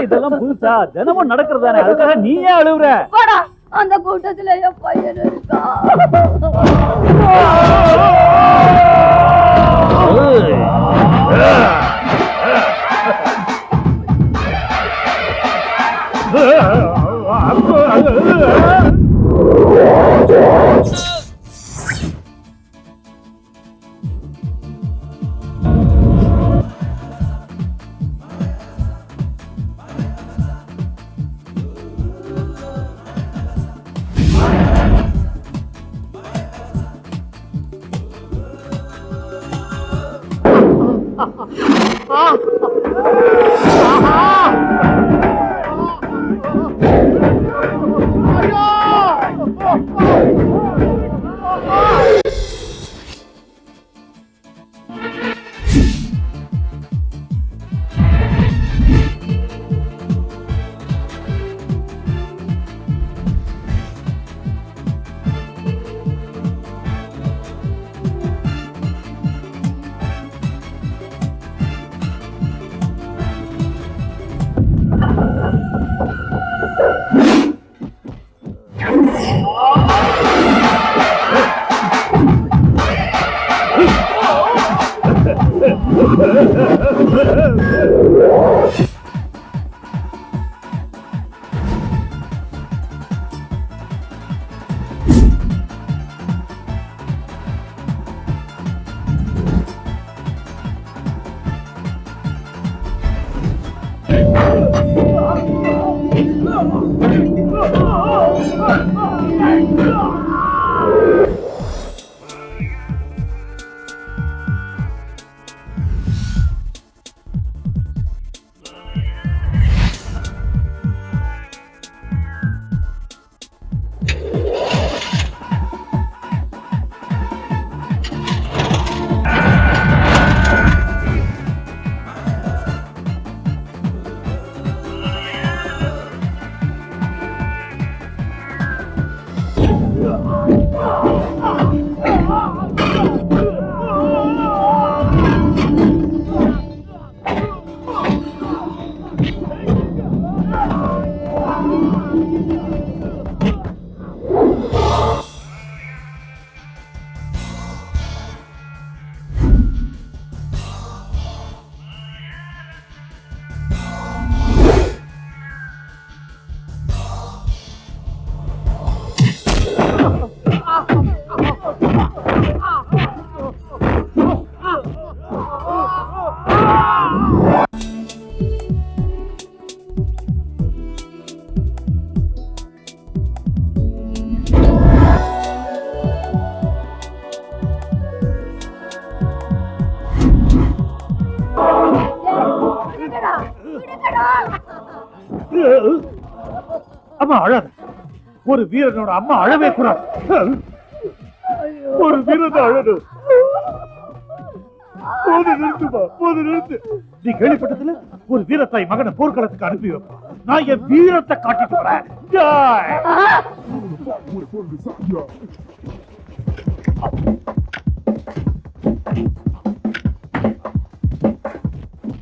இதெல்லாம் புதுசா தினமும் நடக்கிறதானே, அதுக்காக நீ ஏன் அழுவுற? அந்த கூட்டத்துல என் பையன் இருக்கா. அம்மா அழாத. ஒரு வீரனோட அம்மா அழவே கூடாது. ஒரு வீரன் அழணும். போது நிறுத்துமா, போது நிறுத்து. நீ கேள்விப்பட்டதுல ஒரு வீரத்தாய் மகனை போர்க்களத்துக்கு அனுப்பி வைப்பா. நான் என் வீரத்தை காட்டிட்டு வரேன்.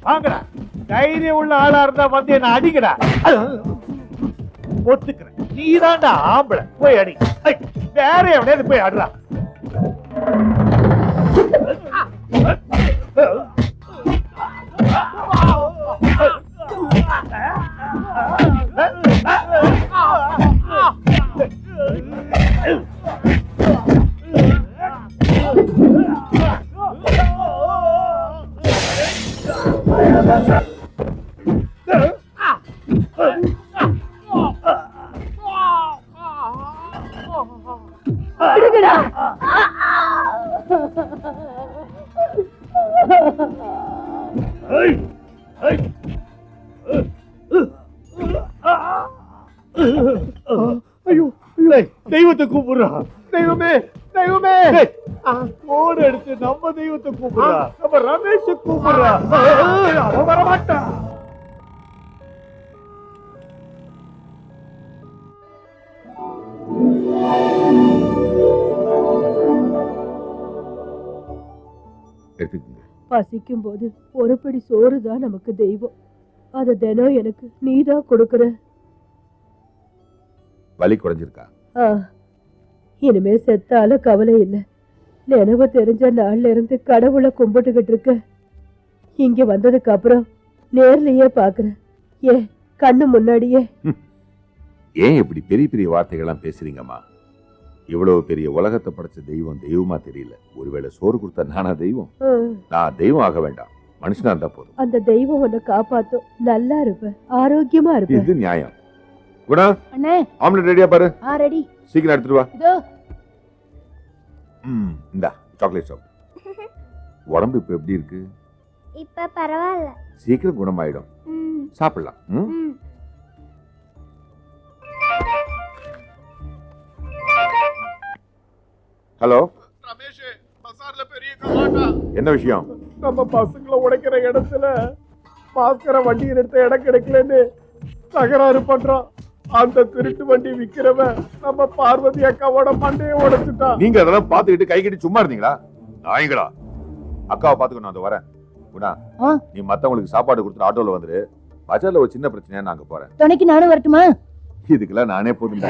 வாங்கடா, தைரியம் உள்ள ஆளா இருந்தா வந்து என்ன அடிக்கடா. ஒத்துக்கிறேன், நீதான்டா ஆம்பளை, போய் அடி. வேற எவனையாவது போய் ஆடுறா. ஐயோ, தெய்வத்தை கூப்பிடுறா. தெய்வமே, தெய்வமே, போன் எடுத்து நம்ம தெய்வத்தை கூப்பிடுறா. நம்ம ரமேஷ கூப்பிடுறா. அவன் வரமாட்டான். பசிக்கும் போது ஒரு படி சோறுதான் நமக்கு தெய்வம். அது தினம் எனக்கு நீதான் கொடுக்குற. வலி குறைஞ்சிருக்கா? இனிமே செத்தால கவலை இல்லை. நினைவு தெரிஞ்ச நாள்ல இருந்து கடவுளை கும்பிட்டுக்கிட்டு இருக்க. இங்க வந்ததுக்கு அப்புறம் நேர்லயே பாக்குறேன், கண்ணு முன்னாடியே. ஏன் இப்படி பெரிய பெரிய வார்த்தைகள்லாம் பேசுறீங்கம்மா? இவ்வளவு பெரிய உலகத்தை படைச்ச தெய்வம் தெய்வமா தெரியல. ஒருவேளை சோறு கொடுத்தா நானா தெய்வம்? நான் தெய்வம் ஆக வேண்டாம், மனுஷனா இருந்தா போதும். அந்த தெய்வம் உன்னை காப்பாத்தும். நல்லா இருப்ப, ஆரோக்கியமா இருப்ப. இது நியாயம். குணா, அண்ணே ஆம்லெட் ரெடியா பாரு. ரெடி. சீக்கிரம் எடுத்துட்டு வா. இதோ. இந்தா சாக்லேட் சாப்பிடு. உடம்பு இப்ப எப்படி இருக்கு? இப்ப பரவாயில்ல. சீக்கிரம் குணமாயிடும். சாப்பிடலாம். ஹலோ ரமேஷ், பசார்ல பெரிய கலாட்டா. என்ன விஷயம்? நம்ம பசங்களை உடைக்கிற இடத்துல பாஸ்கர வண்டி எடுத்த இடம் கிடைக்கலன்னு தகராறு பண்றான். அந்த திருட்டு வண்டி விக்கிறவன் நம்ம பார்வதி அக்காவோட மண்டையை உடைச்சிட்டான். நீங்க அதெல்லாம் பாத்துக்கிட்டு கை கட்டி சும்மா இருந்தீங்களா? நாயங்களா, அக்காவை பாத்துக்கணும். அந்த வரேன். குணா, நீ மத்தவங்களுக்கு சாப்பாடு கொடுத்துட்டு ஆட்டோல வந்துரு. பஜார்ல ஒரு சின்ன பிரச்சனையா நாங்க போறேன். துணைக்கு நானும் வரட்டுமா? இதுக்கெல்லாம் நானே போதும்.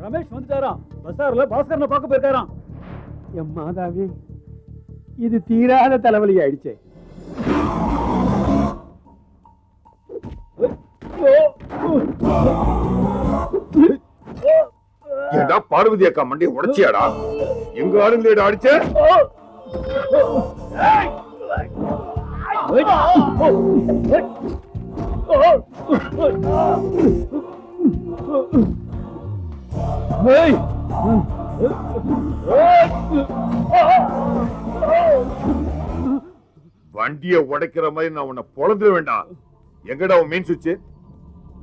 ரமேஷ் வந்துட்டாராம். பசார்ல பாஸ்கரனை பார்க்க போயிருக்காராம். என் மாதாவி, இது தீராத தலைவலி ஆயிடுச்சே. ஏடா பார்வதி அக்கா மண்டையை உடைச்சியாடா? எங்க ஆளுங்களேடா அடிச்ச? வண்டியை உடைக்கிற மாதிரி நான் உன்னை பொழந்துட வேண்டாம். எங்கடா உன் மெயின் சுவிட்ச்?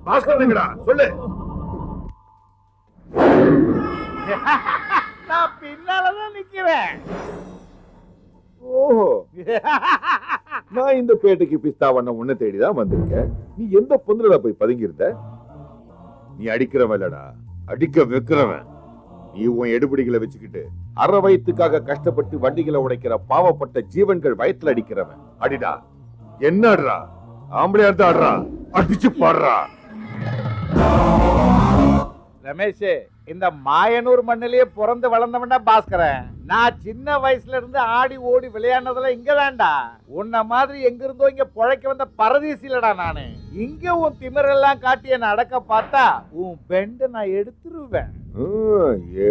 பாஸ்கர் எங்கடா சொல்லு. நான் பின்னாலதான் நிக்கிறேன். ஓஹோ, நான் இந்த பேட்டைக்கு பிஸ்தாவண்ண உன்னை தேடிதான் வந்திருக்கேன். நீ எந்த பொந்துல போய் பதுங்கி இருந்த? நீ அடிக்கிறவன் இல்லடா, அடிக்க வைக்கிறவன். நீ உன் எடுபடிகளை வச்சுக்கிட்டு அரை வயிற்றுக்காக கஷ்டப்பட்டு வண்டிகளை உடைக்கிற பாவப்பட்ட ஜீவன்கள் வயிற்றுல அடிக்கிறவன். அடிடா. என்ன ஆடுறா? ஆம்பளையா இருந்தா ஆடுறா, அடிச்சு பாடுறா. ரமேஷ், இந்த மாயனூர் மண்ணிலேயே பிறந்து வளர்ந்தவன்டா பாஸ்கரன். நான் சின்ன வயசுல இருந்து ஆடி ஓடி விளையாடுனதெல்லாம் இங்கதான்டா. உன்ன மாதிரி எங்க இருந்தோ இங்க பொழைக்க வந்த பரதேசிலடா நானு. இங்க உன் திமிரெல்லாம் காட்டி என்ன அடக்க பார்த்தா உன் பெண்ட நான் எடுத்துருவேன்.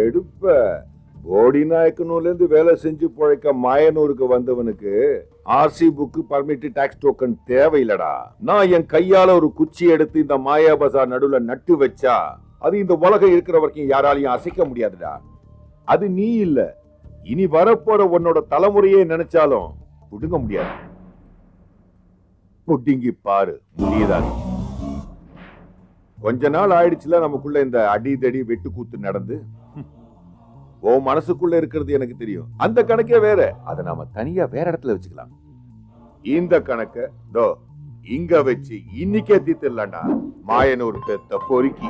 எடுப்ப. போடி நாயக்கனூர்ல இருந்து வேலை செஞ்சு பொழைக்க மாயனூருக்கு வந்தவனுக்கு RC book, permit, tax token தேவையில்லடா. நான் என் கையால ஒரு குச்சி எடுத்து இந்த மாயா பசார் நடுவுல நட்டு வச்சா அது இந்த உலகம் இருக்கிற வரைக்கும் யாராலையும் அசைக்க முடியாதுடா. அது நீ இல்ல, இனி வரப்போற உன்னோட தலைமுறையே நினைச்சாலும் புடுங்க முடியாது. புட்டிங்கி பாரு, முடியுதான். கொஞ்ச நாள் ஆயிடுச்சுல நமக்குள்ள இந்த அடிதடி வெட்டுக்கூத்து நடந்து. ஓ மனசுக்குள்ள இருக்கிறது எனக்கு தெரியும். அந்த கணக்கே வேற. அதை நாம தனியா வேற இடத்துல வச்சுக்கலாம். இந்த கணக்க தோ இங்க வச்சு இன்னைக்கே தீர்த்திடலாம்டா. மாயனூர் பெத்த பொறுக்கி.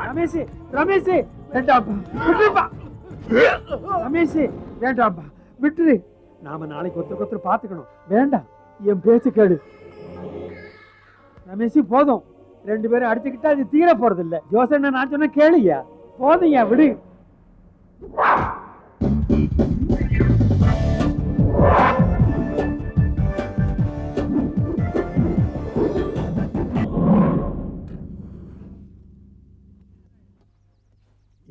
ரமேஷ், ரமேஷ் வேண்டாப்பா, விட்டுருப்பா. ரமேஷ் வேண்டாப்பா, விட்டுரு. நாம நாளைக்கு ஒருத்தர் பாத்துக்கணும். வேண்டாம், என் பேச்சு கேடு. ரமேஷ் போதும். 2 பேரும் அடிச்சுக்கிட்டா அது தீர போறது இல்ல. ஜோசன நான் சொன்ன கேளுயா. போதும்யா, விடு.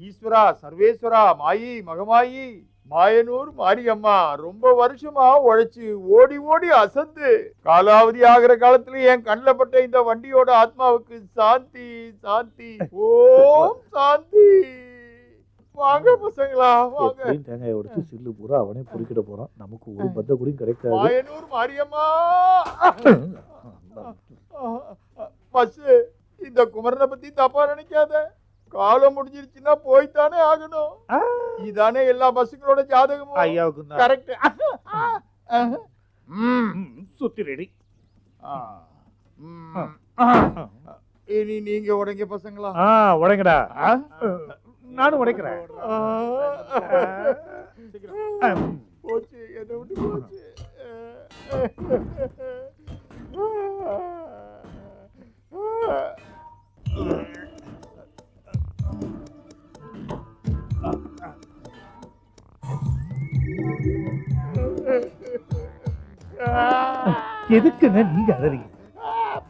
ஈஸ்வரா, சர்வேஸ்வரா, மாயி மகமாயி, மாயனூர் மாரியம்மா ரொம்ப வருஷமா உழைச்சு ஓடி ஓடி அசந்து காலாவதி ஆகிற காலத்துல என் கண்ணில் பட்ட இந்த வண்டியோட ஆத்மாவுக்கு சாந்தி சாந்தி ஓம் சாந்தி. வாங்க பசங்களா, வாங்க. தேங்காயை உடைச்சு சில்லு பூரா அவனே பொறுக்கிட போறான். நமக்கு ஒரு பத்த குடியும் கிடைக்காது. மாயனூர் மாரியம்மா. பஸ், இந்த குமரனை பத்தி தப்பா நினைக்காத. காலம் முடிஞ்சிருச்சுன்னா போய்த்தானே ஆகணும். இதானே எல்லா பஸ்ஸுங்களோட ஜாதகமும். ஐயாவுக்கு தான். கரெக்ட். சுத்தி ரெடி. இனி நீங்க உடைங்க பசங்களா. உடைங்கடா. நானும் உடைக்கிறேன். போச்சு, என்னை விட்டு போச்சு. எதுக்குங்க நீங்க அழறீங்க?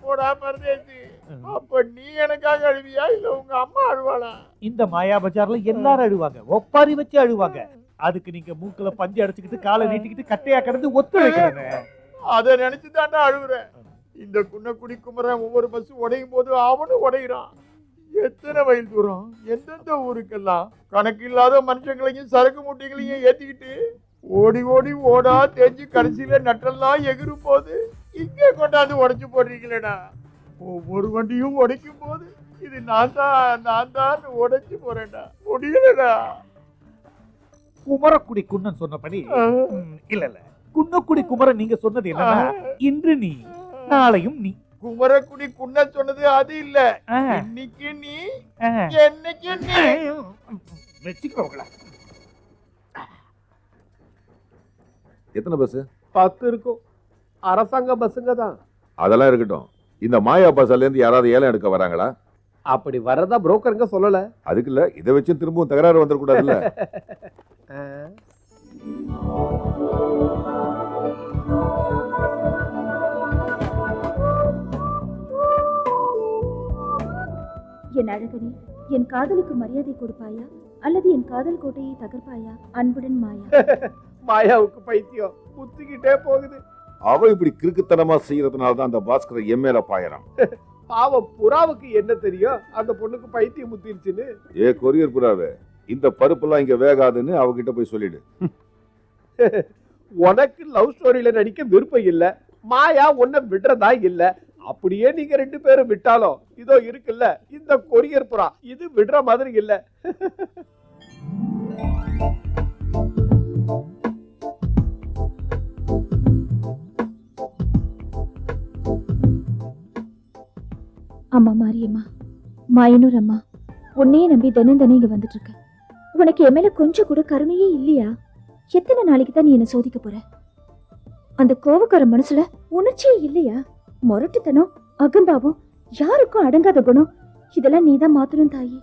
போடா பரதேசி. அப்ப நீ எனக்காக அழுவியா இல்ல உங்க அம்மா அழுவாளா? இந்த மாயா பஜார்ல எல்லாரும் அழுவாங்க, ஒப்பாரி வச்சு அழுவாங்க. அதுக்கு நீங்க மூக்குல பஞ்சு அடைச்சுக்கிட்டு காலை நீட்டிக்கிட்டு கட்டையா கிடந்து ஒத்துழைக்கிறேன். அதை நினைச்சு தாண்டா அழுகுறேன். இந்த குன்னக்குடி குமரன் ஒவ்வொரு பஸ் உடையும் போது அவனும் உடையிறான். எத்தனை மைல் தூரம், எந்தெந்த ஊருக்கெல்லாம் கணக்கு இல்லாத மனுஷங்களையும் சரக்கு மூட்டைகளையும் ஏத்திக்கிட்டு ஓடி ஓடி ஓடா தேஞ்சு கடைசியில நட்டெல்லாம் எகிரும் போது இங்கே கொண்டாந்து உடைச்சு போடுறீங்களேடா. ஒவ்வொரு வண்டியும் உடைக்கும் போது இது நான் தான் உடைச்சு போறேன்டா. முடியலடா. குமரக்குடி குன்னன் சொன்னபடி இல்ல இல்ல, குன்னக்குடி குமரன் நீங்க சொன்னது என்னன்னா, இன்று நீ நாளையும் நீ. குமரக்குடி குன்ன சொன்னது அது இல்ல. இன்னைக்கு நீ என்னைக்கு நீ. வச்சுக்கோங்களா? எத்தனை பஸ்? 10 இருக்கும். அரசாங்க பஸ்ஸுங்க தான். அதெல்லாம் இருக்கட்டும். இந்த மாயா பஸ்ல இருந்து யாராவது ஏலம் எடுக்க வராங்களா? அப்படி வரதா புரோக்கருங்க சொல்லல. அதுக்கு இல்ல, இதை வச்சு திரும்பவும் தகராறு வந்துடக்கூடாதுல்ல. என் அழகனே, என் காதலுக்கு மரியாதை கொடுப்பாயா அல்லது என் காதல் கோட்டையை தகர்ப்பாயா? அன்புடன் மாயா. மாயாவுக்கு பைத்தியம் புத்திக்கிட்டே போகுது. அவ இப்படி கிறுக்குத்தனமா செய்யறதுனாலதான் அந்த பாஸ்கர் எம்ஏல பாயறான். பாவம் புறாவுக்கு என்ன தெரியும் அந்த பொண்ணுக்கு பைத்தியம் முத்திருச்சுன்னு. ஏ கொரியர் புறாவே, இந்த பருப்பெல்லாம் இங்க வேகாதுன்னு அவகிட்ட போய் சொல்லிடு. உனக்கு லவ் ஸ்டோரியில நடிக்க விருப்பம் இல்ல, மாயா உன்னை விடுறதா இல்ல. அப்படியே நீங்க 2 பேரும் விட்டாலும் இதோ இருக்குல்ல இந்த கொரியர் புறா, இது விடுற மாதிரி இல்ல. அம்மா மாரியம்மா, மாயனூர் அம்மா, உன்னையே நம்பி தினம் தினம் இங்க வந்துட்டு இருக்க. உனக்கு என் மேல கொஞ்சம் கூட கருணையே இல்லையா? எத்தனை நாளைக்கு தான் நீ என்ன சோதிக்க போற? அந்த கோவக்கார மனசுல உணர்ச்சியே இல்லையா? மொரட்டுத்தனம், அகம்பாவம், யாருக்கும் அடங்காத குணம், இதெல்லாம் நீதான் மாத்தணும் தாயி.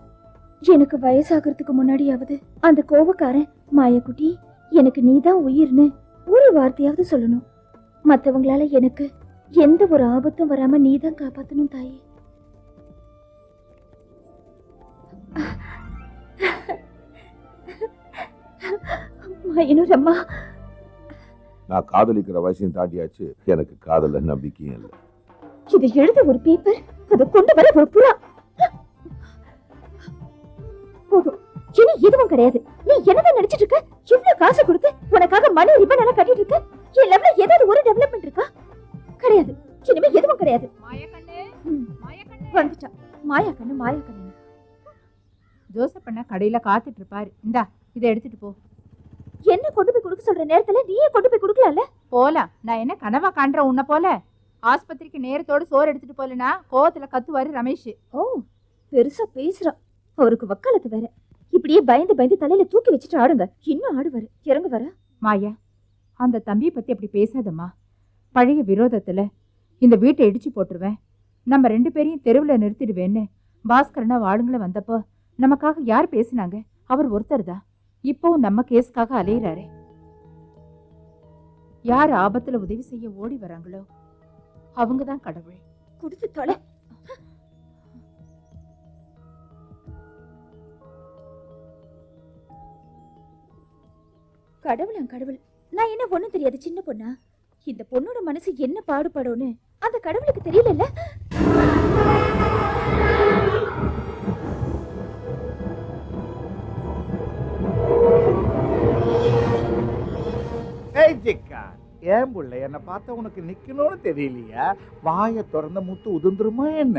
எனக்கு வயசாகிறதுக்கு முன்னாடியாவது அந்த கோவக்காரன் மாயக்குட்டி எனக்கு நீதான் உயிர்னு ஒரு வார்த்தையாவது சொல்லணும். மத்தவங்களால எனக்கு எந்த ஒரு ஆபத்தும் வராம நீதான் காப்பாத்தணும் தாயி. மாயனூர் அம்மா, நான் காதலிக்கிற வயசையும் தாண்டியாச்சு. எனக்கு காதல நம்பிக்கையும் இல்லை. இதை எழுத ஒரு பேப்பர், அதை கொண்டு வர ஒரு புறா. போதும், இனி எதுவும் கிடையாது. நீ என்னதான் நினைச்சிட்டு இருக்க? இவ்வளவு காசு கொடுத்து உனக்காக மணி ரிப்பன் எல்லாம் கட்டிட்டு இருக்க. என் லெவல்ல ஏதாவது ஒரு டெவலப்மெண்ட் இருக்கா? கிடையாது. இனிமே எதுவும் கிடையாது. வந்துட்டா மாயா கண்ணு, மாயா கண்ணு. ஜோசப் அண்ணா கடையில காத்துட்டு இருப்பாரு. இந்தா இதை எடுத்துட்டு போ. என்ன கொண்டு போய் கொடுக்க சொல்ற நேரத்துல நீயே கொண்டு போய் கொடுக்கலாம்ல? போலாம். நான் என்ன கனவா காண்ற உன்ன போல? ஆஸ்பத்திரிக்கு நேரத்தோடு சோறு எடுத்துட்டு போலனா கோவத்துல கத்துவாரு ரமேஷ். ஓ, பெருசா பேசுறா. அவருக்கு வக்காலத்து வேற. இப்படியே பயந்து பயந்து தலையில தூக்கி வச்சுட்டு ஆடுங்க. இன்னும் ஆடுவாரு. இறங்க வர. மாயா, அந்த தம்பியை பத்தி அப்படி பேசாதம்மா. பழைய விரோதத்துல இந்த வீட்டை இடிச்சு போட்டுருவேன், நம்ம 2 பேரையும் தெருவில் நிறுத்திடுவேன்னு பாஸ்கரனா வாளுங்களை வந்தப்போ நமக்காக யார் பேசினாங்க? அவர் ஒருத்தர் தான். இப்போவும் நம்ம கேஸ்க்காக அலையிறாரு. யார் ஆபத்துல உதவி செய்ய ஓடி வராங்களோ அவங்கதான் கடவுள். கொடுத்து தொலை. கடவுள் கடவுள், நான் என்ன ஒண்ணும் தெரியாது சின்ன பொண்ணா? இந்த பொண்ணோட மனசு என்ன பாடுபடும்னு அந்த கடவுளுக்கு தெரியல. ஏன் புள்ள என்ன பார்த்தா உனக்கு நிக்கணும்னு தெரியலையா? வாயை திறந்த முத்து உதிர்ந்துருமா என்ன?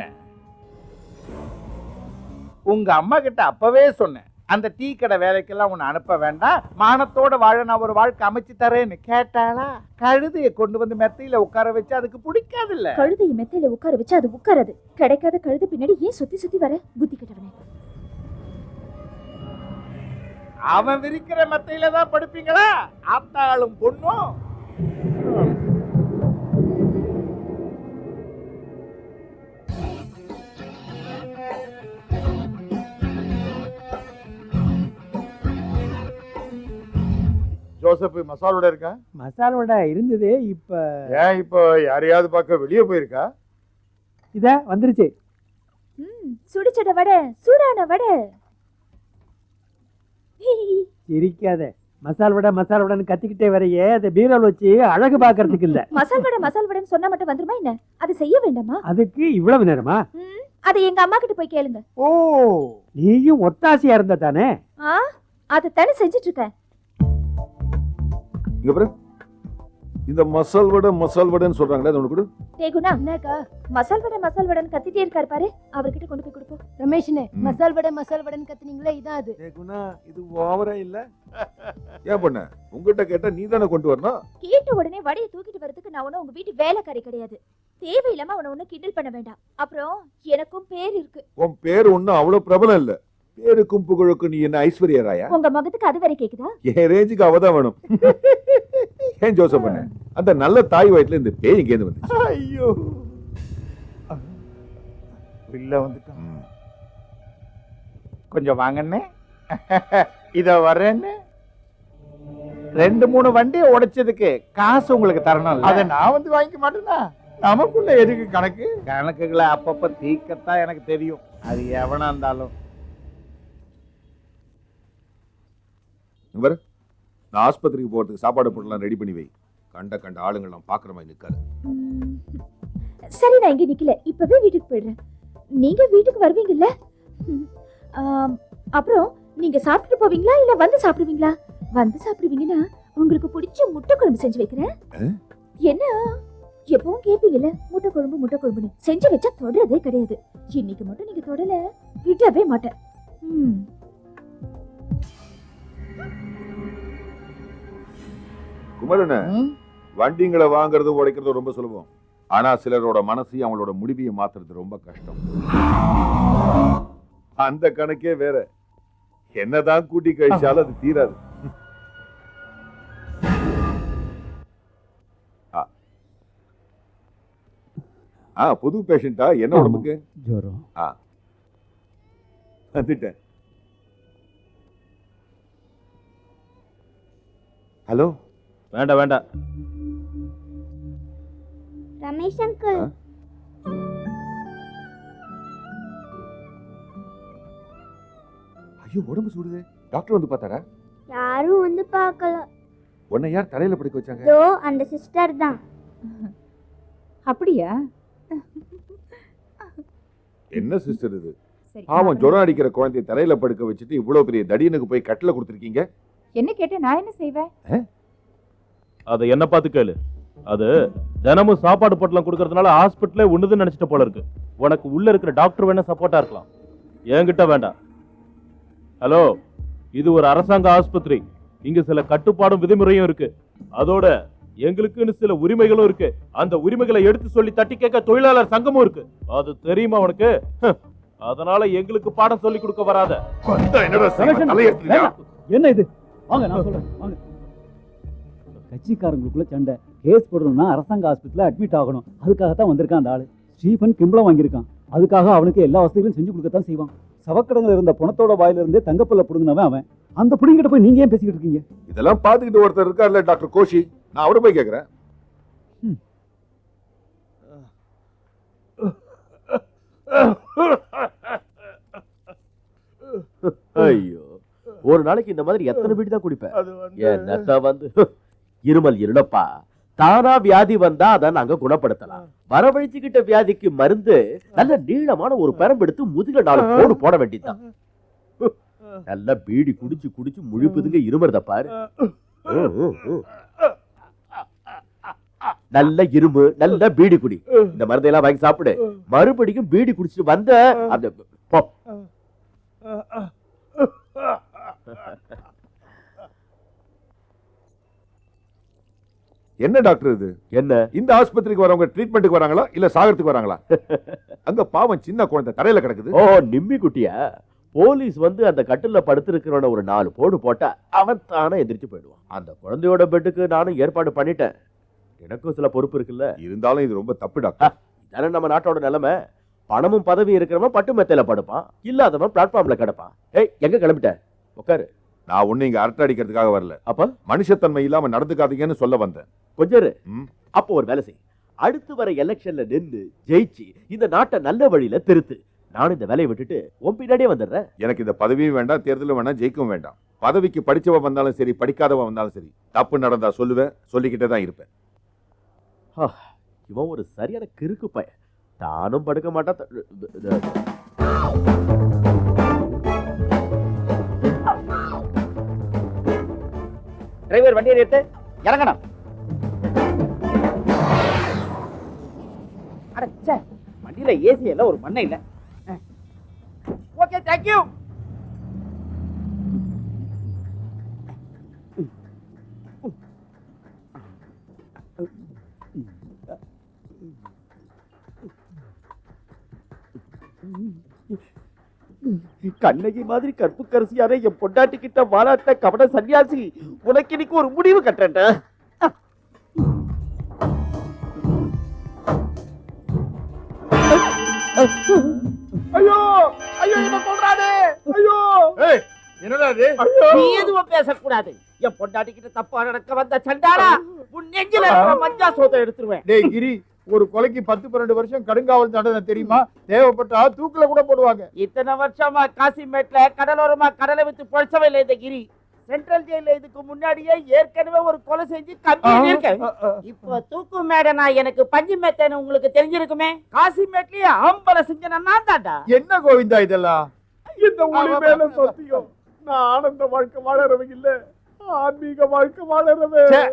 உங்க அம்மா கிட்ட அப்பவே சொன்னேன், அந்த டீ கடை வேலைக்கெல்லாம் உன்னை அனுப்ப வேண்டாம், மானத்தோட வாழ நான் ஒரு வாழ்க்கை அமைச்சு தரேன்னு கேட்டாளா? கழுதையை கொண்டு வந்து மெத்தையில உட்கார வச்சு அதுக்கு பிடிக்காது இல்ல. கழுதையை மெத்தையில உட்கார வச்சு அது உட்காராது. கிடைக்காத கழுதை பின்னாடி ஏன் சுத்தி சுத்தி வர? புத்தி கெட்டவனே. அவன் விரிக்கிற மெத்தையில தான் படுப்பீங்களா ஆத்தாளும் பொண்ணும்? ஜோசப் மசால் வடை இருக்கா? மசால் வடை இருந்தது, இப்ப ஏன் இப்போ யாரையாவது பார்க்க வெளியே போயிருக்கா? இத வந்துருச்சு. சுடிச்சட வடை, சூடான வடை. சிரிக்காத. மசால் வடைன்னு கத்திக்கிட்டே வரையே அதை பீரோல் வச்சு அழகு பாக்குறதுக்கு இல்ல. மசால் வடைன்னு சொன்னா மட்டும் வந்துருமா என்ன? அது செய்ய வேண்டாமா? அதுக்கு இவ்வளவு நேரமா? அதை எங்க அம்மா கிட்ட போய் கேளுங்க. ஓ, நீயும் ஒத்தாசியா இருந்த தானே? அதை தானே செஞ்சுட்டு இருக்கேன். இங்க பாரு, இந்த மசால் வடைன்னு சொல்றாங்களே, அது ஒண்ணு கொடு. டேய் குணா, என்னக்கா மசால் வடைன்னு கத்திட்டே இருக்காரு பாரு, அவர்கிட்ட கொண்டு போய் கொடுப்போம். ரமேஷ்னே, மசால் வடைன்னு கத்துனீங்களே, இதான் அது. இது ஓவரா இல்ல? ஏன் பண்ண? உங்ககிட்ட கேட்டா நீ தானே கொண்டு வரணும். கேட்ட உடனே வடையை தூக்கிட்டு வரதுக்கு நான் ஒன்னும் உங்க வீட்டு வேலைக்காரி கிடையாது. தேவையில்லாம அவனை ஒன்னும் கிண்டல் பண்ண வேண்டாம். அப்புறம் எனக்கும் பேர் இருக்கு. உன் பேர் ஒன்னும் அவ்வளவு பிரபலம் இல்ல. பேருக்கும் புகழுக்கும் நீ என்ன ஐஸ்வர்யா ராயா? உங்க மகத்துக்கு அது வரை கேக்குதா? என் ரேஞ்சுக்கு அவதான் வேணும். ஏன் ஜோசப் பண்ண? அந்த நல்ல தாய் வயிற்றுல இந்த பேய் இங்கேருந்து வந்துச்சு. ஐயோ, இல்ல வந்துட்டான். கொஞ்சம் வாங்கண்ணே, இத வரேன்னு 2-3 வண்டியை உடைச்சதுக்கு காசு உங்களுக்கு தரணும். அதை நான் வந்து வாங்கிக்க மாட்டேனா? நமக்குள்ள எதுக்கு கணக்கு? கணக்குகளை அப்பப்ப தீக்கத்தான் எனக்கு தெரியும், அது எவனா இருந்தாலும். பாரு, நான் ஆஸ்பத்திரிக்கு போறதுக்கு சாப்பாடு போட்டெல்லாம் ரெடி பண்ணி வை. கண்ட ஆளுங்கெல்லாம் பாக்குற மாதிரி நிக்காது. சரி, நான் இங்க நிக்கல, இப்பவே வீட்டுக்கு போயிடுறேன். நீங்க வீட்டுக்கு வருவீங்கல்ல? அப்புறம் நீங்க சாப்பிட்டு போவீங்களா இல்ல வந்து சாப்பிடுவீங்களா? வந்து சாப்பிடுவீங்கன்னா உங்களுக்கு பிடிச்ச முட்டை குழம்பு செஞ்சு வைக்கிறேன். என்ன எப்பவும் கேப்பீங்கல்ல, முட்டை குழம்புன்னு செஞ்சு வச்சா தொடரதே கிடையாது. இன்னைக்கு மட்டும் நீங்க தொடல, விடவே மாட்டேன். குமரன, வண்டிங்களை வாங்குறது உடைக்கிறது ரொம்ப சுலபம். ஆனா சிலரோட மனசையும் அவங்களோட முடிவையும் மாத்துறது ரொம்ப கஷ்டம். அந்த கணக்கே வேற. என்னதான் கூட்டி கழிச்சாலும் அது தீராது. புது பேஷண்டா? என்ன உடம்புக்கு? ஜுரம். வந்துட்டேன். ஹலோ. வேண்டாம். ரமேஷ் அங்கிள், ஐயோ, உடம்பு சுடுதே. டாக்டர் வந்து பார்த்தாரா? யாரும் வந்து பார்க்கல. உன்னை யார் தலையில படுக்க வச்சாங்க? தோ அந்த சிஸ்டர் தான். அப்படியா? என்ன சிஸ்டர் இது? சரி, ஆமாம், ஜுரம் அடிக்கிற குழந்தைய தலையில படுக்க வச்சுட்டு இவ்வளவு பெரிய தடியனுக்கு போய் கட்டில கொடுத்துருக்கீங்க. என்ன கேட்ட நான் என்ன செய்வேன்? அதை என்ன பார்த்து கேளு. அது தினமும் சாப்பாடு பொட்டலம் கொடுக்கறதுனால ஹாஸ்பிட்டலே ஒண்ணுதுன்னு நினைச்சிட்ட போல இருக்கு. உனக்கு உள்ள இருக்கிற டாக்டர் வேணா சப்போர்ட்டா இருக்கலாம், என்கிட்ட வேண்டாம். ஹலோ, இது ஒரு அரசாங்க ஆஸ்பத்திரி. இங்க சில கட்டுப்பாடும் விதிமுறையும் இருக்கு. அதோட எங்களுக்குன்னு சில உரிமைகளும் இருக்கு. அந்த உரிமைகளை எடுத்து சொல்லி தட்டி கேட்க தொழிலாளர் சங்கமும் இருக்கு. அது தெரியுமா உனக்கு? அதனால எங்களுக்கு பாடம் சொல்லி கொடுக்க வராத. என்ன இது? வாங்க, நான் சொல்றேன். வாங்க. கட்சிக்காரங்களுக்குள்ள சண்டை. கேஸ் போடணும்னா அரசாங்க ஆஸ்பத்திரியில அட்மிட் ஆகணும். அதுக்காகத்தான் வந்திருக்கான் அந்த ஆளு. ஸ்டீஃபன் கிம்பளம் வாங்கியிருக்கான். அதுக்காக அவனுக்கு எல்லா வசதிகளும் செஞ்சு கொடுக்கத்தான் செய்வான். சவக்கடங்கள் இருந்த பணத்தோட வாயில இருந்தே தங்கப்பல்ல புடுங்கினவன் அவன். அந்த புடிங்கிட்ட போய் நீங்க ஏன் பேசிக்கிட்டு இருக்கீங்க? இதெல்லாம் பாத்துக்கிட்டு ஒருத்தர் இருக்கார்ல, டாக்டர் கோஷி. நான் அவரை போய் கேட்கிறேன். ஐயோ, ஒரு நாளைக்கு இந்த மாதிரி எத்தனை வீடு தான் குடிப்பேன்? என்னத்த வந்து இருமல் இருளப்பா. தானா வியாதி வந்தா அதை நாங்க குணப்படுத்தலாம். வரவழைச்சுக்கிட்ட வியாதிக்கு மருந்து நல்ல நீளமான ஒரு பெரம்பெடுத்து முதுக 4 கோடு போட வேண்டியதுதான். நல்ல பீடி குடிச்சு குடிச்சு முழிப்புதுங்க இருமறத பாரு. நல்ல இரும்பு, நல்ல பீடி குடி. இந்த மருந்தையெல்லாம் வாங்கி சாப்பிடு. மறுபடியும் பீடி குடிச்சிட்டு வந்த அந்த என்ன டாக்டர் இது? என்ன இந்த ஆஸ்பத்திரிக்கு வரவங்க ட்ரீட்மெண்ட்டுக்கு வராங்களா இல்ல சாகறதுக்கு வராங்களா? அங்க பாவம் சின்ன குழந்தை தரையில கிடக்குது. ஓ நிம்மி குட்டியா? போலீஸ் வந்து அந்த கட்டில படுத்திருக்கிறவன ஒரு 4 போடு போட்டா அவன் தானே எந்திரிச்சு போயிடுவான். அந்த குழந்தையோட பெட்டுக்கு நானும் ஏற்பாடு பண்ணிட்டேன். எனக்கும் சில பொறுப்பு இருக்குல்ல. இருந்தாலும் இது ரொம்ப தப்பு டாக்டர். இதானே நம்ம நாட்டோட நிலைமை. பணமும் பதவியும் இருக்கிறவன் பட்டு மெத்தையில படுப்பான், இல்லாதவன் பிளாட்ஃபார்ம்ல கிடப்பான். ஏய் எங்க கிளம்பிட்ட? உட்காரு. நான் ஒண்ணு இங்க அரட்டை அடிக்கிறதுக்காக வரல. அப்ப மனுஷத்தன்மை இல்லாம நடந்துக்காதீங்கன்னு சொல்ல வந்தேன். கொஞ்சம் இரு. ம். அப்போ ஒரு வேலை செய். அடுத்து வர எலெக்ஷன்ல நின்னு ஜெயிச்சு இந்த நாட்டை நல்ல வழியில திருத்து. நானும் இந்த வேலையை விட்டுட்டு உன் பின்னாடியே வந்துடுறேன். எனக்கு இந்த பதவியும் வேண்டாம், தேர்தலும் வேண்டாம், ஜெயிக்கவும் வேண்டாம். பதவிக்கு படிச்சவன் வந்தாலும் சரி, படிக்காதவன் வந்தாலும் சரி, தப்பு நடந்தா சொல்லுவேன், சொல்லிக்கிட்டே தான் இருப்பேன். இவன் ஒரு சரியான கிறுக்கு பையன். தானும் படுக்க மாட்டான். டிரைவர் வண்டியை நிறுத்து, இறங்கணும். அடச்சே, வண்டியில ஏசி இல்ல, ஒரு மண்ணை இல்ல. Okay, thank you. கண்ணகி மாதிரி கற்பு கரசியான என் பொண்டாட்டி கிட்ட வாராட்ட கபட சன்னியாசி, உனக்கு இன்னைக்கு ஒரு முடிவு கட்டேன். ஐயோ ஐயோ என்ன சொல்றானே? ஐயோ என்னடா இது? நீ எதுவும் பேசக்கூடாது. என் பொண்டாட்டி கிட்ட தப்பா நடக்க வந்த சண்டாளா, உன் நெஞ்சில இருக்கிற மஞ்சா சோத்தை எடுத்துருவேன். டேய் கிரி, ஒரு கொலைக்கு 10-12 வருஷம் கடுங்காவல் தண்டனை தெரியுமா? தேவைப்பட்டா தூக்குல கூட போடுவாங்க. இத்தனை வருஷமா காசிமேட்ல கடலோரமா கடலை வித்து பொழைச்சவே இல்லை இந்த கிரி. சென்ட்ரல் ஜெயில இதுக்கு முன்னாடியே ஏற்கனவே ஒரு கொலை செஞ்சு கம்பி இருக்கேன். இப்போ தூக்கு மேட நான் எனக்கு பஞ்சு மேத்தேன்னு உங்களுக்கு தெரிஞ்சிருக்குமே. காசிமேட்லயே ஆம்பளை செஞ்சனா நான் தாண்டா. என்ன கோவிந்தா இதெல்லாம்? இந்த ஒளி மேல சத்தியம், நான் ஆனந்த வாழ்க்கை வாழறவங்க இல்ல, ஆன்மீக வாழ்க்கை வாழறவன். ச்சே,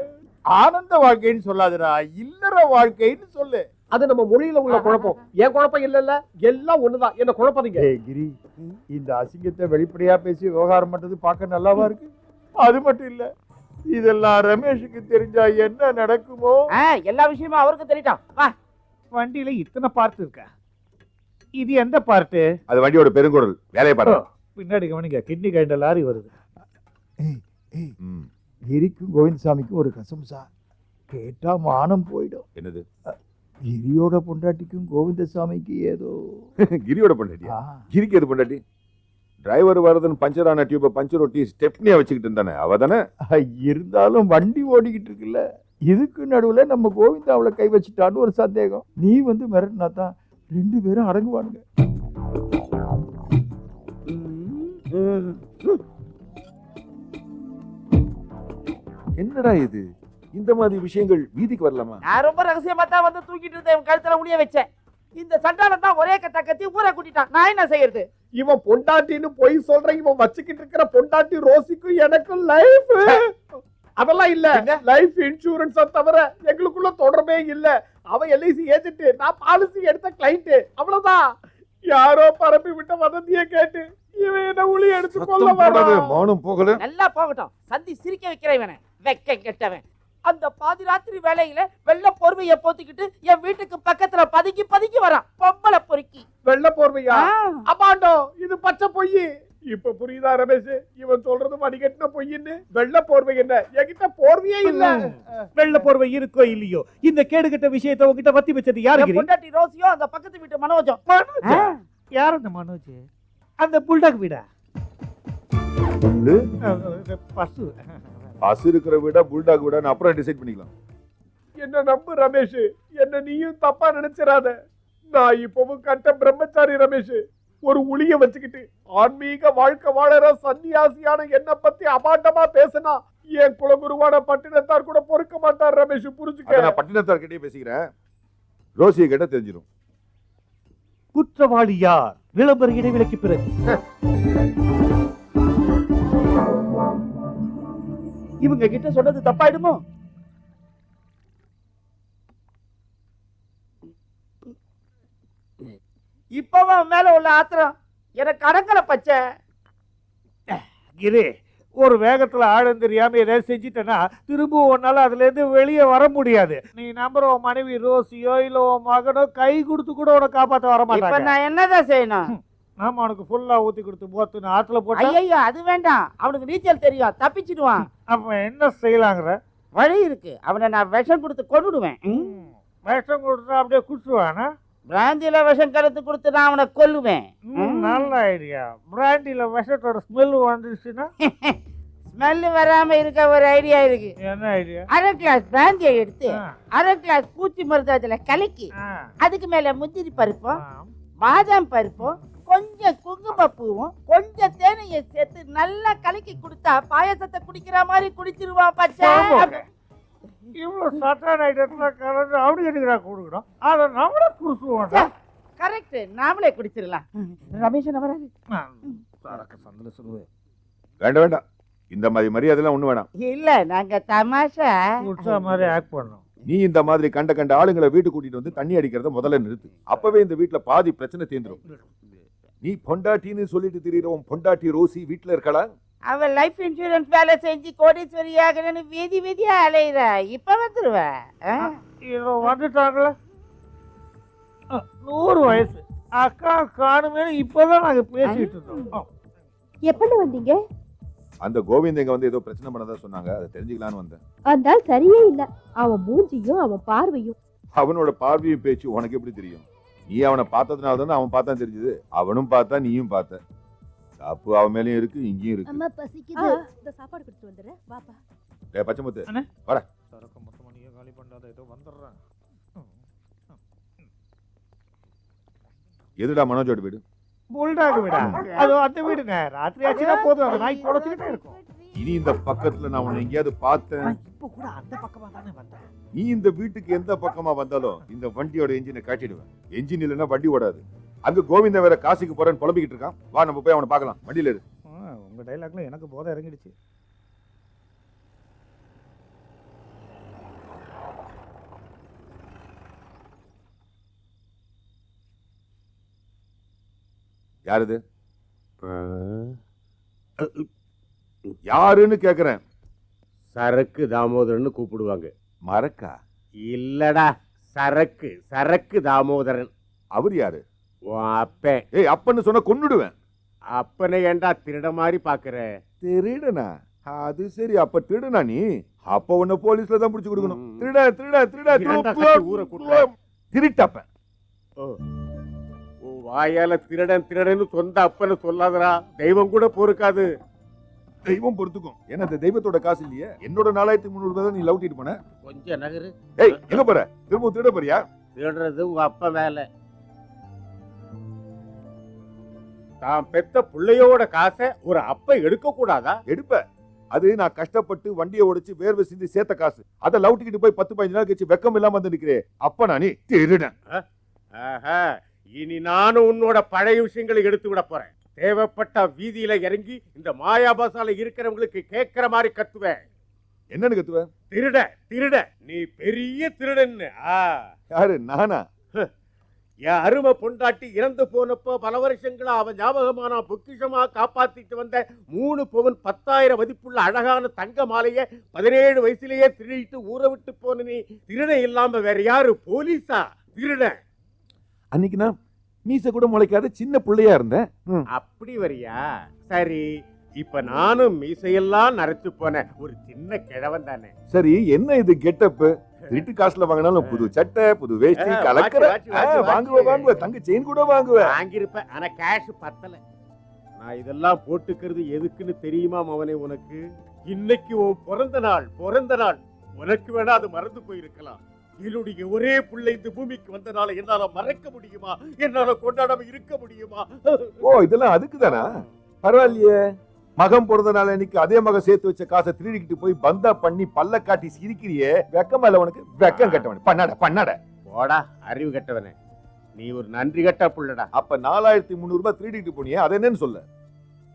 ஆனந்த வாழ்க்கைன்னு சொல்லாதடா, இல்லற வாழ்க்கைன்னு சொல்லு. அது நம்ம மொழியில உள்ள குழப்பம். ஏன் குழப்பம் இல்ல, எல்லாம் ஒண்ணுதான். என்ன குழப்பாதீங்க. ஏய் கிரி, இந்த அசிங்கத்தை வெளிப்படையா பேசி விவகாரம் பண்றது பார்க்க நல்லாவா இருக்கு? அது மட்டும் இல்ல, இதெல்லாம் ரமேஷுக்கு தெரிஞ்சா என்ன நடக்குமோ? எல்லா விஷயமும் அவருக்கு தெரியும். வா. வண்டியில இத்தனை பார்ட் இருக்கா? இது எந்த பார்ட்டு? அது வண்டியோட பெருங்குரல். வேலையை பாரு. பின்னாடி கவனிங்க, கிட்னி கைண்ட லாரி வருது. ம். கிரிக்கும் கோவிந்தசாமிக்கும் ஒரு கசம்சா கேட்டா மானம் போயிடும். என்னது? கிரியோட பொண்டாட்டிக்கும் கோவிந்தசாமிக்கு ஏதோ. கிரியோட பொண்டாட்டியா? கிரிக்கு எது பொண்டாட்டி? டிரைவர் வரதன் பஞ்சரான டியூப பஞ்சர் ஒட்டி ஸ்டெப்னியா வச்சுக்கிட்டு இருந்தானே, அவ தானே? இருந்தாலும் வண்டி ஓடிக்கிட்டு இருக்குல்ல, இதுக்கு நடுவுல நம்ம கோவிந்தாவுல கை வச்சுட்டான்னு ஒரு சந்தேகம். நீ வந்து மிரட்டினா தான் 2 பேரும் அடங்குவானுங்க. என்னடா இது? இந்த மாதிரி விஷயங்கள் வீதிக்கு வரலாமா? நான் ரொம்ப ரகசியமா தான் வந்து தூக்கிட்டு இருந்தேன், கழுத்துல முடிய வச்சேன். இந்த சண்டாளன் தான் ஒரே கத்த கத்தி ஊரை கூட்டிட்டான். நான் என்ன செய்யறது? இவன் பொண்டாட்டின்னு பொய் சொல்றேன். இவன் வச்சுக்கிட்டு இருக்கிற பொண்டாட்டி ரோசிக்கும் எனக்கும் லைஃப் அதெல்லாம் இல்ல. லைஃப் இன்சூரன்ஸ் தவிர எங்களுக்குள்ள தொடர்பே இல்ல. அவன் எல்ஐசி ஏஜென்ட், நான் பாலிசி எடுத்த கிளைண்ட், அவ்வளவுதான். யாரோ பரப்பி விட்ட வதந்தியை கேட்டு இவன் என்ன உளி எடுத்து கொள்ள போடாது, மௌனம் போகல. நல்லா போகட்டும். சந்தி சிரிக்க வைக்கிறவன வெக்க கெட்டவன். அந்த பாதி ராத்திரி வேலையில வெள்ள போர்வைய போத்திக்கிட்டு என் வீட்டுக்கு பக்கத்துல பதுக்கி பதுக்கி வரான். பொம்பளை பொறுக்கி. வெள்ள போர்வையா? அம்மாண்டோ, இது பச்சை பொய். இப்ப புரியுதா ரமேஷ்? இவன் சொல்றது மணிகட்டின பொய்ன்னு. வெள்ள போர்வை என்ன? என்கிட்ட போர்வையே இல்ல. வெள்ள போர்வை இருக்கோ இல்லையோ, இந்த கேடுகட்ட விஷயத்தை உங்ககிட்ட வத்தி வச்சது யாரு? என் பொண்டாட்டி ரோசியோ, அந்த பக்கத்து வீட்டு மனோஜம். யார் அந்த மனோஜ்? அந்த புல்டாக் வீடா? பசு. பஸ் இருக்கிற விட புல்டாக் விட அப்புறம் டிசைட் பண்ணிக்கலாம். என்ன நம்பு ரமேஷ், என்ன நீயும் தப்பா நினைச்சிடாத. நான் இப்பவும் கட்ட பிரம்மச்சாரி ரமேஷ். ஒரு உளிய வச்சுக்கிட்டு ஆன்மீக வாழ்க்கை வாழற சன்னியாசியான என்ன பத்தி அபாண்டமா பேசினா என் குலகுருவான பட்டினத்தார் கூட பொறுக்க மாட்டார் ரமேஷ், புரிஞ்சுக்க. நான் பட்டினத்தார் கிட்டே பேசிக்கிறேன். ரோசியை கேட்ட தெரிஞ்சிடும். குற்றவாளி யார்? விளம்பர இடைவெளிக்கு பிறகு. இவங்க கிட்ட சொன்னது தப்பாயிடுமோ? இப்பவும் மேல உள்ள ஆத்திரம் எனக்கு அடங்கல பச்சை. இரு, ஒரு வேகத்துல ஆழம் தெரியாம ஏதாவது செஞ்சிட்டேன்னா திரும்ப உன்னால அதுல இருந்து வெளியே வர முடியாது. நீ நம்புற உன் மனைவி ரோசியோ இல்ல உன் மகனோ கை கொடுத்து கூட உன்னை காப்பாற்ற வர இப்ப மாட்டாங்க. நான் என்னதான் செய்யணும்? நாம அவனுக்கு ஃபுல்லா ஊத்தி கொடுத்து போத்து ஆத்துல போட்டா ஐயோ அது வேண்டாம், அவனுக்கு நீச்சல் தெரியும், தப்பிச்சிடுவான். அப்ப என்ன செய்யலாங்கிற? வழி இருக்கு, அவனை நான் விஷம் கொடுத்து கொன்னுடுவேன். விஷம் கொடுத்தா அப்படியே குடிச்சுவானா? பிராந்தியில விஷம் கலந்து கொடுத்து நான் அவனை கொல்லுவேன். நல்ல ஐடியா. பிராண்டில விஷத்தோட ஸ்மெல் வந்துச்சுன்னா ஸ்மெல் வராம இருக்க ஒரு ஐடியா இருக்கு. என்ன ஐடியா? அரை கிளாஸ் பிராந்தியை எடுத்து அரை கிளாஸ் பூச்சி மருந்து அதுல கலக்கி அதுக்கு மேல முந்திரி பருப்பும் பாதாம் பருப்பும் கொஞ்சம் குங்குமப்பூவும் கொஞ்சம் தேனையை சேர்த்து நல்லா கலக்கி கொடுத்தா பாயசத்தை குடிக்கிற மாதிரி குடிச்சிருவான் பச்சை. இவ்வளவு சட்டான ஐட்டத்துல கலந்து அப்படி எடுக்கிறா கொடுக்கணும், அதை நம்மளே குடிச்சுவோம். கரெக்ட், நாமளே குடிச்சிடலாம். ரமேஷன் வராது. சந்தில சொல்லுவேன். வேண்டாம் வேண்டாம், இந்த மாதிரி மரியாதைலாம் ஒண்ணு வேணாம். இல்ல நாங்க தமாஷா குடிச்ச மாதிரி ஆக்ட் பண்ணோம். நீ இந்த மாதிரி கண்ட கண்ட ஆளுங்களை வீட்டுக்கு கூட்டிட்டு வந்து தண்ணி அடிக்கிறத முதல்ல நிறுத்து. அப்பவே இந்த வீட்டுல பாதி பிரச்சனை தீர்ந்துரும். நீ பொண்டாட்டின்னு சொல்லிட்டு திரியிற உன் பொண்டாட்டி ரோசி வீட்டுல இருக்கலாம். அவ லைஃப் இன்சூரன்ஸ் வேலை செஞ்சு கோடீஸ்வரி ஆகணும்னு வீதி வீதியா அலையிற. இப்ப வந்துருவ. வந்துட்டாங்களே 100 வயசு அக்கா காணுமே, இப்பதான் நாங்க பேசிட்டு இருந்தோம். எப்படி வந்தீங்க? அந்த கோவிந்த் இங்க வந்து ஏதோ பிரச்சனை பண்ணதா சொன்னாங்க, அதை தெரிஞ்சுக்கலான்னு வந்தேன். அந்த சரியே இல்ல, அவன் மூஞ்சியும் அவன் பார்வையும். அவனோட பார்வையும் பேச்சு உனக்கு எப்படி தெரியும்? நீ அவனை பார்த்ததுனால தானே அவன் பார்த்தா தெரிஞ்சது. அவனும் பார்த்தா நீயும் பார்த்த. தப்பு அவன் மேலயும் இருக்கு, இங்கேயும் இருக்கு. அம்மா பசிக்குது, இந்த சாப்பாடு கொடுத்து வந்துடுறேன், வாப்பா. டேய் பச்சைமுத்து வர. சரக்கு மொத்தமா நீயே காலி பண்ணாத, ஏதோ வந்துடுறேன். எதுடா மனோஜோட வீடு? புல்டாக் வீடா? அது அந்த வீடுங்க. ராத்திரி ஆச்சுன்னா போதும், அந்த நாய் குறைச்சிக்கிட்டே இருக்கும். இனி இந்த பக்கத்துல நான் உன்னை எங்கேயாவது பார்த்தேன். இப்ப கூட அந்த பக்கமா தானே வந்தேன். நீ இந்த வீட்டுக்கு எந்த பக்கமா வந்தாலும் இந்த வண்டியோட என்ஜினை காட்டிடுவேன். என்ஜின் இல்லைன்னா வண்டி ஓடாது. அங்க கோவிந்த வேற காசிக்கு போறேன்னு புலம்பிக்கிட்டு இருக்கான். வா நம்ம போய் அவனை பார்க்கலாம். வண்டியில இரு. உங்க டைலாக்ல எனக்கு போதை இறங்கிடுச்சு. யாருது? யாருன்னு கேக்குறேன். சரக்கு தாமோதரன் கூப்பிடுவாங்க. மரக்கா? இல்லடா, சரக்கு சரக்கு தாமோதரன். அவர் யாரு? உன் அப்பன். ஏய் அப்பன்னு சொன்ன கொன்னுடுவேன். அப்பனை ஏண்டா திருட மாதிரி பாக்குற? திருடனா? அது சரி, அப்ப திருடனா நீ? அப்ப உன்னை போலீஸ்ல தான் பிடிச்சு கொடுக்கணும். திருட திருட திருட திருட்டப்ப. வாயால திருடன் திருடன்னு சொந்த அப்பனை சொல்லாதடா, தெய்வம் கூட பொறுக்காது. தெய்வம் பொறுத்துக்கும். ஏன்னா இந்த தெய்வத்தோட காசு இல்லையே. என்னோட 4300 ரூபாய் நீ லவுட்டிட்டு போன. கொஞ்சம் நகரு. ஏய் எங்க போற? திரும்ப திருட போறியா? திருடுறது உங்க அப்பா வேலை. தான் பெத்த பிள்ளையோட காசை ஒரு அப்ப எடுக்க கூடாதா? எடுப்ப. அது நான் கஷ்டப்பட்டு வண்டியை உடைச்சு வேர்வை சிந்தி சேர்த்த காசு. அதை லவுட்டிக்கிட்டு போய் 10-15 நாள் கழிச்சு வெக்கம் இல்லாம வந்து நிக்கிறேன். அப்ப நான் திருடன். இனி நானும் உன்னோட பழைய விஷயங்களை எடுத்து விட போறேன். தேவைப்பட்ட வீதியில இறங்கி இந்த மாயாபாசால இருக்கிறவங்களுக்கு கேட்கிற மாதிரி கத்துவேன். என்னன்னு கத்துவேன்? திருட திருட, நீ பெரிய திருடன்னு. யாரு? நானா? என் அருமை பொண்டாட்டி இறந்து போனப்போ பல வருஷங்களா அவன் ஞாபகமான பொக்கிஷமா காப்பாத்திட்டு வந்த 3 பவுன் 10,000 மதிப்புள்ள அழகான தங்க மாலைய 17 வயசுலயே திருடிட்டு ஊற விட்டு போன நீ திருட இல்லாம வேற யாரு? போலீஸா? திருட. அன்னைக்கு நான் மீச கூட முளைக்காத சின்ன பிள்ளையா இருந்தேன். அப்படி வரியா? சரி, இப்ப நானும் மீசையெல்லாம் நரைச்சு போன ஒரு சின்ன கிழவன் தானே. சரி, என்ன இது கெட்டப்? வீட்டு காசுல வாங்கினாலும் புது சட்டை, புது வேஷ்டி, கலக்கற வாங்குவேன். தங்க செயின் கூட வாங்குவேன். வாங்கியிருப்பேன், ஆனா கேஷ் பத்தல. நான் இதெல்லாம் போட்டுக்கிறது எதுக்குன்னு தெரியுமா மவனே உனக்கு? இன்னைக்கு உன் பிறந்த நாள். உனக்கு வேணா அது மறந்து போயிருக்கலாம். என்னுடைய ஒரே பிள்ளை இந்த பூமிக்கு வந்தனால என்னால மறக்க முடியுமா? என்னால கொண்டாடாம இருக்க முடியுமா? ஓ, இதெல்லாம் அதுக்குதானா? பரவாயில்லையே. மகம் பிறந்தனால இன்னைக்கு அதே மகன் சேர்த்து வச்ச காசை திருடிக்கிட்டு போய் பந்தா பண்ணி பல்ல காட்டி சிரிக்கிறியே. வெக்கம் இல்ல உனக்கு? வெக்கம் கட்டவனே. பண்ணாட போடா அறிவு கட்டவனே. நீ ஒரு நன்றி கட்ட புள்ளடா. அப்ப 4300 ரூபாய் திருடிட்டு போனியே, அது என்னன்னு சொல்ல?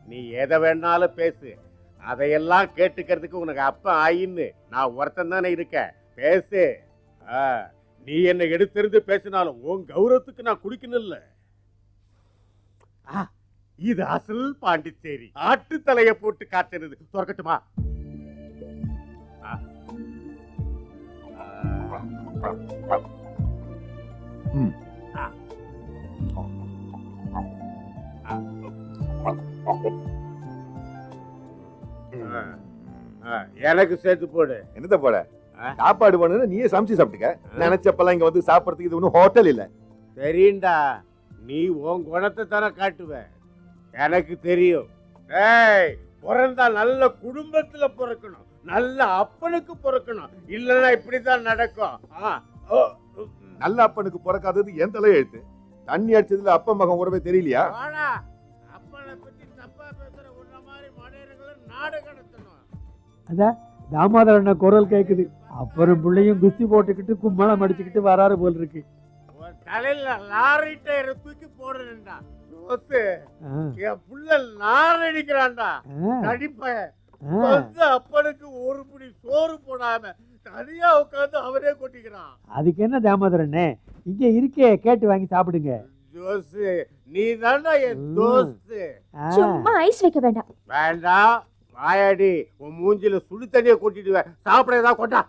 நீ எதை வேணாலும் பேசு, அதையெல்லாம் கேட்டுக்கிறதுக்கு உனக்கு அப்ப ஆயின்னு நான் ஒருத்தன் தானே இருக்க. பேசு. நீ என்ன எடுத்திருந்து பேசினாலும் உன் கௌரவத்துக்கு நான் குடிக்கணும் இல்ல. இது அசல் பாண்டிச்சேரி. ஆட்டு தலைய போட்டு காய்ச்சறது. துறக்கட்டுமா? எனக்கு சேர்த்து போடு. என்னத்த போட? சாப்பாடு பண்ணு, நீயே சமைச்சு சாப்பிட்டுக்க. நினைச்சப்பெல்லாம் இங்க வந்து சாப்பிடறதுக்கு இது ஒன்றும் ஹோட்டல் இல்ல. தெரியும்டா, நீ உன் குணத்தை தானே காட்டுவ. எனக்கு தெரியும். ஏய், பிறந்தா நல்ல குடும்பத்துல பிறக்கணும், நல்ல அப்பனுக்கு பிறக்கணும், இல்லைன்னா இப்படித்தான் நடக்கும். நல்ல அப்பனுக்கு பிறக்காதது என் தலையெழுத்து. தண்ணி அடிச்சதுல அப்ப மகன் உறவே தெரியலையா? அப்பனை பத்தி தப்பா பேசுற உன்ன மாதிரி மடையர்களை நாடு கடத்தணும். அதான் தாமோதரன் குரல் கேக்குது. அப்புறம் பிள்ளையும் குஸ்தி போட்டுக்கிட்டு கும்மளம் அடிச்சுக்கிட்டு வராரு போல் இருக்கு. தலையில லாரி டயரை தூக்கி போடுறேன்டா. என் புள்ள நாரடிக்கிறான்டா. நடிப்ப அப்பனுக்கு ஒரு பிடி சோறு போடாம தனியா உட்காந்து அவரே கொட்டிக்கிறான். அதுக்கு என்ன தாமோதரனே, இங்க இருக்கே, கேட்டு வாங்கி சாப்பிடுங்க. ஜோசு, நீ தாண்டா என் தோஸ்து. சும்மா ஐஸ் வைக்க வேண்டாம். வேண்டாம், வாயாடி. உன் மூஞ்சில சுடு தண்ணிய கொட்டிடுவேன். சாப்பிடறதா கொட்டா.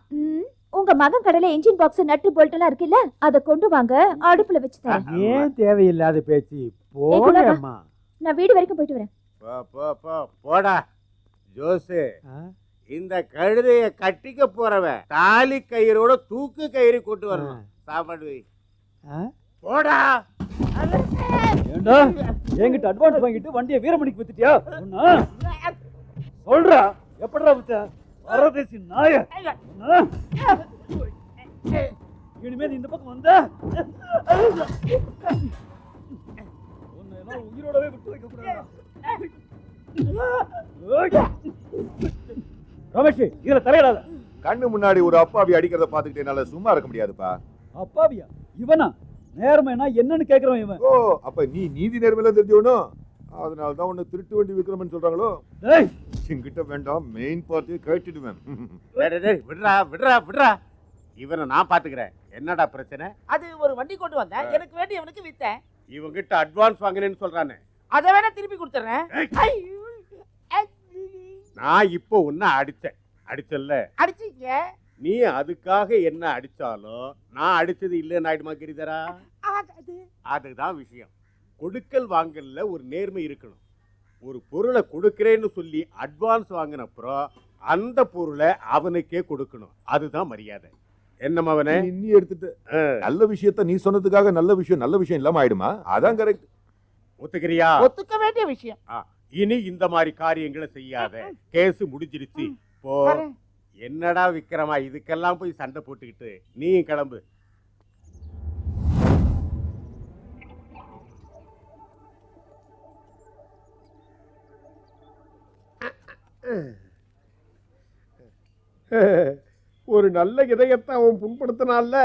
உங்க மகன் கடையில என்ஜின் பாக்ஸ் நட்டு போல்ட் எல்லாம் இருக்குல்ல, அத கொண்டு வாங்க, அடுப்புல வச்சு தரேன். ஏன் தேவையில்லாத பேச்சு? போடமா, நான் வீடு வரைக்கும் போயிட்டு வரேன். போடா. ஜோசு, இந்த கழுதைய கட்டிக்க போறவன் தாலி கயிறோட தூக்கு கயிறு கொண்டு வரணும். சாப்பாடு போடா. ஏண்டா என்கிட்ட அட்வான்ஸ் வாங்கிட்டு வண்டியை வீரமணிக்கு வித்துட்டியா? சொல்றா, எப்படா வித்த? வரதேசி நாய. இனிமே இந்த பக்கம் வந்த உயிரோடவே விட்டு வைக்க கூடாது. ரமேஷ், இதுல தலையிடாத. கண்ணு முன்னாடி ஒரு அப்பாவி அடிக்கிறத பாத்துக்கிட்டு என்னால சும்மா இருக்க முடியாதுப்பா. அப்பாவியா? இவனா? நேர்மைனா என்னன்னு கேக்குறவன் இவன். ஓ, அப்ப நீ நீதி நேர்மையில தெரிஞ்சவனும், அதனாலதான் உன்னை திருட்டு வண்டி விக்ரமன் சொல்றாங்களோ? என்கிட்ட வேண்டாம், மெயின் பார்ட்டியை கேட்டுடுவேன். விடுறா விடுறா விடுறா. இவனை நான் பாத்துக்கிறேன். என்னடா பிரச்சனை? அது ஒரு வண்டி கொண்டு வந்தேன், எனக்கு வேண்டியவனுக்கு வித்தேன். இவங்கிட்ட அட்வான்ஸ் வாங்கினேன்னு சொல்றானே, அதை வேணா திருப்பி கொடுத்துறேன். நான் இப்போ உன்னை அடிச்சல்ல. அடிச்சீங்க. நீ அதுக்காக என்ன அடிச்சாலும் நான் அடிச்சது இல்லைன்னு ஆயிடுமா கிரிதரா? அதுதான் விஷயம். கொடுக்கல் வாங்கல்ல ஒரு நேர்மை இருக்கணும். ஒரு பொருளை கொடுக்கிறேன்னு சொல்லி அட்வான்ஸ் வாங்கின அப்புறம் அந்த பொருளை அவனுக்கே கொடுக்கணும். அதுதான் மரியாதை. என்ன மவனே, நீ எடுத்துட்டு நல்ல விஷயத்த நீ சொன்னதுக்காக நல்ல விஷயம் இல்லாம ஆயிடுமா? அதான் கரெக்ட். ஒத்துக்கிறியா? ஒத்துக்க வேண்டிய விஷயம். இனி இந்த மாதிரி காரியங்களை செய்யாத. கேஸ் முடிஞ்சிருச்சு, போ. என்னடா விக்ரமா, இதுக்கெல்லாம் போய் சண்டை போட்டுக்கிட்டு நீ கிளம்பு. ஒரு நல்ல இதயத்தை அவன் புண்படுத்தினால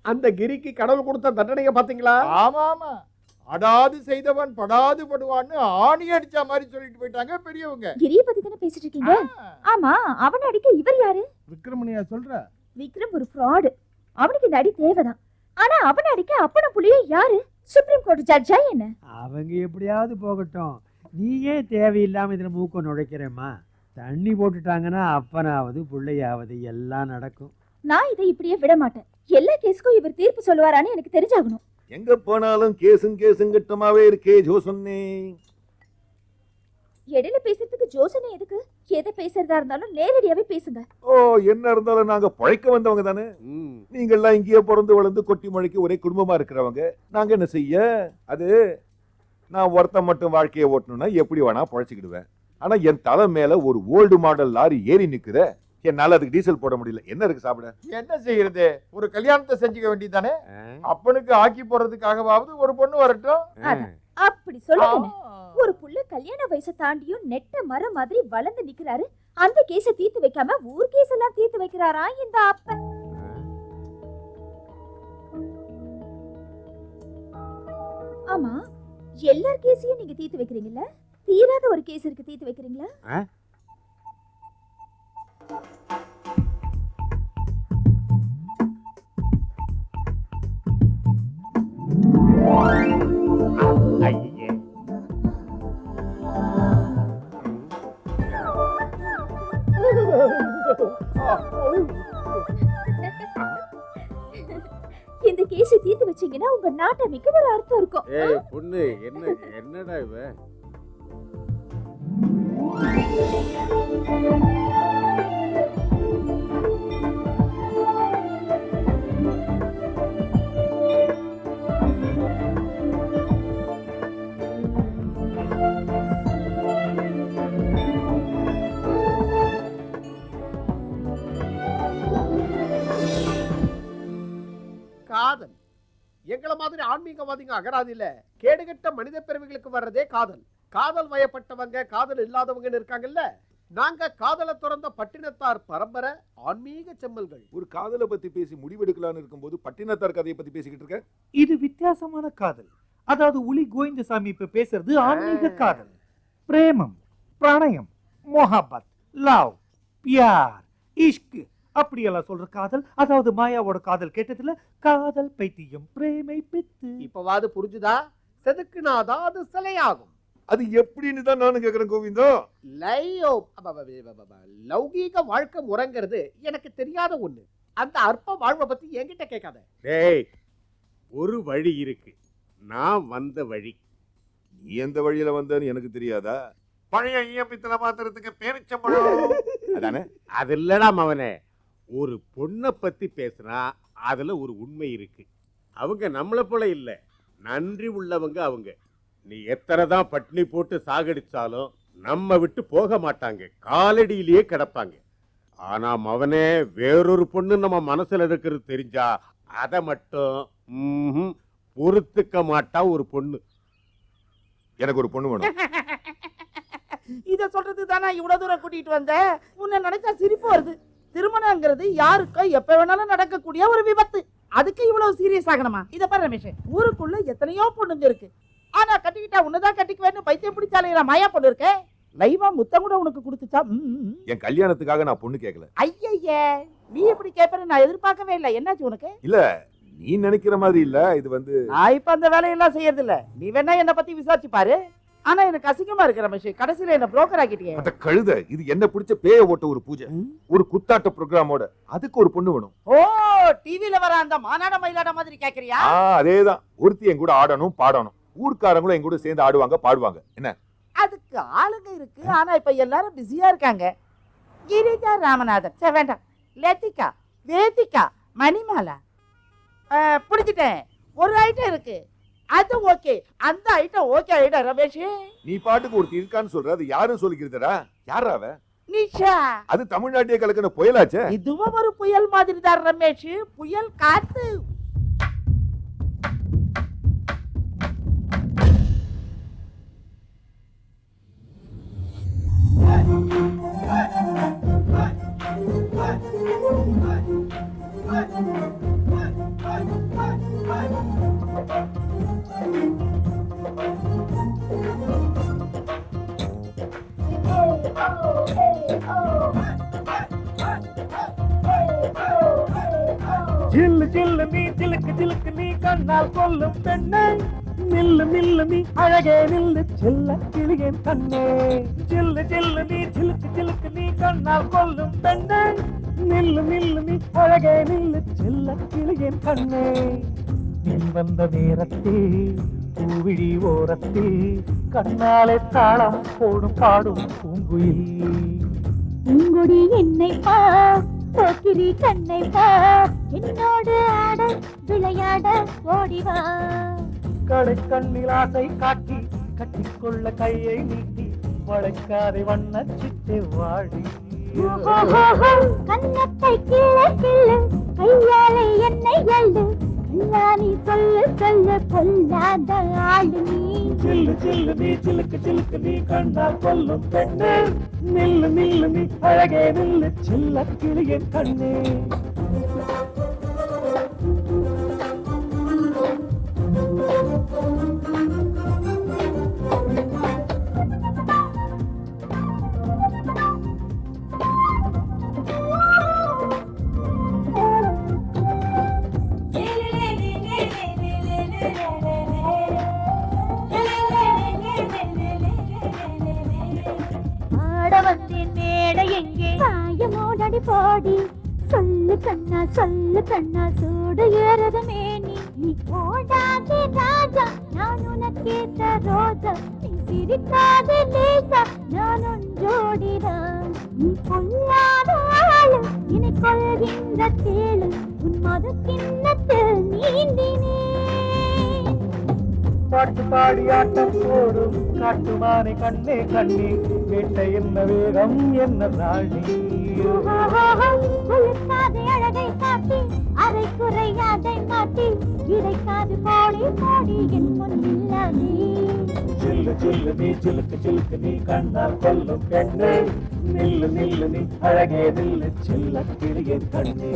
அந்த கிரிக்கு கடவுள் கொடுத்த தண்டனையை பாத்தீங்களா? ஆமா ஆமா, அடாது செய்தவன் படாது படுவான்னு ஆணி அடிச்ச மாதிரி சொல்லிட்டு போயிட்டாங்க பெரியவங்க. கிரிய பத்தி தானே பேசிட்டு இருக்கீங்க? ஆமா, அவனை அடிக்க இவர் யாரு? விக்ரமணியா சொல்ற? விக்ரம் ஒரு ஃப்ராடு. அவனுக்கு இந்த அடி தேவைதான். ஆனா அவனை அடிக்க அப்பன புள்ளியும் யாரு? சுப்ரீம் கோர்ட் ஜட்ஜா என்ன? அவங்க எப்படியாவது போகட்டும், நீ ஏன் தேவையில்லாம இதுல மூக்க நுழைக்கிறேம்மா? தண்ணி போட்டுட்டாங்கன்னா அப்பனாவது பிள்ளையாவது எல்லாம் நடக்கும். நான் இதை இப்படியே விட மாட்டேன். எல்லா கேஸுக்கும் இவர் தீர்ப்பு சொல்லுவாரான்னு எனக்கு தெரிஞ்சாகணும். எங்க போனாலும் கேசுங்கட்டமாவே இருக்கே ஜோசன்னே. இடையில பேசுறதுக்கு ஜோசனே எதுக்கு? எதை பேசுறதா இருந்தாலும் நேரடியாவே பேசுங்க. ஓ, என்ன இருந்தாலும் நாங்க பழைக்க வந்தவங்க தானே. நீங்கெல்லாம் இங்கேயே பிறந்து வளர்ந்து கொட்டி மழைக்கு ஒரே குடும்பமா இருக்கிறவங்க. நாங்க என்ன செய்ய? அது நான் ஒருத்தன் மட்டும் வாழ்க்கையை ஓட்டணும்னா எப்படி வேணா பழைச்சிக்கிடுவேன். ஆனா என் தலை மேல ஒரு ஓல்டு மாடல் லாரி ஏறி நிக்குத. என்னால அதுக்கு டீசல் போட முடியல. என்ன இருக்கு சாப்பிட? என்ன செய்யறது? ஒரு கல்யாணத்தை செஞ்சுக்க வேண்டியதானே. அப்பனுக்கு ஆக்கி போறதுக்காகவாவது ஒரு பொண்ணு வரட்டும். அப்படி சொல்லுங்க. ஒரு புள்ள கல்யாண வயசை தாண்டியும் நெட்ட மரம் மாதிரி வளர்ந்து நிக்கிறாரு. அந்த கேஸ தீர்த்து வைக்காம ஊர் கேஸ் எல்லாம் தீர்த்து வைக்கிறாரா இந்த அப்பன்? ஆமா, எல்லார் கேஸையும் நீங்க தீர்த்து வைக்கிறீங்கல்ல? தீராத ஒரு கேஸ் இருக்கு, தீர்த்து வைக்கிறீங்களா? இந்த கேஸை தீர்த்து வச்சீங்கன்னா உங்க நாட்டமைக்கு ஒரு அர்த்தம் இருக்கும். ஏய் பொண்ணு, என்னடா இவ? காதல் எங்களை மாதிரி ஆன்மீகவாதிங்க அகராதியில கேடுகட்ட மனித பிறவிகளுக்கு வர்றதே காதல். காதல் வயப்பட்டவங்க, காதல் இல்லாதவங்கன்னு இருக்காங்கல்ல. நாங்க காதலை துறந்த பட்டினத்தார் பரம்பரை ஆன்மீக செம்மல்கள். ஒரு காதலை பத்தி பேசி முடிவெடுக்கலான்னு இருக்கும்போது பட்டினத்தார் கதையை பத்தி பேசிக்கிட்டு இருக்க. இது வித்தியாசமான காதல். அதாவது உலி கோவிந்தசாமி இப்ப பேசுறது ஆன்மீக காதல். பிரேமம், பிரணயம், மொஹப்பத், லவ், பியார், இஷ்க் அப்படியெல்லாம் சொல்ற காதல். அதாவது மாயாவோட காதல் கேட்டதுல காதல் பைத்தியம், பிரேமை பித்து. இப்பவாது புரிஞ்சுதா? செதுக்குனாதான் அது சிலையாகும். அது எப்படின்னு தான் நானும் கேக்குறேன் கோவிந்தா. லௌகீக வாழ்க்கை முறைங்கிறது எனக்கு தெரியாத ஒண்ணு. அந்த அற்ப வாழ்வை பத்தி என்கிட்ட கேட்காத. டேய், ஒரு வழி இருக்கு, நான் வந்த வழி. நீ எந்த வழியில வந்தன்னு எனக்கு தெரியாதா? பழைய ஈயப்பித்தல பாத்திரத்துக்கு பேரிச்சம்பழம் அதானே? அது இல்லடா மவனே. ஒரு பொண்ணை பத்தி பேசுனா அதுல ஒரு உண்மை இருக்கு. அவங்க நம்மளை போல இல்ல, நன்றி உள்ளவங்க அவங்க. நீ எத்தனை தான் பட்னி போட்டு சாகடிச்சாலும் நம்ம விட்டு போக மாட்டாங்க, காலடியிலேயே கிடப்பாங்க. ஆனா மவனே, வேறொரு பொண்ணு நம்ம மனசுல இருக்கிறது தெரிஞ்சா அதை மட்டும் பொறுத்துக்க மாட்டா ஒரு பொண்ணு. எனக்கு ஒரு பொண்ணு வேணும். இத சொல்றது தானே இவ்வளவு தூரம் கூட்டிட்டு வந்த. உன்னை நினைச்சா சிரிப்பு வருது. திருமணங்கிறது யாருக்கோ எப்ப வேணாலும் நடக்கக்கூடிய ஒரு விபத்து. அதுக்கு இவ்வளவு சீரியஸ் ஆகணுமா? இத பாரு ரமேஷ், ஊருக்குள்ள எத்தனையோ பொண்ணுங்க இருக்கு. ஆனா கட்டிக்கிட்டா உன்னதான் கட்டிக்குவேன்னு பைத்தியம் பிடிச்சாலே மாயா பொண்ணு இருக்க. லைவா முத்தம் கூட உனக்கு கொடுத்துச்சா? என் கல்யாணத்துக்காக நான் பொண்ணு கேட்கல. ஐயய்யே, நீ எப்படி கேட்பேன்னு நான் எதிர்பார்க்கவே இல்லை. என்னாச்சு உனக்கு? இல்ல, நீ நினைக்கிற மாதிரி இல்ல. இது நான் இப்ப அந்த வேலையெல்லாம் செய்யறது இல்ல. நீ வேணா என்ன பத்தி விசாரிச்சு பாரு. ஆனா எனக்கு அசிங்கமா இருக்கு ரமேஷ், கடைசியில என்ன புரோக்கர் ஆக்கிட்டியே. அத கழுத, இது என்ன பிடிச்ச பேய ஓட்ட ஒரு பூஜை, ஒரு குத்தாட்ட ப்ரோகிராமோட. அதுக்கு ஒரு பொண்ணு வேணும். ஓ, டிவில வர அந்த மாநாட மயிலாட மாதிரி கேக்குறியா? அதேதான். ஒருத்தி என் கூட ஆடணும், பாடணும். ஊர்க்காரங்களும் என் கூட சேர்ந்து ஆடுவாங்க, பாடுவாங்க. என்ன? அதுக்கு ஆளுங்க இருக்கு. ஆனா இப்ப எல்லாரும் பிஸியா இருக்காங்க. கிரிஜா ராமநாதன், வேண்டாம். லத்திகா, வேதிகா, மணிமாலா பிடிச்சிட்டேன். ஒரு ஐட்டம் இருக்கு, அது ஓகே. அந்த ஐட்டம் ஓகே ஐட்டம் ரமேஷ். நீ பாட்டுக்கு ஒருத்தி இருக்கான்னு சொல்ற, அது யாரும் சொல்லிக்கிறதா? யாரா அவ? நிஷா. அது தமிழ்நாட்டிலே கலக்கின புயலாச்சே. இதுவும் ஒரு புயல் மாதிரி தான் ரமேஷ். புயல் காத்து. ஜில்லு ஜில்லு நீ ஜிலுக்கு ஜிலுக்கு நீ கண்ணால் கொல்லும் பெண்ணே, நில்லு நில்லு நீ அழகே நில்லு செல்ல கிளியன் கண்ணே. ஜில்லு ஜில்லு நீ ஜிலுக்கு ஜிலுக்கு நீ கண்ணால் கொல்லும் பெண்ணே, நில்லு நில்லு நீ அழகே நில்லு செல்ல கிளியன் கண்ணே. நீ வந்த நேரத்தில் பூவிழி ஓரத்தில் கண்ணாலே தாளம் போடும் பாடும் பூங்குயில். பூங்குடி என்னை பார், போக்கிரி கண்ணை பார், என்னோடு ஆட விளையாட ஓடிவா. கடை கண்ணில் ஆசை காட்டி கட்டிக்கொள்ள கையை நீட்டி வளைக்காதை வண்ண சிட்டை வாடி. கண்ணத்தை கிள்ள கிள்ள கையாலை என்னை எள்ளு, கண்ணாணி சொல்லு சொல்லு பொல்லாத ஆளு நீ. சில்லு சில்லு நீ சிலுக்கு சிலுக்கு நீ கண்ணால் கொல்லும் பெண்ணே, நில்லு நில்லு நீ அழகே நில்லு சில்ல கிளியன் கண்ணே. ஆடவத்தின் மேடை எங்கே, சாயமோடடி போடி போடி சொல்லு கண்ணா சூடு ஏறது மேனி நீ போடாதே ராஜா நான் உனக்கேத்த ரோஜா நீ சிரிக்காதே லேசா நான் உஞ்சோடிதான் நீ பொல்லாத ஆளு என்னை கொள்கின்ற தேளு உன் மது கிண்ணத்தில் நீந்தினே பாட்டு பாடி ஆட்டம் போடும் காட்டுமானை கண்ணே கண்ணே வேட்டை என்ன வேகம் என்ன ராணி உழுக்காதே அழகை காட்டி அரை குறையாதை மாட்டி இடைக்காது போடி போடி என் முன்னில்லாதே சில்லு சில்லு நீ சிலுக்கு நீ கண்ணால் கொல்லும் பெண்ணே நில்லு நில்லு நீ அழகே நில்லு சில்ல கிளியே கண்ணே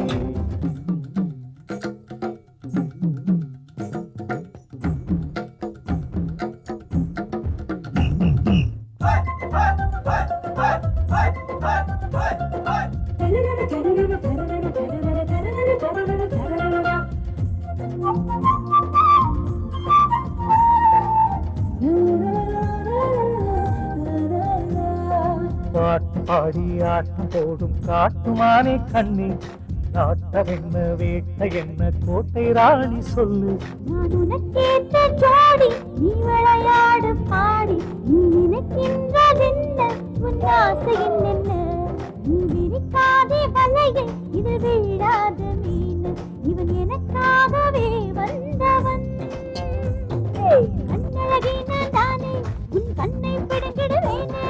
பாட்டு பாடி ஆட்டம் போடும் காட்டுமானே கண்ணே நாட்டம் என்ன வேட்டை என்ன கோட்டை ராணி சொல்லு நான் உனக்கேற்ற ஜோடி நீ விளையாடு பாடி நீ நினைக்கின்றதென்ன உன் ஆசை என்ன நீ விரிக்காதே வலையை இது வீழாத மீன் இவன் எனக்காகவே வந்தவன் கண்ணழகின தானே உன் கண்ணை பிடிக்கிடுவேனே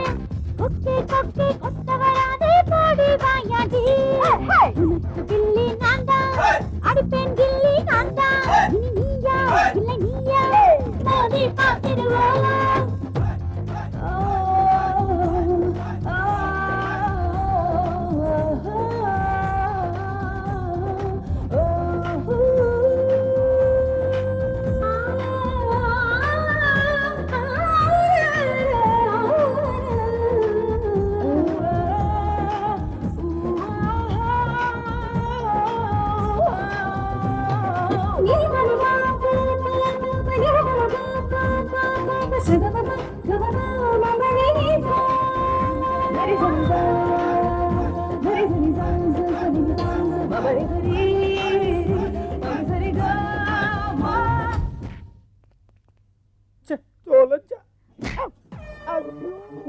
கொக்கே கொக்கே கொத்த வராதே போடி வாயாடி உனக்கு கில்லி நான் தான் அடிப்பேன் கில்லி நான் தான் இனி நீயா இல்லை நீயா மோதி பார்த்திடுவோம்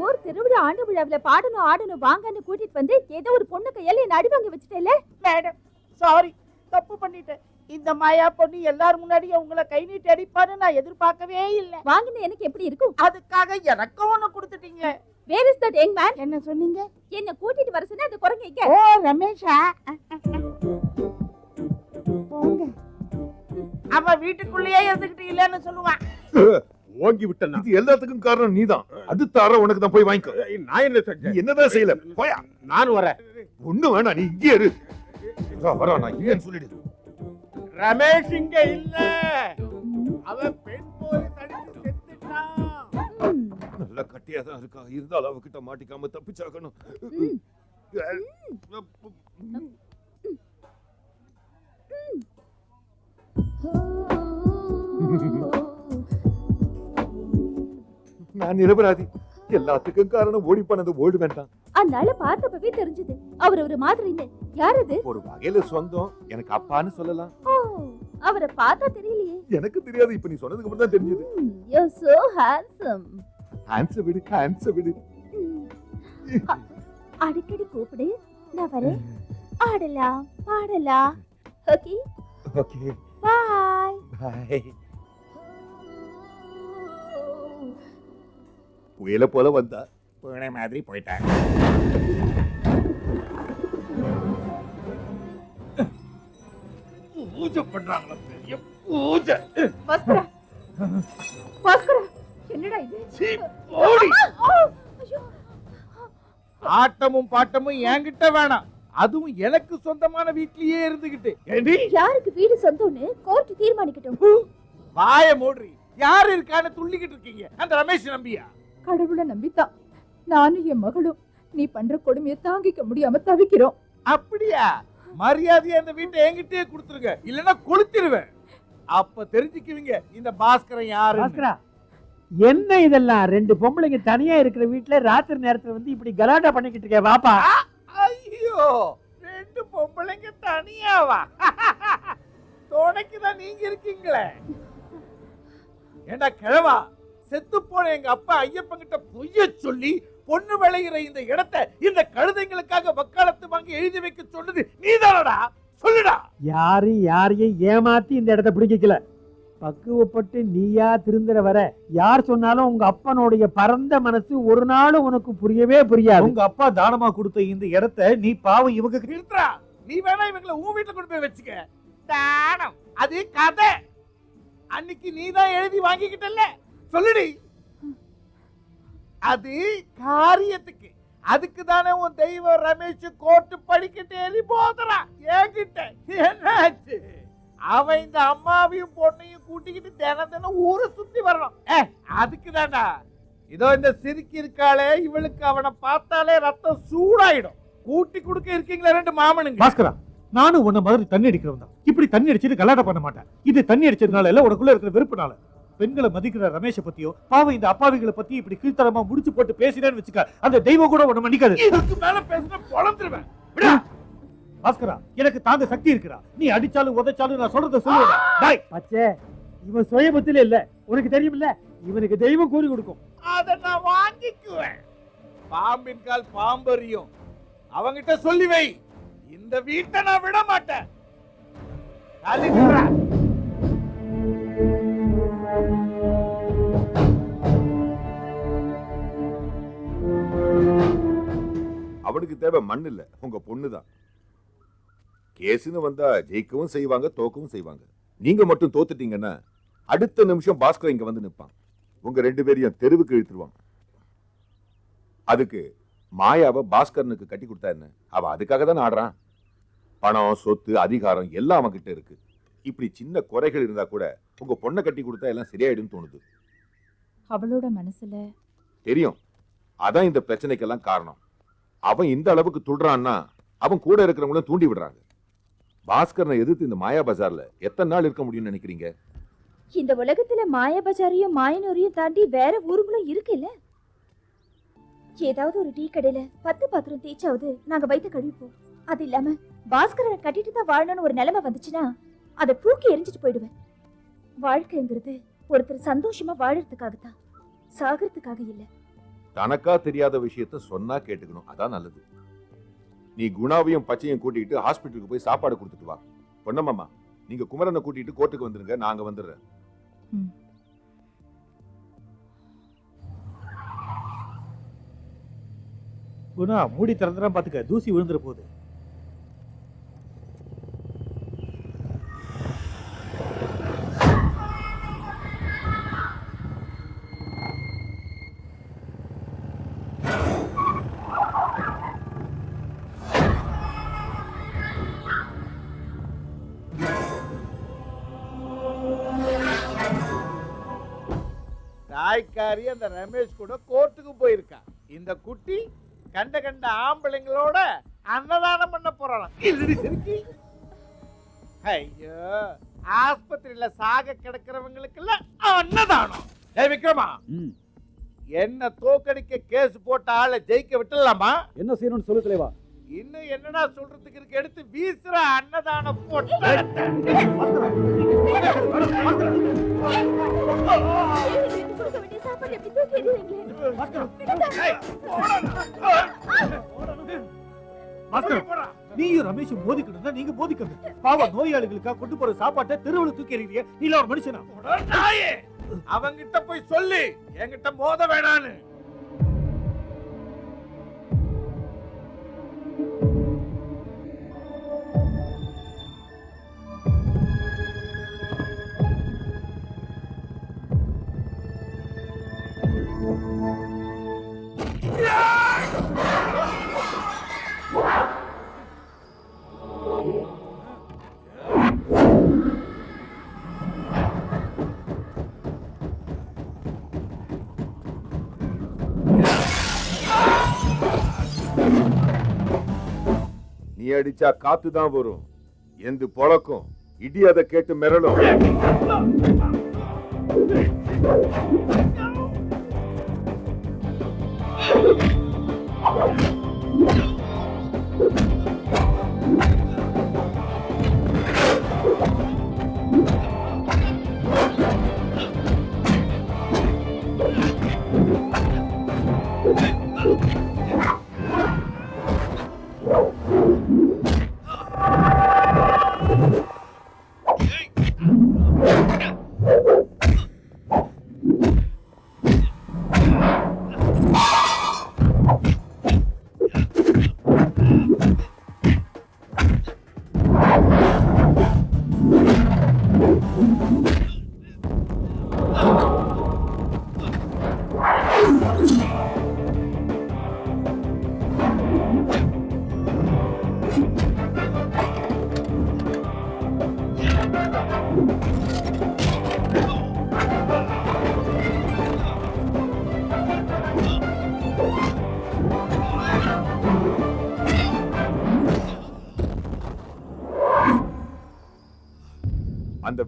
ஊர் திருவிழா ஆண்டு விழாவில பாடணும் ஆடணும் வாங்கன்னு கூட்டிட்டு வந்து ஏதோ ஒரு பொண்ணு கையில என்ன அடி வாங்கி வச்சுட்டேல மேடம் சாரி தப்பு பண்ணிட்டேன் இந்த மாயா பொண்ணு எல்லாரும் முன்னாடியே உங்களை கை நீட்டி அடிப்பான்னு நான் எதிர்பார்க்கவே இல்லை வாங்கின எனக்கு எப்படி இருக்கும் அதுக்காக எனக்கும் ஒண்ணு கொடுத்துட்டீங்க where is that young man என்ன சொன்னீங்க என்ன கூட்டிட்டு வர சொன்னா அந்த குரங்கு இங்க ஓ ரமேஷா போங்க அவ வீட்டுக்குள்ளேயே இருந்துகிட்டு இல்லன்னு சொல்லுவான் ஓங்கி விட்டனா இது எல்லாத்துக்கும் காரணம் நீதான் அது தார உனக்கு தான் போய் வாங்கிக்கோ நான் என்ன செஞ்சேன் என்னதான் செய்யல போயா நான் வரேன் ஒண்ணு வேணாம் நீ இங்கே இரு வரா நான் இல்லன்னு சொல்லிடு ரமேஷ் இங்க இல்ல அவன் பெண் போலீஸ் அடிச்சு செத்துட்டான் நல்ல கட்டியா தான் இருக்கா இருந்தாலும் அவகிட்ட மாட்டிக்காம தப்பிச்சாக்கணும் நான் நிரபராதி எல்லாத்துக்கும் காரணம் ஓடி போனது ஓடு வேண்டாம் அதனால பார்த்தப்பவே தெரிஞ்சது அவர் ஒரு மாதிரின்னு யார் அது ஒரு வகையில சொந்தம் எனக்கு அப்பான்னு சொல்லலாம் ஓ அவரை பார்த்தா தெரியலையே எனக்கு தெரியாது இப்ப நீ சொன்னதுக்கு அப்புறம் தான் தெரிஞ்சது யூ சோ ஹேண்ட்சம் ஹேண்ட்ஸ விடு அடிக்கடி கூப்பிடு நான் வரேன் ஆடலாம் பாடலாம் ஓகே ஓகே பாய் பை புயல போல வந்தா பூனை மாதிரி போயிட்டாங்க பூஜை பண்றாங்களா பெரிய பூஜை பாஸ்கரா பாஸ்கரா என்னடா இது சீ, போடி. ஐயோ ஆட்டமும் பாட்டமும் என்கிட்ட வேணாம் அதுவும் எனக்கு சொந்தமான வீட்லயே இருந்துகிட்டு ஏண்டி யாருக்கு வீடு சொந்தம்னு கோர்ட் தீர்மானிக்கட்டும் வாய மூடுறி யாரு இருக்கான்னு துள்ளிக்கிட்டு இருக்கீங்க அந்த ரமேஷ் நம்பியா கடவுளை நம்பித்தான் நானும் என் மகளும் நீ பண்ற கொடுமையை தாங்கிக்க முடியாம தவிக்கிறோம் அப்படியா மரியாதையா இந்த வீட்டை என்கிட்டயே கொடுத்துருங்க இல்லன்னா கொளுத்திடுவேன் அப்ப தெரிஞ்சுக்குவீங்க இந்த பாஸ்கரன் யாரு பாஸ்கரா என்ன இதெல்லாம் ரெண்டு பொம்பளைங்க தனியா இருக்கிற வீட்டுல ராத்திரி நேரத்துல வந்து இப்படி கலாட்டா பண்ணிக்கிட்டு இருக்கே வாப்பா ஐயோ பொம்பளைங்க தனியாவா? துணைக்குதான் நீங்க இருக்கீங்களே. ஏண்டா கிழவா, செத்து போன எங்க அப்பா ஐயப்பன் கிட்ட பொய்ய சொல்லி பொண்ணு விளைகிற இந்த இடத்தை இந்த கழுதைங்களுக்காக வக்காலத்து வாங்கி எழுதி வைக்க சொன்னது நீதானடா? சொல்லுடா. யாரையும் ஏமாத்தி இந்த இடத்தை பிடிக்கல. பக்குவப்பட்டு நீயா திருந்துற வர யார் சொன்னாலும் உங்க அப்பனுடைய பரந்த மனசு ஒரு நாளும் உனக்கு புரியவே புரியாது. உங்க அப்பா தானமா கொடுத்த இந்த இடத்தை நீ பாவம் இவங்க நிறுத்துறா. நீ வேணா இவங்களை உன் வீட்டுல கொண்டு போய் வச்சுக்க. தானம் அது கதை. அன்னைக்கு நீ தான் எழுதி வாங்கிக்கிட்டல்ல, சொல்லுடி. அது காரியத்துக்கு. அதுக்கு தானே உன் தெய்வ ரமேஷ் கோர்ட்டு படிக்கிட்டு எழுதி போதுறான் என்கிட்ட. என்னாச்சு? அவன் இந்த அம்மாவையும் பொண்ணையும் கூட்டிக்கிட்டு தினம் ஊரை சுத்தி வரணும். அதுக்கு தான்டா. இதோ இந்த சிரிக்கி இருக்காளே, இவளுக்கு அவனை பார்த்தாலே ரத்தம் சூடாயிடும். கூட்டி கொடுக்க இருக்கீங்களா ரெண்டு மாமனுங்க? பாஸ்கரா, நானும் உன்ன மாதிரி தண்ணி அடிக்கிறவன் தான். இப்படி தண்ணி அடிச்சுட்டு கலாட்டம் பண்ண மாட்டேன். இது தண்ணி அடிச்சதுனால இல்ல, உனக்குள்ள இருக்கிற வெறுப்புனால. பெண்களை மதிக்கிற ரமேஷ பத்தியோ பாவம் இந்த அப்பாவிகளை பத்தி இப்படி கீழ்த்தரமா முடிச்சு போட்டு பேசினேன்னு வச்சுக்க, அந்த தெய்வம் கூட உன்னை மன்னிக்காது. இதுக்கு மேல பேசினா பொளந்துருவேன். பாஸ்கரா, எனக்கு தாங்க சக்தி இருக்குடா. நீ அடிச்சாலும் உதைச்சாலும் நான் சொல்றத சொல்லுடா. டேய் பச்சே, இவன் சுயபத்தில இல்ல, உனக்கு தெரியுமில்ல, இவனுக்கு தெய்வம் கூறி கொடுக்கும். அத நான் வாங்கிக்குவேன். பாம்பின் கால் பாம்பறியும். அவங்கிட்ட சொல்லி வை, இந்த வீட்டை நான் விட மாட்டேன். அவனுக்கு தேவை மண் இல்ல, உங்க பொண்ணுதான். கேஸ்னு வந்தா ஜெயிக்கவும் செய்வாங்க, தோக்கவும் செய்வாங்க. நீங்க மட்டும் தோத்துட்டீங்கன்னா அடுத்த நிமிஷம் பாஸ்கர் இங்க வந்து நிற்பான். உங்க ரெண்டு பேரையும் தெருவுக்கு இழுத்துருவாங்க. அதுக்கு மாயாவை பாஸ்கரனுக்கு கட்டி கொடுத்தா என்ன? அவ அதுக்காக தான் ஆடுறான். பணம், சொத்து, அதிகாரம் எல்லாம் அவன்கிட்ட இருக்கு. இப்படி சின்ன குறைகள் இருந்தா கூட உங்க பொண்ணை கட்டி கொடுத்தா எல்லாம் சரியாயிடும் தோணுது. அவளோட மனசுல தெரியும். அதான் இந்த பிரச்சனைக்கெல்லாம் காரணம். அவன் இந்த அளவுக்கு துடுறான்னா அவன் கூட இருக்கிறவங்களும் தூண்டி விடுறாங்க. பாஸ்கரனை எதிர்த்து இந்த மாயா பஜார்ல எத்தனை நாள் இருக்க முடியும்னு நினைக்கிறீங்க? இந்த உலகத்துல மாயா பஜாரையும் மாயனூரையும் தாண்டி வேற ஊருங்களும் இருக்குல்ல. ஏதாவது ஒரு டீ கடையில 10 பாத்திரம் தேய்ச்சாவது நாங்க வயிற்று கழுவிப்போம். அது இல்லாம பாஸ்கரனை கட்டிட்டு தான் வாழணும்னு ஒரு நிலைமை வந்துச்சுன்னா அதை தூக்கி எரிஞ்சிட்டு போயிடுவேன். வாழ்க்கைங்கிறது ஒருத்தர் சந்தோஷமா வாழறதுக்காகத்தான், சாகிறதுக்காக இல்ல. தனக்கா தெரியாத விஷயத்த சொன்னா கேட்டுக்கணும், அதான் நல்லது. நீ குணாவையும் பச்சையும் கூட்டிட்டு ஹாஸ்பிட்டலுக்கு போய் சாப்பாடு கொடுத்துட்டு வா. பொன்னம்மா, நீங்க குமரனை கூட்டிட்டு கோர்ட்டுக்கு வந்துருங்க, நாங்க வந்துடுறேன். குணா, மூடி திறந்துதான் பாத்துக்க, தூசி விழுந்துற போகுது. தாய்க்காரி அந்த ரமேஷ் கூட கோர்ட்டுக்கு போயிருக்கா. இந்த குட்டி கண்ட கண்ட ஆம்பளைங்களோட அன்னதானம் பண்ண போறான். ஐயோ, ஆஸ்பத்திரியில சாக கிடக்கிறவங்களுக்கு எல்லாம் அன்னதானம். விக்ரமா, என்ன தோக்கடிக்க கேஸ் போட்ட ஆளை ஜெயிக்க விட்டுலாமா? என்ன செய்யணும்னு சொல்லு தலைவா. இன்னும் என்னடா சொல்றதுக்கு இருக்கு? எடுத்து வீசுற அன்னதானம் போட்டு நீயும் ரமேஷும் மோதிக்கணும், நீங்க மோதிக்கணும். பாவ நோயாளிகளுக்காக கொண்டு போற சாப்பாட்டை தெருவில் தூக்கி எறிய நீ ஒரு மனுஷனா? அவங்கிட்ட போய் சொல்லு என்கிட்ட மோத வேணான்னு. நீ அடிச்சா காத்துதான் வரும், எந்த பொழக்கும். இடி அதை கேட்டு மிரளும்.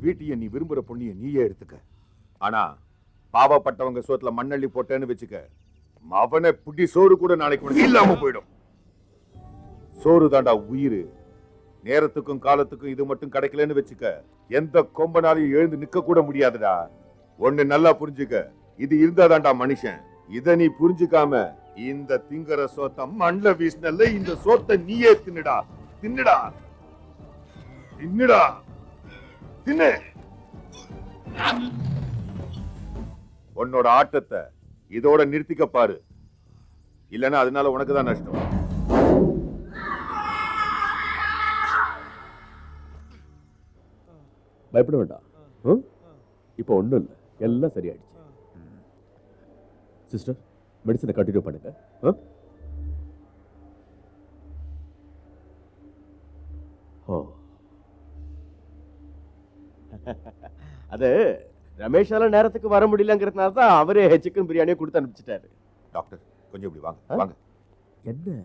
வீட்டையும் நீ விரும்புற பொண்ணையும் நீயே எடுத்துக்க. ஆனா பாவப்பட்டவங்க சோத்துல மண்ணள்ளி போட்டேன்னு வச்சுக்க, அவனை புடி சோறு கூட நாளைக்கு உனக்கு இல்லாம போயிடும். சோறு தாண்டா உயிர். நேரத்துக்கும் காலத்துக்கும் இது மட்டும் கிடைக்கலன்னு வச்சுக்க, எந்த கொம்பனாலையும் எழுந்து நிக்க கூட முடியாதுடா. ஒண்ணு நல்லா புரிஞ்சுக்க, இது இருந்தாதான்டா மனுஷன். இத நீ புரிஞ்சுக்காம இந்த திங்கற சோத்த மண்ல வீசினல்ல, இந்த சோத்த நீயே தின்னுடா. தின்னுடா தின்னுடா தின்னு. உன்னோட ஆட்டத்தை இதோட நிறுத்திக்க பாரு, இல்லன்னா அதனால உனக்கு தான் நஷ்டம். பயப்பட வேண்டாம். இப்போ ஒண்ணும் இல்லை, எல்லாம் சரியாயிடுச்சு. சிஸ்டர், மெடிசனை கண்டினியூ பண்ணுங்க. அது ரமேஷால நேரத்துக்கு வர முடியலங்கிறதுனால தான் அவரே சிக்கன் பிரியாணியை கொடுத்து அனுப்பிச்சிட்டாரு. டாக்டர் கொஞ்சம் இப்படி வாங்க. வாங்க. என்ன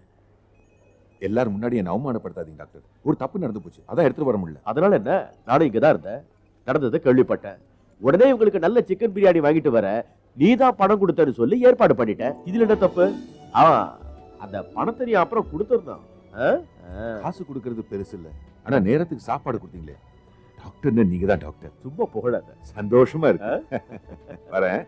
எல்லாரும் முன்னாடி என்ன அவமானப்படுத்தாதீங்க டாக்டர். ஒரு தப்பு நடந்து போச்சு, அதான் எடுத்துட்டு வர முடியல. அதனால என்ன, நானும் இங்கதான் இருந்தேன், நடந்ததை கேள்விப்பட்டேன். உடனே உங்களுக்கு நல்ல சிக்கன் பிரியாணி வாங்கிட்டு வர நீதான் பணம் கொடுத்தன்னு சொல்லி ஏற்பாடு பண்ணிட்டேன். இதுல என்ன தப்பு? அந்த பணத்தை நீ அப்புறம் கொடுத்துருந்தான். காசு கொடுக்கறது பெருசு இல்ல, ஆனா நேரத்துக்கு சாப்பாடு கொடுத்தீங்களே டாக்டர்னு நீங்க தான் டாக்டர். சும்மா புகழாத. சந்தோஷமா இருக்கு. வரேன்.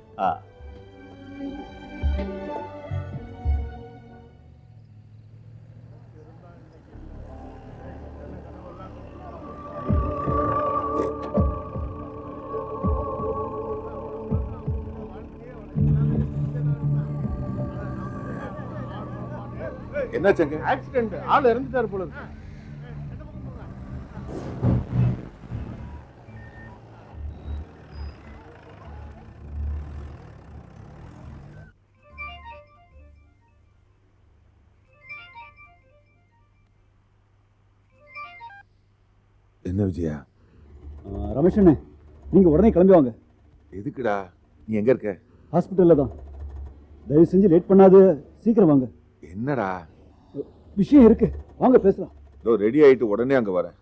என்னாச்சுங்க? ஆக்சிடென்ட், ஆள் இறந்துட்டாரு போல இருக்கு. என்ன விஜயா? ரமேஷ் அண்ணே, நீங்க உடனே கிளம்பி வாங்க. எதுக்குடா? நீ எங்க இருக்க? ஹாஸ்பிட்டல்ல தான். தயவு செஞ்சு லேட் பண்ணாது, சீக்கிரம் வாங்க. என்னடா விஷயம் இருக்கு, வாங்க பேசலாம். இதோ ரெடி ஆயிட்டு உடனே அங்க வரேன்.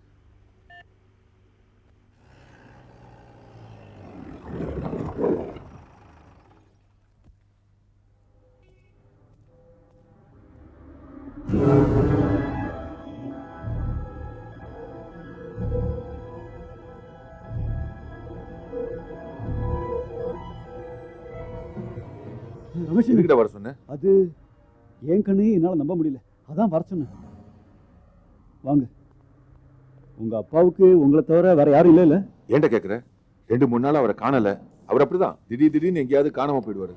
ரமேஷ் எதுக்கிட்ட வர சொன்ன? அது என் கண்ணையும் என்னால நம்ப முடியல, அதான் வர சொன்னேன். வாங்க. உங்க அப்பாவுக்கு உங்களை தவிர வேற யாரும் இல்ல? ஏன்டா கேக்குற? 2-3 நாள் அவரை காணல. அவர் அப்படிதான் திடீர்னு எங்கேயாவது காணாம போயிடுவாரு.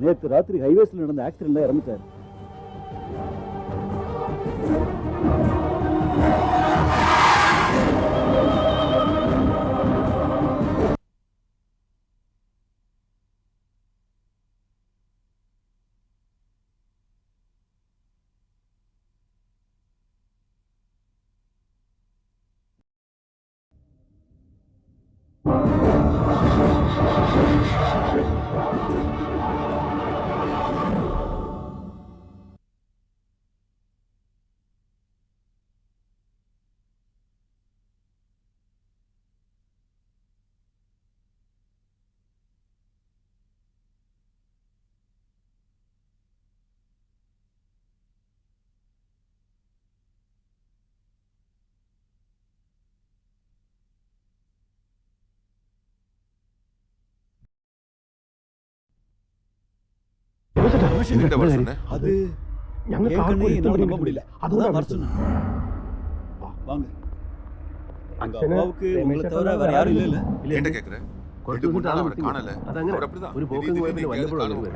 நேற்று ராத்திரி ஹைவேஸ்ல நடந்த ஆக்சிடென்ட்ல இறந்துட்டாரு. ரமேஷ் கிட்ட வர சொன்னேன். அது ஏற்கனவே என்னால நம்ப முடியல. அதுதான் வர சொன்னேன். வாங்க. உங்க அப்பாவுக்கு உங்களை தவிர வேற யாரும் இல்ல? என்ன கேக்குற? ரெண்டு மூணு நாள் அவரை காணல. அவர் அப்படிதான் ஒரு போக்கு வந்து வந்து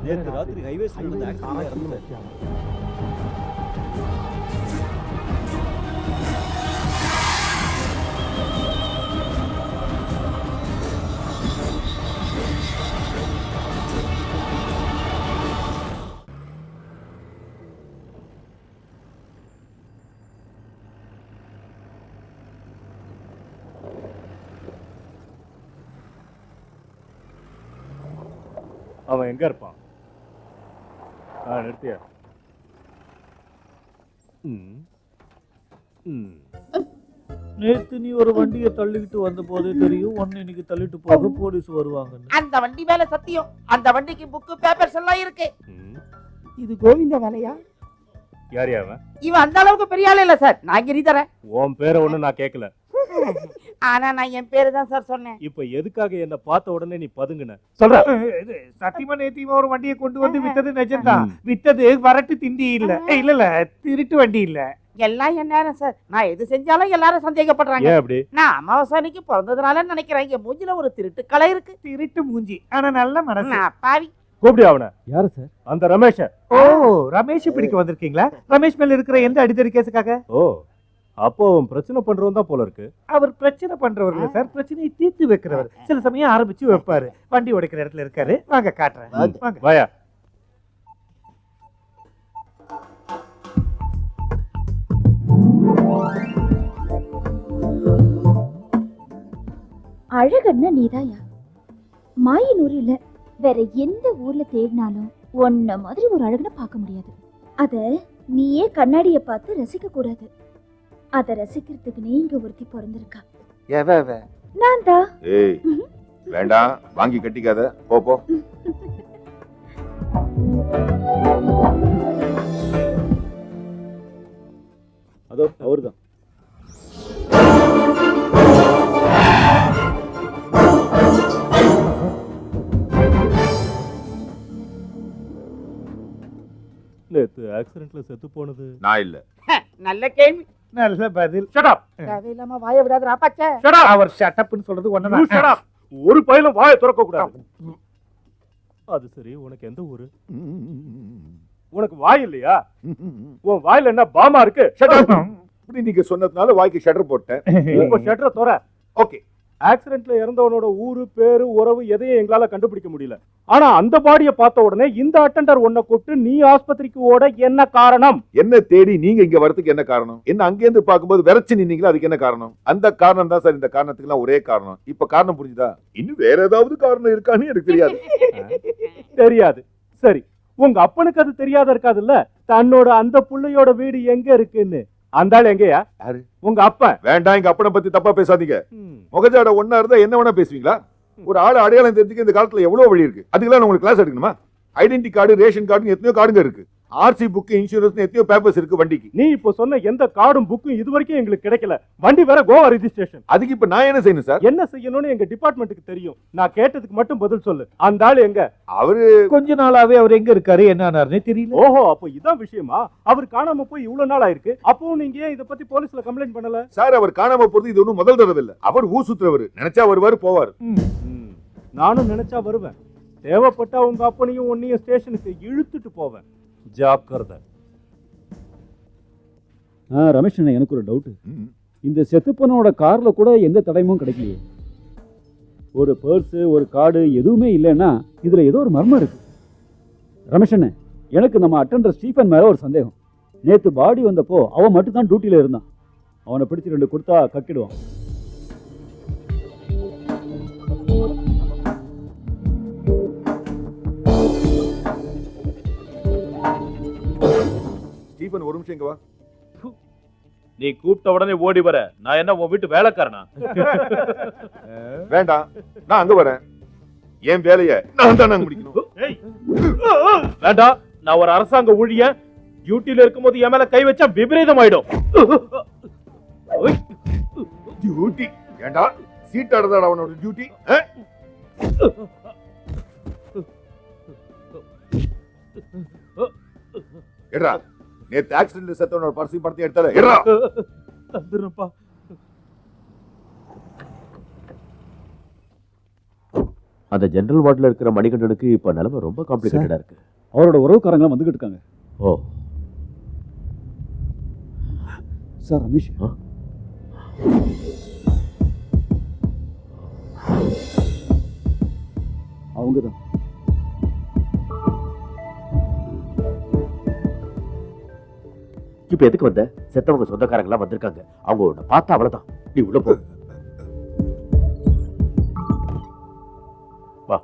நேத்து ராத்திரி ஹைவேஸ்ல நடந்த ஆக்சிடென்ட்ல இறந்துட்டாரு. அவன் எங்க இருப்பான்? நிறுத்தியா? நேத்து நீ ஒரு வண்டியை தள்ளிக்கிட்டு வந்த போதே தெரியும் ஒன்னு இன்னைக்கு தள்ளிட்டு போக போலீஸ் வருவாங்கன்னு. அந்த வண்டி மேல சத்தியம். அந்த வண்டிக்கு புக்கு பேப்பர்ஸ் எல்லாம் இருக்கு. இது கோவிந்த வேலையா? யார் அவன்? இவன் அந்த அளவுக்கு பெரிய ஆள் இல்ல சார். நான் கிரிதரேன். உன் பேரை ஒண்ணு நான் கேட்கல. ஆனா நான் என் பேரு தான் சார் சொன்னேன். இப்ப எதுக்காக என்ன பார்த்த உடனே நீ பதுங்குன? சொல்ற. சத்தியமா நேத்தியமா ஒரு வண்டியை கொண்டு வந்து வித்தது நிஜம்தான். வித்தது வரட்டு திண்டி இல்ல. இல்ல திருட்டு வண்டி இல்ல. எல்லாம் என் நேரம் சார். நான் எது செஞ்சாலும் எல்லாரும் சந்தேகப்படுறாங்க. ஏன் அப்படி? நான் அமாவாசை அன்னைக்கு பிறந்ததுனால நினைக்கிறேன். என் மூஞ்சில ஒரு திருட்டு கலை இருக்கு. திருட்டு மூஞ்சி ஆனா நல்ல மனசு. நான் பாவி. கூப்பிடு அவனை. யாரு சார்? அந்த ரமேஷ. ஓ, ரமேஷ் பிடிக்க வந்திருக்கீங்களா? ரமேஷ் மேல இருக்கிற எந்த அடிதடி கேஸுக்காக? ஓ, அப்போ அவன் பிரச்சனை பண்றவன் தான் போல இருக்கு. அவர் பிரச்சனை பண்றவர் இல்ல சார், பிரச்சனையை தீர்த்து வைக்கிறவர். சில சமயம் ஆரம்பிச்சு வைப்பாரு. வண்டி உடைக்கிற இடத்துல இருக்காரு. வாங்க காட்டுறேன். வாங்க. வாயா. அழகன்னா நீதாயா? மாயனூர் இல்ல, வேற எந்த ஊர்ல தேடினாலும் உன்ன மாதிரி ஒரு அழகனை பார்க்க முடியாது. அத நீயே கண்ணாடிய பார்த்து ரசிக்க கூடாது. அத ரசிக்கிறதுக்குனே இங்க ஒருத்தி பிறந்திருக்கா. நான் தான். ஏய் வேண்டாம், வாங்கி கட்டிக்காத. போ போ. அதோ அவர்தான். நேத்து ஆக்சிடென்ட்ல செத்து போனது நான் இல்ல. நல்ல கேள்வி. நல்ல பதில். Shut up. தேவையில்லாம வாய விடாத ராப்பாச்சே. Shut up. அவர் ஷட் அப்னு சொல்றது ஒண்ணுதான். Shut up. ஒரு பையலும் வாயை திறக்க கூடாது. அது சரி, உனக்கு எந்த ஊரு? உனக்கு வாய் இல்லையா? உன் வாயில என்ன பாமா இருக்கு? Shut up. இப்படி நீங்க சொன்னதுனால வாய்க்கு ஷட்டர் போட்டேன். இப்போ ஷட்டரை தோற. ஓகே. ஆக்சிடென்ட்ல இறந்தவனோட ஊரு, பேரு, உறவு எதையும் எங்களால கண்டுபிடிக்க முடியல. ஆனா அந்த பாடியை பார்த்த உடனே இந்த அட்டெண்டர் உன்னை கூப்பிட்டு நீ ஆஸ்பத்திரிக்கு ஓட என்ன காரணம்? என்ன தேடி நீங்க இங்க வரதுக்கு என்ன காரணம்? என்ன அங்கேருந்து பார்க்கும்போது விரைச்சு நின்னீங்களா, அதுக்கு என்ன காரணம்? அந்த காரணம் தான் சார். இந்த காரணத்துக்குலாம் ஒரே காரணம். இப்ப காரணம் புரிஞ்சுதா? இன்னும் வேற ஏதாவது காரணம் இருக்கான்னு எனக்கு தெரியாது. தெரியாது. சரி, உங்க அப்பனுக்கு அது தெரியாத இருக்காதுல்ல, தன்னோட அந்த புள்ளையோட வீடு எங்க இருக்குன்னு. அந்த ஆள் எங்கயா? யாரு? உங்க அப்பன். வேண்டாம், எங்க அப்பனை பத்தி தப்பா பேசாதீங்க. முகஜாட ஒன்னா இருந்தா என்ன வேணா பேசுவீங்களா? ஒரு ஆளு அடையாளம் தெரிஞ்சுக்க இந்த காலத்துல எவ்வளவு வழி இருக்கு. அதுக்கெல்லாம் உங்களுக்கு கிளாஸ் எடுக்கணுமா? ஐடென்டி கார்டு, ரேஷன் கார்டு, எத்தனையோ கார்டுங்க இருக்கு. ஆர்சி புக் இன்சூரன்ஸ் எத்தனையோ பேப்பர்ஸ் இருக்கு வண்டிக்கு. நீ இப்போ சொன்ன எந்த கார்டும் புக்கும் இது வரைக்கும் எங்களுக்கு கிடைக்கல. வண்டி வேற கோவா ரெஜிஸ்ட்ரேஷன். அதுக்கு இப்ப நான் என்ன செய்யணும் சார்? என்ன செய்யணும்னு எங்க டிபார்ட்மெண்ட்டுக்கு தெரியும். நான் கேட்டதுக்கு மட்டும் பதில் சொல்லு. அந்த ஆளு எங்க? அவரு கொஞ்ச நாளாவே அவர் எங்க இருக்காரு என்ன ஆனாருன்னே தெரியல. ஓஹோ, அப்போ இதான் விஷயமா? அவர் காணாம போய் இவ்வளவு நாள் ஆயிருக்கு. அப்பவும் நீங்க ஏன் இத பத்தி போலீஸ்ல கம்ப்ளைண்ட் பண்ணல? சார் அவர் காணாம போறது இது ஒண்ணும் முதல் தடவை இல்ல. அவர் ஊர் சுத்துறவர். நினைச்சா வருவாரு போவார். நானும் நினைச்சா வருவேன். தேவைப்பட்டா உங்க அப்பனையும் உன்னையும் ஸ்டேஷனுக்கு இழுத்துட்டு போவேன். ஜாக்கிரதை. ரமேஷ் அண்ணா, எனக்கு ஒரு டவுட். இந்த செத்துப்பனோட கார்ல கூட எந்த தடயமும் கிடைக்கலையே. ஒரு பர்ஸ், ஒரு கார்டு எதுவுமே இல்லைன்னா இதுல ஏதோ ஒரு மர்மம் இருக்கு. ரமேஷ் அண்ணா, எனக்கு நம்ம அட்டெண்டர் ஸ்டீஃபன் மேல ஒரு சந்தேகம். நேத்து பாடி வந்தப்போ அவன் மட்டும் தான் டியூட்டியில இருந்தான். அவனை பிடிச்சி 2 கொடுத்தா கக்கிடுவான். ஸ்டீஃபன் ஒரு நிமிஷம் இங்க வா. நீ கூப்பிட்ட உடனே ஓடி வர. நான் என்ன உன் வீட்டு வேலைக்காரனா? வேண்டாம், நான் அங்க வரேன். என் வேலையை நான் தான் முடிக்கணும். வேண்டாம், நான் ஒரு அரசாங்க ஊழியர். டியூட்டில இருக்கும்போது என் மேல கை வச்சா விபரீதம் ஆயிடும். டியூட்டி ஏண்டா? சீட் ஆடுறதா அவனோட டியூட்டி? எட்ரா, நேத்து ஆக்சிடென்ட்ல செத்தவனோட பர்ஸையும் படத்தையும் எடுத்தால. எட்ரா. தந்துருப்பா. அந்த ஜெனரல் வார்டில் இருக்கிற மணிகண்டனுக்கு இப்ப நிலைமை ரொம்ப காம்ப்ளிகேட்டடா இருக்கு. அவரோட உறவுக்காரங்க வந்துகிட்டு இருக்காங்க. ஓ சார், ரமேஷ் அவங்கதான். இப்ப எதுக்கு வந்த? செத்தவங்க சொந்தக்காரங்களா வந்திருக்காங்க. அவங்க உன்னை பார்த்தா அவ்வளவுதான். நீ உள்ள போ. வா.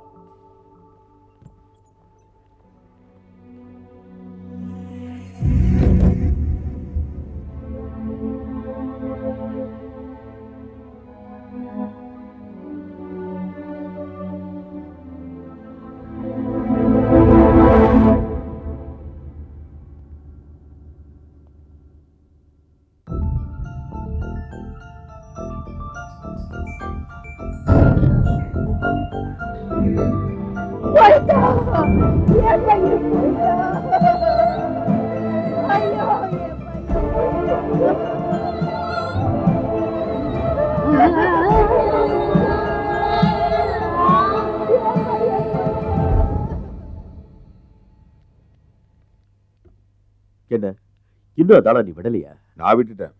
என்ன இன்னும் அதால நீ விடலையா? நான் விட்டுட்டேன்.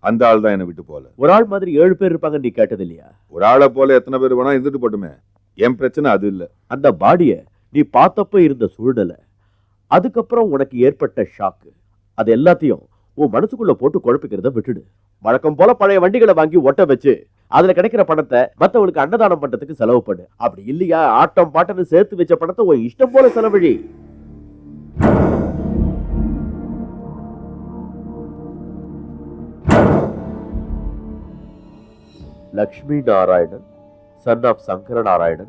அந்த ஆள் தான் என்ன விட்டு போல. ஒரு ஆள் மாதிரி 7 பேர் இருப்பாங்க, நீ கேட்டது இல்லையா? ஒரு ஆளை போல எத்தனை பேர் வேணா இருந்துட்டு போட்டுமே. என் பிரச்சனை அது இல்ல. அந்த பாடிய நீ பார்த்தப்ப இருந்த சூழ்நிலை, அதுக்கப்புறம் உனக்கு ஏற்பட்ட ஷாக்கு, அது எல்லாத்தையும் உன் மனசுக்குள்ள போட்டு குழப்பிக்கிறத விட்டுடு. வழக்கம் போல பழைய வண்டிகளை வாங்கி ஒட்ட வச்சு அதுல கிடைக்கிற பணத்தை மத்தவங்களுக்கு அன்னதானம் பண்றதுக்கு செலவு பண்ணு. அப்படி இல்லையா, ஆட்டம் பாட்டன்னு சேர்த்து வச்ச பணத்தை உன் இஷ்டம் போல செலவழி. Lakshmi Narayanan, son of Sankara Narayanan,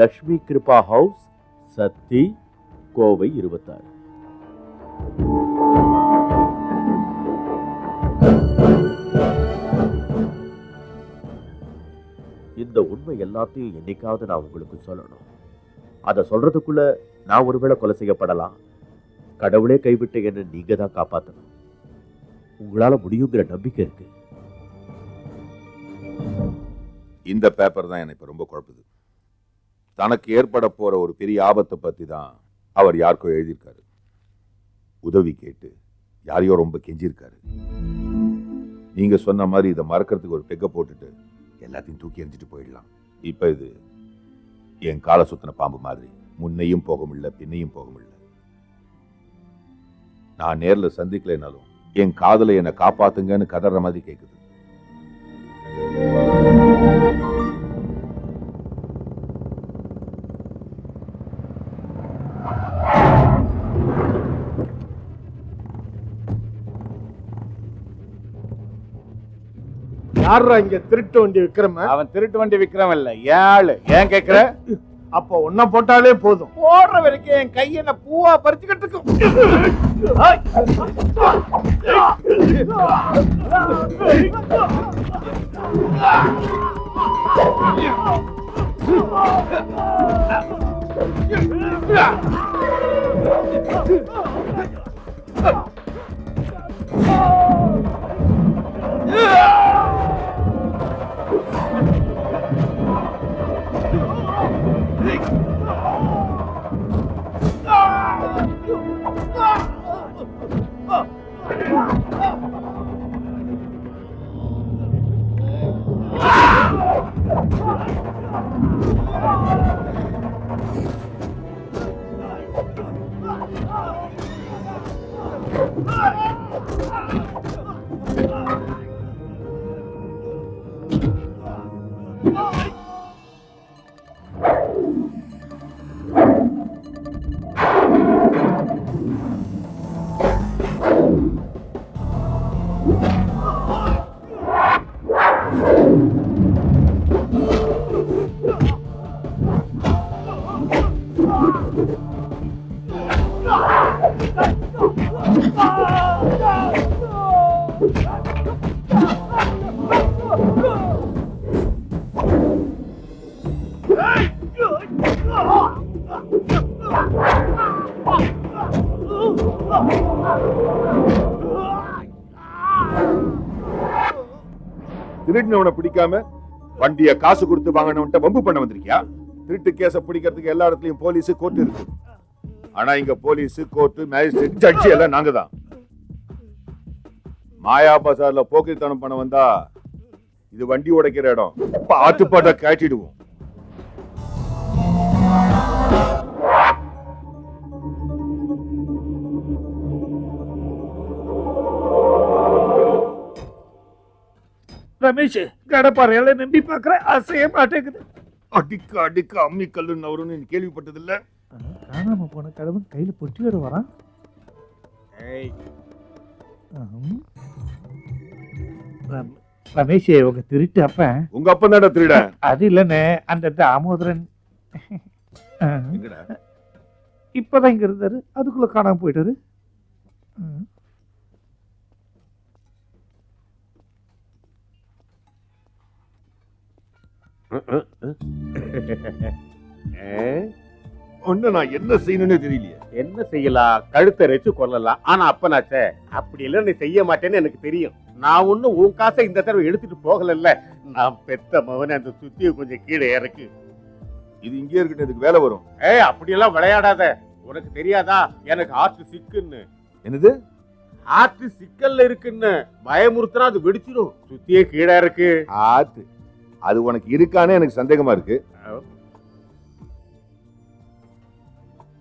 Lakshmi Kripa House, Sathy, Kovai 26. இந்த உண்மை எல்லாத்தையும் என்னைக்காவது நான் உங்களுக்கு சொல்லணும். அதை சொல்றதுக்குள்ள நான் ஒருவேளை கொலை செய்யப்படலாம். கடவுளே கைவிட்ட என்ன நீங்க தான் காப்பாற்றணும். உங்களால முடியுங்கிற நம்பிக்கை இருக்கு. இந்த பேப்பர் தான் எனக்கு ரொம்ப குழப்புது. தனக்கு ஏற்பட போற ஒரு பெரிய ஆபத்தை பத்தி தான் அவர் யாருக்கோ எழுதியிருக்காரு. உதவி கேட்டு யாரையோ ரொம்ப கெஞ்சிருக்காரு. நீங்க சொன்ன மாதிரி இதை மறக்கிறதுக்கு ஒரு பெக்க போட்டுட்டு எல்லாத்தையும் தூக்கி எறிஞ்சிட்டு போயிடலாம். இப்ப இது என் காலை சுத்தின பாம்பு மாதிரி. முன்னையும் போக முடியல, பின்னையும் போக முடியல. நான் நேர்ல சந்திக்கலைனாலும் என் காதலை என்னை காப்பாத்துங்கன்னு கதற மாதிரி கேக்குது. யாரா இங்க திருட்டு வண்டி விக்ரம? அவன் திருட்டு வண்டி விக்ரம் இல்ல, ஏன் ஆளு. ஏன் கேக்குற? அப்போ ஒன்ன போட்டாலே போதும். போடுற வரைக்கும் என் கையை என்ன பூவா பறிச்சுக்கிட்டு இருக்கும். திருடினவனை பிடிக்காம வண்டிய காசு கொடுத்து வாங்கினவன்ட்ட வம்பு பண்ண வந்திருக்கியா? திருட்டு கேஸ பிடிக்கிறதுக்கு எல்லா இடத்துலயும் போலீஸ் கோர்ட் இருக்கு. ஆனா இங்க போலீஸ் கோர்ட் மேஜிஸ்ட்ரேட் ஜட்ஜி எல்லாம் நாங்க தான். மாயா பசார்ல போக்கிரித்தனம் பண்ண வந்தா இது வண்டி உடைக்கிற இடம். பார்த்து பாட்டா காட்டிடுவோம். ரமேஷ், கடப்பாறையால நம்பி பாக்குற அசைய மாட்டேங்குது. அடிக்க அடிக்க அம்மி கல்லு நவருன்னு கேள்விப்பட்டது இல்ல? காணாம போன கடவுள் கையில பொட்டியோட வரான். ரமேஷ், உங்க திருட்டு அப்ப உங்க அப்பன் தானே திருட? அது இல்லன்னு அந்த தாமோதரன் இப்பதான் இங்க இருந்தாரு, அதுக்குள்ள காணாம போயிட்டாரு. ஒண்ணு நான் என்ன செய்யணும்னு தெரியலையே. என்ன செய்யலாம்? கழுத்தை ரெச்சு கொள்ளலாம். ஆனா அப்பனாச்சே அப்படி எல்லாம் நீ செய்ய மாட்டேன்னு எனக்கு தெரியும். நான் ஒன்னும் உன் காசை இந்த தடவை எடுத்துட்டு போகல. நான் பெத்த மகனை அந்த சுத்திய கொஞ்சம் கீழே இறக்கு. இது இங்கே இருக்கட்டும், இதுக்கு வேலை வரும். அப்படியெல்லாம் விளையாடாத. உனக்கு தெரியாதா எனக்கு ஆற்று சிக்குன்னு? என்னது? ஆற்று சிக்கல்ல இருக்குன்னு பயமுறுத்தினா அது வெடிச்சிடும். சுத்தியே கீழே இருக்கு. ஆத்து அது உனக்கு இருக்கானே எனக்கு சந்தேகமா இருக்கு.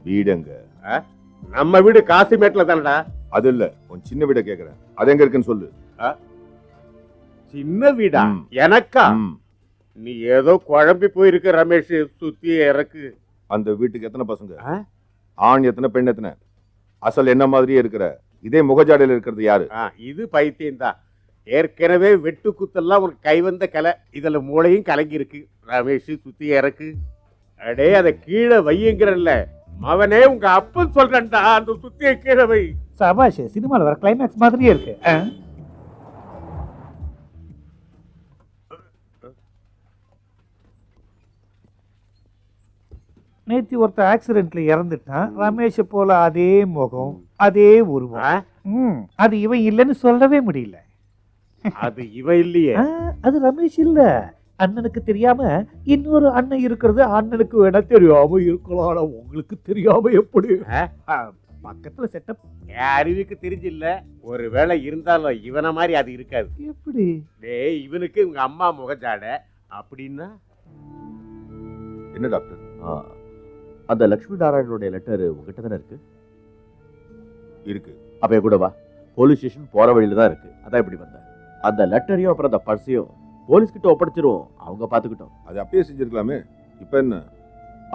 வீடுங்க? நம்ம வீடு காசிமேட்ல தானடா. அது இல்ல, உன் சின்ன வீட கேக்குறேன். அது எங்க இருக்குன்னு சொல்லு. சின்ன வீடா? எனக்கா? நீ ஏதோ குழம்பி போயிருக்க ரமேஷ். சுத்தியே இறக்கு. அந்த வீட்டுக்கு எத்தனை பசங்க? ஆண் எத்தனை, பெண் எத்தனை? அசல் என்ன மாதிரியே இருக்கிற இதே முகஜாடையில இருக்கிறது யாரு? இது பைத்தியம் தான். ஏற்கனவே வெட்டு குத்தெல்லாம் உனக்கு கை வந்த கலை. இதுல மூளையும் கலங்கி இருக்கு. ரமேஷ் சுத்தி இறக்கு. அடே அதை கீழே வையுங்கிறல்ல. அவனே உங்க அப்பன் சொல்றா அந்த சுத்திய கீழே வை. சபாஷ், சினிமால வர கிளைமேக்ஸ் மாதிரியே இருக்கு. நேத்தி ஒருத்த ஆக்சிடென்ட்ல இறந்துட்டான். ரமேஷ போல அதே முகம், அதே உருவம். அது இவன் இல்லைன்னு சொல்லவே முடியல. அது இவன் இல்லையே. அது ரமேஷ் இல்ல. அண்ணனுக்கு தெரியாம இன்னொரு அண்ணன் இருக்கிறது அண்ணனுக்கு வேணா தெரியாம இருக்கலாம். உங்களுக்கு தெரியாம எப்படி? பக்கத்துல செட்டப் அறிவுக்கு தெரிஞ்சில்ல. ஒருவேளை இருந்தாலும் இவன மாதிரி அது இருக்காது. எப்படி? டேய், இவனுக்கு உங்க அம்மா முகஜாட அப்படின்னா என்ன டாக்டர்? அந்த லட்சுமி நாராயணனுடைய லெட்டர் உங்ககிட்ட தானே இருக்கு? இருக்கு. அப்ப கூட வா, போலீஸ் ஸ்டேஷன் போற வழியில தான் இருக்கு. அதான் இப்படி வந்தேன். அந்த லெட்டரையும் அப்புறம் அந்த பர்ஸையும் போலீஸ் கிட்ட ஒப்படைச்சிருவோம். அவங்க பாத்துக்கிட்டோம். அது அப்பயே செஞ்சிருக்கலாமே. இப்ப என்ன?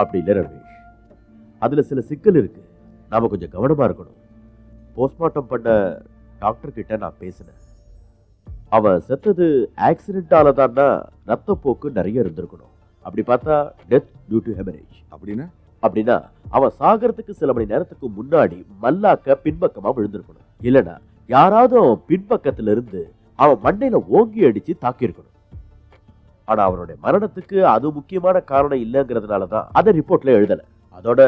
அப்படி இல்லை ரமேஷ், அதுல சில சிக்கல் இருக்கு. நாம கொஞ்சம் கவனமா இருக்கணும். போஸ்ட்மார்ட்டம் பண்ண டாக்டர் கிட்ட நான் பேசினேன். அவன் செத்தது ஆக்சிடென்டால தான்னா ரத்தப்போக்கு நிறைய இருந்திருக்கணும். அப்படி பார்த்தா டெத் டியூ டு ஹெமரேஜ். அப்படின்னா அவன் சாகறதுக்கு சில மணி நேரத்துக்கு முன்னாடி மல்லாக்க பின்பக்கமா விழுந்திருக்கணும். இல்லனா யாராவது அவன் பின்பக்கத்துல இருந்து அவன் மண்டையில ஓங்கி அடிச்சு தாக்கியிருக்கணும். ஆனா அவனுடைய மரணத்துக்கு அது முக்கியமான காரணம் இல்லைங்கிறதுனாலதான் அதை ரிப்போர்ட்ல எழுதல. அதோட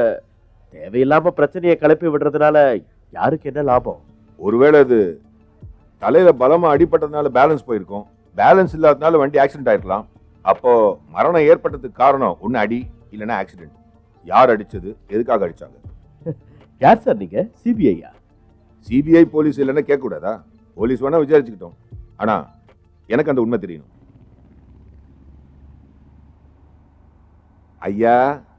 தேவையில்லாம பிரச்சனையை கிளப்பி விடுறதுனால யாருக்கு என்ன லாபம்? ஒருவேளை அது தலையில பலமா அடிபட்டதுனால பேலன்ஸ் போயிருக்கும். பேலன்ஸ் இல்லாததுனால வண்டி ஆக்சிடென்ட் ஆயிருக்கலாம். அப்போ மரணம் ஏற்பட்டதுக்கு காரணம் ஒன்னு அடி இல்லைன்னா ஆக்சிடென்ட். யார் அடிச்சது, எதுக்காக அடிச்சாங்க? யார் சார் நீங்க? சிபிஐயா? சிபிஐ போலீஸ் இல்லைன்னா கேட்க கூடாதா? போலீஸ் வேணா விசாரிச்சுக்கிட்டோம். ஆனா எனக்கு அந்த உண்மை தெரியணும். ஐயா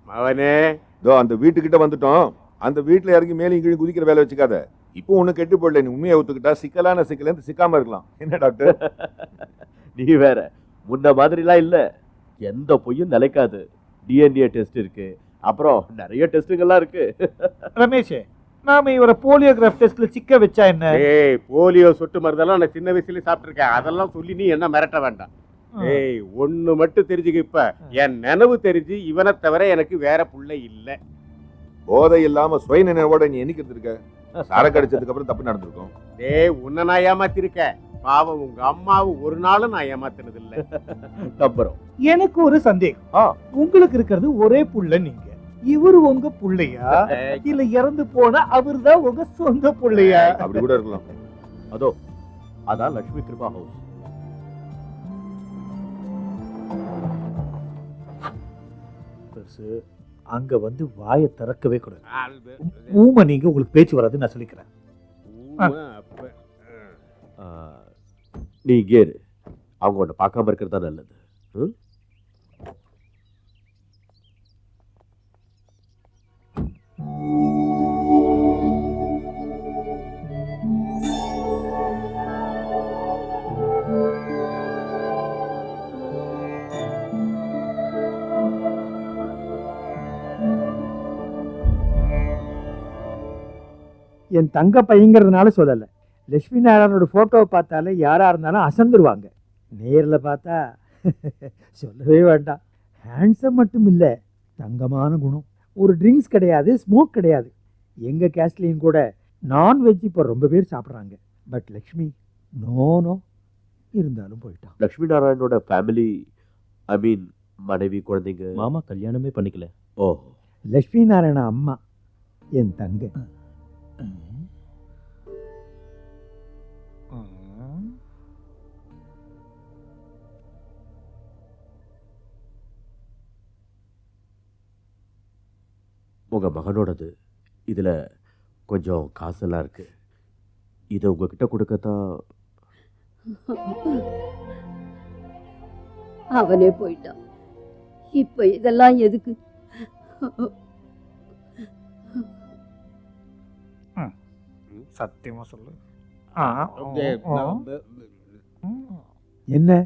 மவனே, இதோ அந்த வீட்டுக்கிட்ட வந்துட்டோம். அந்த வீட்டுல இறங்கி மேலும் கீழே குதிக்கிற வேலை வச்சுக்காத. இப்போ ஒண்ணு கெட்டு போடல. நீ உண்மையை ஒத்துக்கிட்டா சிக்கலான சிக்கல சிக்காம இருக்கலாம். என்ன டாக்டர்? நீ வேற முன்ன மாதிரிலாம் இல்ல. எந்த பொய்யும் நிலைக்காது. டிஎன்ஏ டெஸ்ட் இருக்கு, அப்புறம் நிறைய டெஸ்ட்டுகள்லாம் இருக்கு. ரமேஷ், நாம இவரை போலியோகிராஃப் டெஸ்ட்ல சிக்க வச்சா என்ன? ஏய், போலியோ சொட்டு மருந்தெல்லாம் நான் சின்ன வயசுல சாப்பிட்டுருக்கேன். அதெல்லாம் சொல்லி நீ என்ன மிரட்ட வேண்டாம். ஏய், ஒண்ணு மட்டும் தெரிஞ்சுக்க, இப்ப என் நினைவு தெரிஞ்சு இவனை தவிர எனக்கு வேற புள்ள இல்ல. போதை இல்லாம சுய நினைவோட நீ என்னைக்கு இருக்க? சரக்கு அடிச்சதுக்கு அப்புறம் தப்பு நடந்திருக்கும். டேய், உன்னை நான் ஏமாத்திருக்கேன். பாவம், உங்க அம்மாவை ஒரு நாளும் நான் ஏமாத்தினது இல்ல. நம்புறோம். எனக்கு ஒரு சந்தேகம். உங்களுக்கு இருக்கிறது ஒரே புள்ள, நீங்க இவரு உங்க புள்ளையா இல்ல இறந்து போன அவர்தான் உங்க சொந்த புள்ளையா? அப்படி கூட இருக்கலாம். அதோ அதான் லட்சுமி கிருபா ஹவுஸ். அங்க வந்து வாயை திறக்கவே கூடாது. ஊமை நீங்க, உங்களுக்கு பேச்சு வராது நான் சொல்லிக்கிறேன். நீ கேரு, அவங்க உன்னை பார்க்காம இருக்கிறது தான் நல்லது. என் தங்க பையங்கிறதுனால சொல்லலை. லட்சுமி நாராயணோட ஃபோட்டோவை பார்த்தாலே யாராக இருந்தாலும் அசந்துருவாங்க. நேரில் பார்த்தா சொல்லவே வேண்டாம். ஹேண்ட்ஸம் மட்டும் இல்லை, தங்கமான குணம். ஒரு ட்ரிங்க்ஸ் கிடையாது, ஸ்மோக் கிடையாது. எங்கள் கேஸ்ட்லேயும் கூட நான்வெஜ் இப்போ ரொம்ப பேர் சாப்பிட்றாங்க. பட் லக்ஷ்மி நோ இருந்தாலும் போயிட்டான். லட்சுமி நாராயணோட ஃபேமிலி, ஐ மீன் மனைவி, குழந்தைங்க? மாமா கல்யாணமே பண்ணிக்கல. ஓ, லட்சுமி நாராயண அம்மா என் தங்க. உங்க மகனோடது. இதுல கொஞ்சம் காசெல்லாம் இருக்கு. இதை உங்ககிட்ட கொடுக்கத்தான். அவனே போயிட்டான். இப்ப இதெல்லாம் எதுக்கு? சத்தியமா சொல்லு. என்ன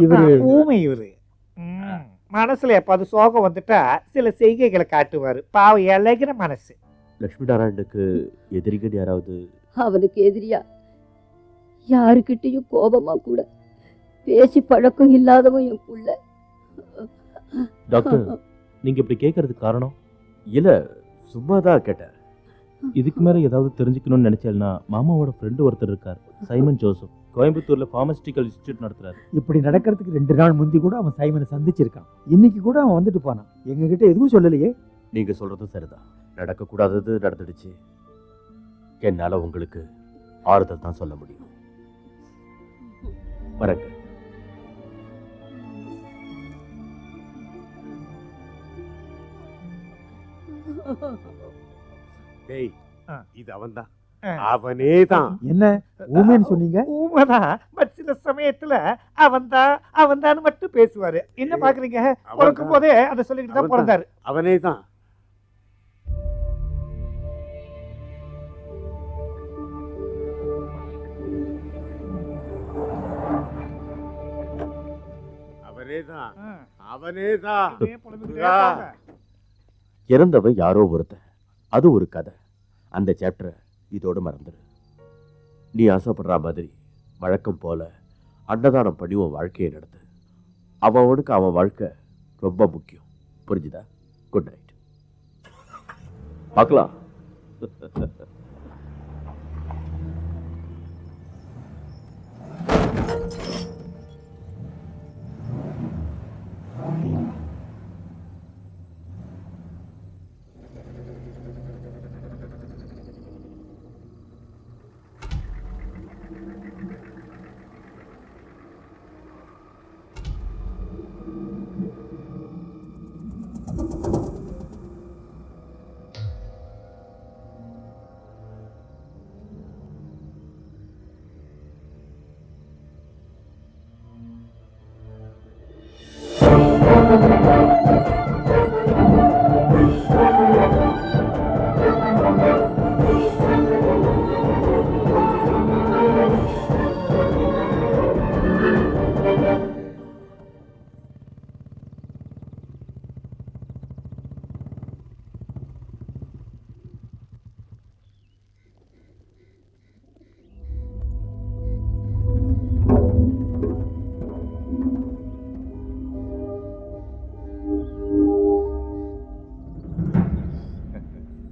இவரு ஊமை? இவரு மனசுல எப்பாவது சோகம் வந்துட்டா சில செய்கைகளை காட்டுவாரு. பாவம், இழகிற மனசு. லட்சுமி நாராயணுக்கு எதிரிகள் யாராவது? அவனுக்கு எதிரியா? யாருக்கிட்டையும் கோபமா கூட பேசி பழக்கம் இல்லாதவன் என் புள்ள. டாக்டர், நீங்க இப்படி கேட்கறதுக்கு காரணம்? இல்ல, சும்மாதான் கேட்டேன். இதுக்கு மேல ஏதாவது தெரிஞ்சுக்கணும்னு நினைச்சேன்னா மாமாவோட ஃப்ரெண்டு ஒருத்தர் இருக்கார், சைமன் ஜோசப். கோயம்புத்தூர்ல பார்மஸ்டிக்கல் இன்ஸ்டிடியூட் நடத்துறாரு. இப்படி நடக்கிறதுக்கு 2 நாள் முந்தி கூட அவன் சைமனை சந்திச்சிருக்கான். இன்னைக்கு கூட அவன் வந்துட்டு போனான். எங்ககிட்ட எதுவும் சொல்லலையே. நீங்க சொல்றது சரிதான். நடக்கக்கூடாதது நடந்துடுச்சு. என்னால உங்களுக்கு ஆறுதல் தான் சொல்ல முடியும். வரங்க. டேய், இது அவன்தான். அவனே தான். என்ன ஊமைன்னு சொன்னீங்க? ஊமைதான். பட் சில சமயத்துல அவன்தான் மட்டும் பேசுவாரு. என்ன பாக்குறீங்க? பிறக்கும் போதே அதை சொல்லிக்கிட்டு தான் பிறந்தாரு. அவனே தான். இறந்தவன் யாரோ ஒருத்தன். அது ஒரு கதை. அந்த சாப்டரை இதோடு மறந்துடு. நீ ஆசைப்படுற மாதிரி வழக்கம் போல அன்னதானம் பண்ணி உன் வாழ்க்கையை நடத்து. அவனுக்கு அவன் வாழ்க்கை ரொம்ப முக்கியம். புரிஞ்சுதா? Good night. பார்க்கலாம்.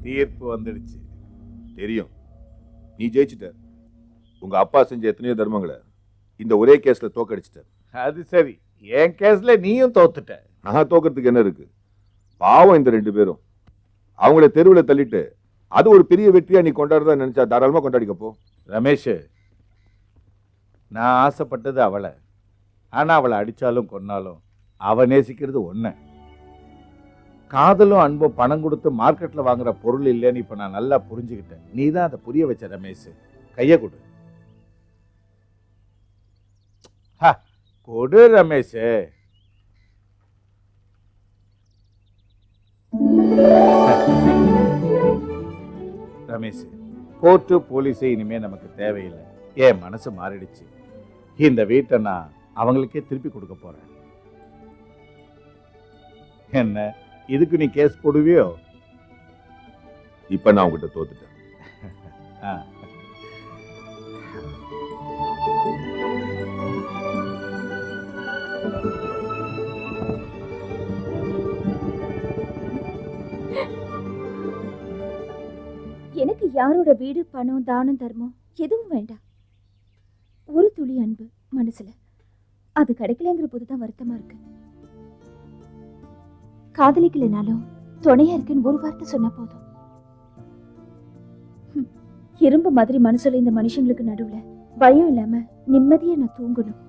தீர்ப்பு வந்துடுச்சு. தெரியும், நீ ஜெயிச்சிட்ட. உங்க அப்பா செஞ்ச எத்தனையோ தர்மங்களை இந்த ஒரே கேஸ்ல தோக்கடிச்சிட்ட. அது சரி, என் கேஸ்ல நீயும் தோத்துட்ட. நான் தோக்கிறதுக்கு என்ன இருக்கு? பாவம் இந்த 2 பேரும். அவங்கள தெருவில் தள்ளிட்டு அது ஒரு பெரிய வெற்றியா நீ கொண்டாடுறதா நினைச்சா தாராளமா கொண்டாடிக்கப்போ. ரமேஷ், நான் ஆசைப்பட்டது அவளை. ஆனா அவளை அடிச்சாலும் கொன்னாலும் அவ நேசிக்கிறது ஒன்ன. காதலும் அன்பும் பணம் கொடுத்து மார்க்கெட்ல வாங்குற பொருள் இல்லைன்னு இப்ப நான் நல்லா புரிஞ்சுக்கிட்டேன். நீ தான் அதை புரிய வச்ச ரமேஷ். கைய கொடு. கொடு ரமேஷ். ரமேஷ், கோர்ட்டு போலீஸே இனிமே நமக்கு தேவையில்லை. என் மனசு மாறிடுச்சு. இந்த வீட்டை நான் அவங்களுக்கே திருப்பி கொடுக்க போறேன். என்ன, இதுக்கு நீ கேஸ் போடுவியோ? இப்ப நான் உங்ககிட்ட தோத்துட்டேன். எனக்கு யாரோட வீடு, பணம், தானம், தர்மம் எதுவும் வேண்டாம். ஒரு துளி அன்பு மனசுல. அது கிடைக்கலங்கிற போதுதான் வருத்தமா இருக்கு. காதலிக்கலனாலும் துணையா இருக்குன்னு ஒரு வார்த்தை சொன்னா போதும். இரும்பு மாதிரி மனசுல இந்த மனுஷங்களுக்கு நடுவுல பயம் இல்லாம நிம்மதியா நான் தூங்கணும்.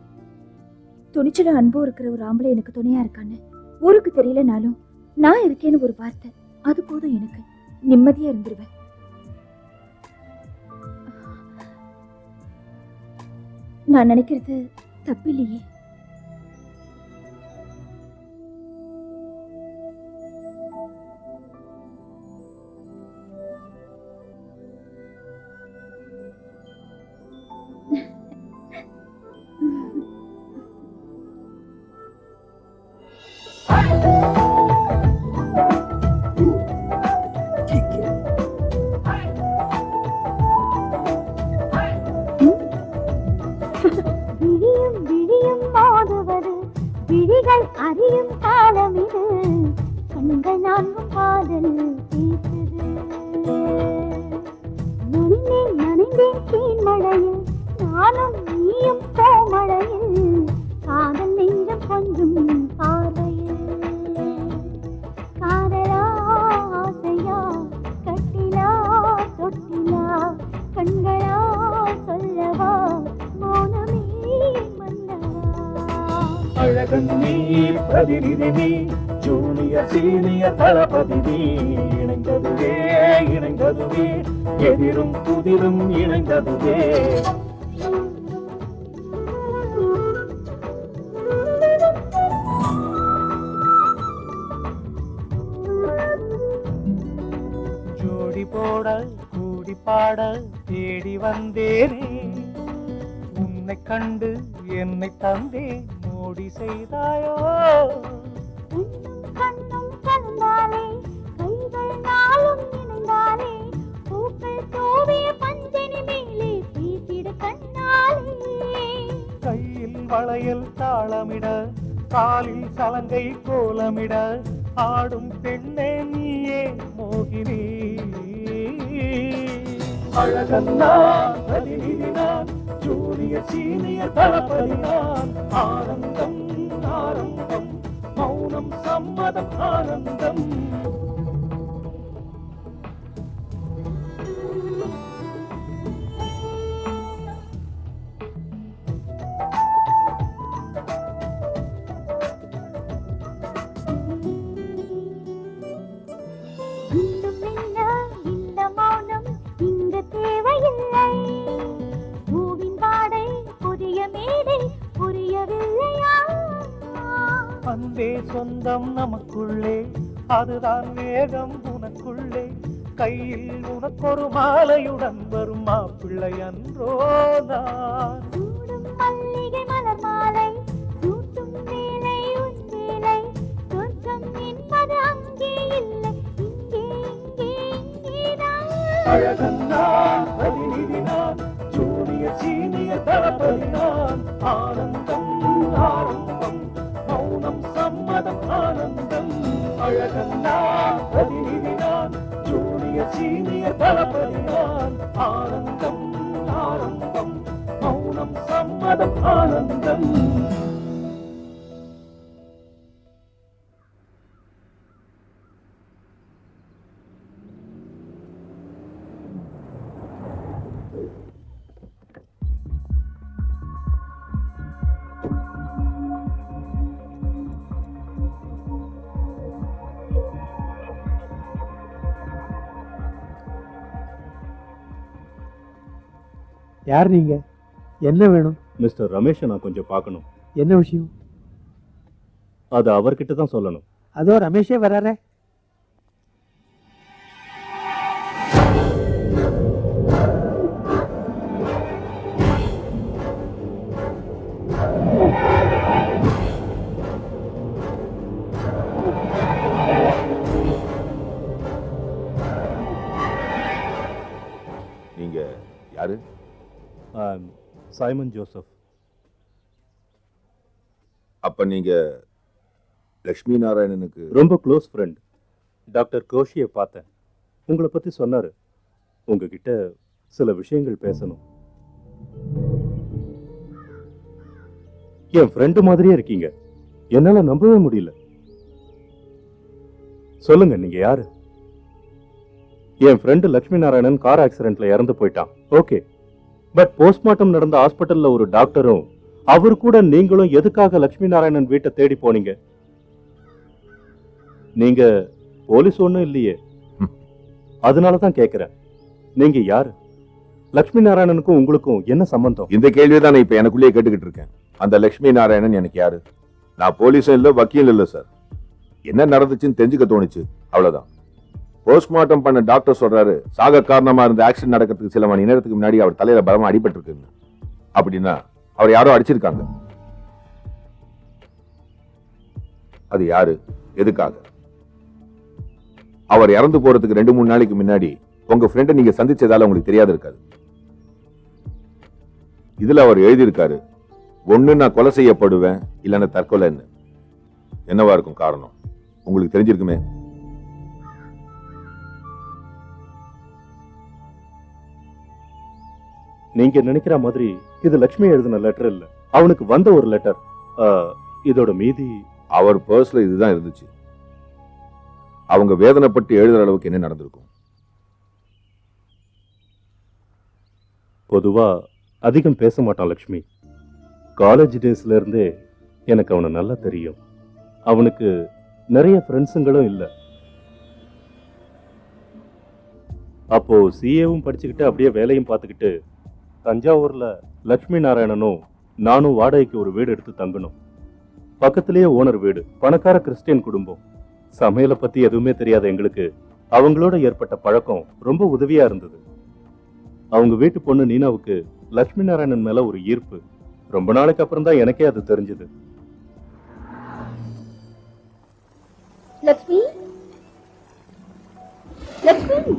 துணிச்சல அன்பும் இருக்கிற ஒரு ஆம்பளை எனக்கு துணையா இருக்கான்னு ஊருக்கு தெரியலனாலும் நான் இருக்கேன்னு ஒரு வார்த்தை, அது போதும். எனக்கு நிம்மதியா இருந்துருவேன். நான் நினைக்கிறது தப்பில்லையே. அறியும் காலம் இது, கண்கள் நான்கும் காதல் பேசுது. நனைந்தேன் நனைந்தேன் தேன்மழையில், நானும் நீயும் கோமழையில், காதல் நெஞ்சம் கொஞ்சம் பார்வையில். காதலா ஆசையா, கட்டிலா தொட்டிலா, கண்களா சொல்லவா, மௌனமே மன்னவா. அழகன் நீ, பிரதிநிதி நீ, ஜூனியர் சீனியர் தளபதி நீ. இணைந்ததுவே இணைந்ததுவே, எதிரும் புதிரும் இணைந்ததுவே. ஜோடி போட கூடி பாட தேடி வந்தேனே, உன்னை கண்டு என்னை தந்தே மோடி செய்தாயோ. கண்ணும் கலந்தாலே, கைகள் நாளும் இணைந்தாலே, பூக்கள் தோவிய பஞ்சனி மேலே பேசிட கண்ணாலே. கையில் வளையல் தாளமிட, காலில் சலங்கை கோலமிட ஆடும் பெண்ணே நீயே மோகினி. அழகன் நான், பிரதிநிதி நான், ஜூனியர் சீனியர் தளபதி நான். ஆனந்தம் ஆரம்பம், மௌனம் சம்மதம் ஆனந்தம். அன்பே சொந்தம் நமக்குள்ளே, அதுதான் வேகம் உனக்குள்ளே. கையில் உனக்கொரு மாலையுடன் வரும் மாப்பிள்ளை அன்றோ நான். மல்லிகை மலர் மாலை சூட்டும் வேலை உன் வேலை. சொர்க்கம் என்பது அங்கே இல்லை, இங்கே இங்கே இங்கேதான். அழகன் நான், பிரதிநிதி நான், ஜூனியர் சீனியர் தளபதி நான். ஆனந்தம் ஆரம்பம், மௌனம் சம்மதம் ஆனந்தம். அழகன் நான், பிரதிநிதி நான், ஜூனியர் சீனியர் தளபதி நான். ஆனந்தம் ஆரம்பம், மௌனம் சம்மதம் ஆனந்தம். யார் நீங்க? என்ன வேணும்? மிஸ்டர் ரமேஷை நான் கொஞ்சம் பார்க்கணும். என்ன விஷயம்? அது அவர்கிட்ட தான் சொல்லணும். அதோ ரமேஷே வராரே. நீங்க யாரு? Simon Joseph. அப்ப நீங்க லக்ஷ்மி நாராயணனுக்கு ரொம்ப க்ளோஸ் ஃப்ரெண்ட். டாக்டர் கோஷியை பார்த்தேன், உங்களை பத்தி சொன்னாரு. உங்ககிட்ட சில விஷயங்கள் பேசணும். என் ஃப்ரெண்டு மாதிரியே இருக்கீங்க, என்னால நம்பவே முடியல. சொல்லுங்க, நீங்க யாரு? என் ஃப்ரெண்டு லக்ஷ்மி நாராயணன் கார் ஆக்சிடென்ட்ல இறந்து போயிட்டான். ஓகே, பட் போஸ்ட்மார்ட்டம் நடந்த ஹாஸ்பிட்டல்ல ஒரு டாக்டரும் அவர் கூட நீங்களும் எதுக்காக லக்ஷ்மி நாராயணன் வீட்டை தேடி போனீங்க? நீங்க போலீஸ் ஒண்ணும் இல்லையே, அதனாலதான் கேக்குறேன். நீங்க யாரு? லக்ஷ்மி நாராயணனுக்கும் உங்களுக்கும் என்ன சம்பந்தம்? இந்த கேள்விதான் நான் இப்ப எனக்குள்ளேயே கேட்டுக்கிட்டு இருக்கேன். அந்த லக்ஷ்மி நாராயணன் எனக்கு யாரு? நான் போலீஸும் இல்ல, வக்கீல் இல்ல சார். என்ன நடந்துச்சுன்னு தெரிஞ்சுக்க தோணுச்சு, அவ்வளவுதான். போஸ்ட்மார்ட்டம் பண்ண டாக்டர் சொல்றாரு சாக காரணமா இருந்த ஆக்சிடென்ட் நடக்கிறதுக்கு சில மணி நேரத்துக்கு முன்னாடி அவர் தலையில பலமா அடிபட்டு இருக்குன்னு. அப்படின்னா அவர் யாரோ அடிச்சிருக்காங்க. அது யாரு, எதுக்காக? அவர் இறந்து போறதுக்கு 2-3 நாளைக்கு முன்னாடி உங்க ஃப்ரெண்டை நீங்க சந்திச்சதால உங்களுக்கு தெரியாது இருக்காது. இதுல அவர் எழுதியிருக்காரு, ஒண்ணு நான் கொலை செய்யப்படுவேன், இல்லைன்னா தற்கொலைன்னு. என்னவா இருக்கும் காரணம்? உங்களுக்கு தெரிஞ்சிருக்குமே. நீங்க நினைக்கிற மாதிரி இது லட்சுமி எழுதின லெட்டர் இல்ல, அவனுக்கு வந்த ஒரு லெட்டர். இதோட மீதி அவர் பர்ஸ்ல இதுதான் இருந்துச்சு. அவங்க வேதனைப்பட்டு எழுதுற அளவுக்கு என்ன நடந்திருக்கும்? பொதுவா அதிகம் பேச மாட்டான் லட்சுமி. காலேஜ் டேஸ்ல இருந்தே எனக்கு அவனை நல்லா தெரியும். அவனுக்கு நிறைய ஃப்ரெண்ட்ஸுங்களும் இல்லை. அப்போ சிஏவும் படிச்சுக்கிட்டு அப்படியே வேலையும் பார்த்துக்கிட்டு தஞ்சாவூர்ல லட்சுமி நாராயணனும் நானும் வாடகைக்கு ஒரு வீடு எடுத்து தங்கணும். பக்கத்திலேயே ஓனர் வீடு, பணக்கார கிறிஸ்டியன் குடும்பம். சமையலை பத்தி எதுவுமே தெரியாத எங்களுக்கு அவங்களோட ஏற்பட்ட பழக்கம் ரொம்ப உதவியா இருந்தது. அவங்க வீட்டு பொண்ணு நீனாவுக்கு லட்சுமி நாராயணன் மேல ஒரு ஈர்ப்பு. ரொம்ப நாளைக்கு அப்புறம் தான் எனக்கே அது தெரிஞ்சது. லட்சுமி, லட்சுமி,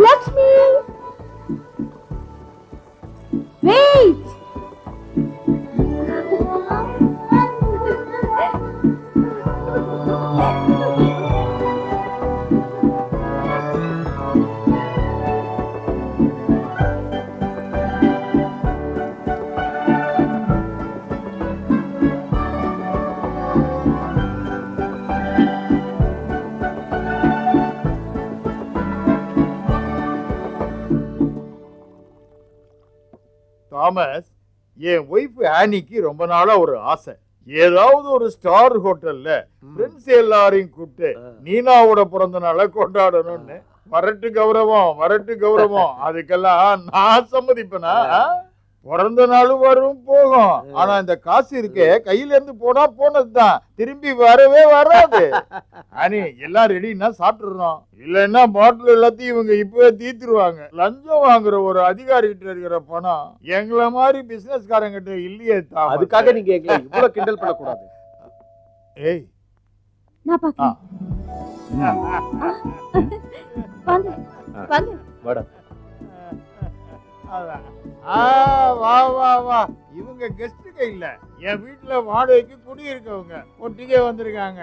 லட்சுமி, வே தாமஸ், என் ஒய்ஃப் ஆனிக்கு ரொம்ப நாளா ஒரு ஆசை. ஏதாவது ஒரு ஸ்டார் ஹோட்டல்ல ஃப்ரெண்ட்ஸ் எல்லாரையும் கூப்பிட்டு நீனாவோட பிறந்த நாளை கொண்டாடணும்னு. வரட்டு கௌரவம் அதுக்கெல்லாம் நான் சம்மதிப்பேனா? பிறந்த நாளும் வரும் போகும். ஆனா இந்த காசு இருக்கே கையில இருந்து போனா போனதுதான், திரும்பி வரவே வராது. அனி எல்லாம் ரெடின்னா சாப்பிட்டுறோம், இல்லைன்னா பாட்டில் எல்லாத்தையும் இவங்க இப்பவே தீத்துருவாங்க. லஞ்சம் வாங்குற ஒரு அதிகாரி கிட்ட இருக்கிற பணம் எங்களை மாதிரி பிசினஸ்காரங்க கிட்ட இல்லையே. அதுக்காக நீங்க எங்களை இவ்வளவு கிண்டல் பண்ணக்கூடாது. ஏய் நான் பாக்கிறேன். வாங்க வாங்க. வாடா. வா இவங்க கெஸ்டுங்க இல்ல, என் வீட்டுல வாடகைக்கு குடியிருக்கவங்க ஒட்டிக்கே வந்திருக்காங்க.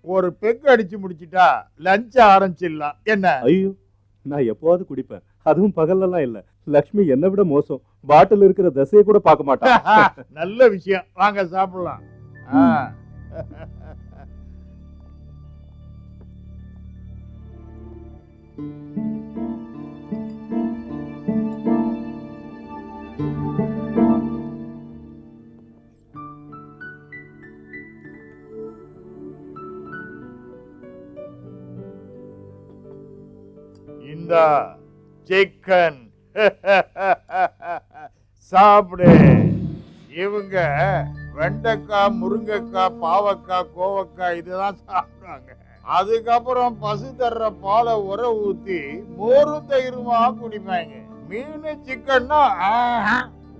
ஒரு பெக் அடிச்சு முடிச்சிட்டா லஞ்ச் ஆரம்பிச்சிடலாம். என்ன? ஐயோ, நான் எப்போவாது குடிப்பேன், அதுவும் பகல்லாம் இல்ல. லக்ஷ்மி என்னை விட மோசம், பாட்டில் இருக்கிற தசையை கூட பார்க்க மாட்டான். நல்ல விஷயம், வாங்க சாப்பிடலாம். இந்த சிக்கன் சாப்பிடு. இவங்க வெண்டைக்காய், முருங்கைக்காய், பாவக்காய், கோவக்காய் இதுதான் சாப்பிடுவாங்க. அதுக்கப்புறம் பசு தர்ற பாலை உர ஊத்தி மோரும் தயிருமா குடிப்பாங்க. மீன் சிக்கன்னா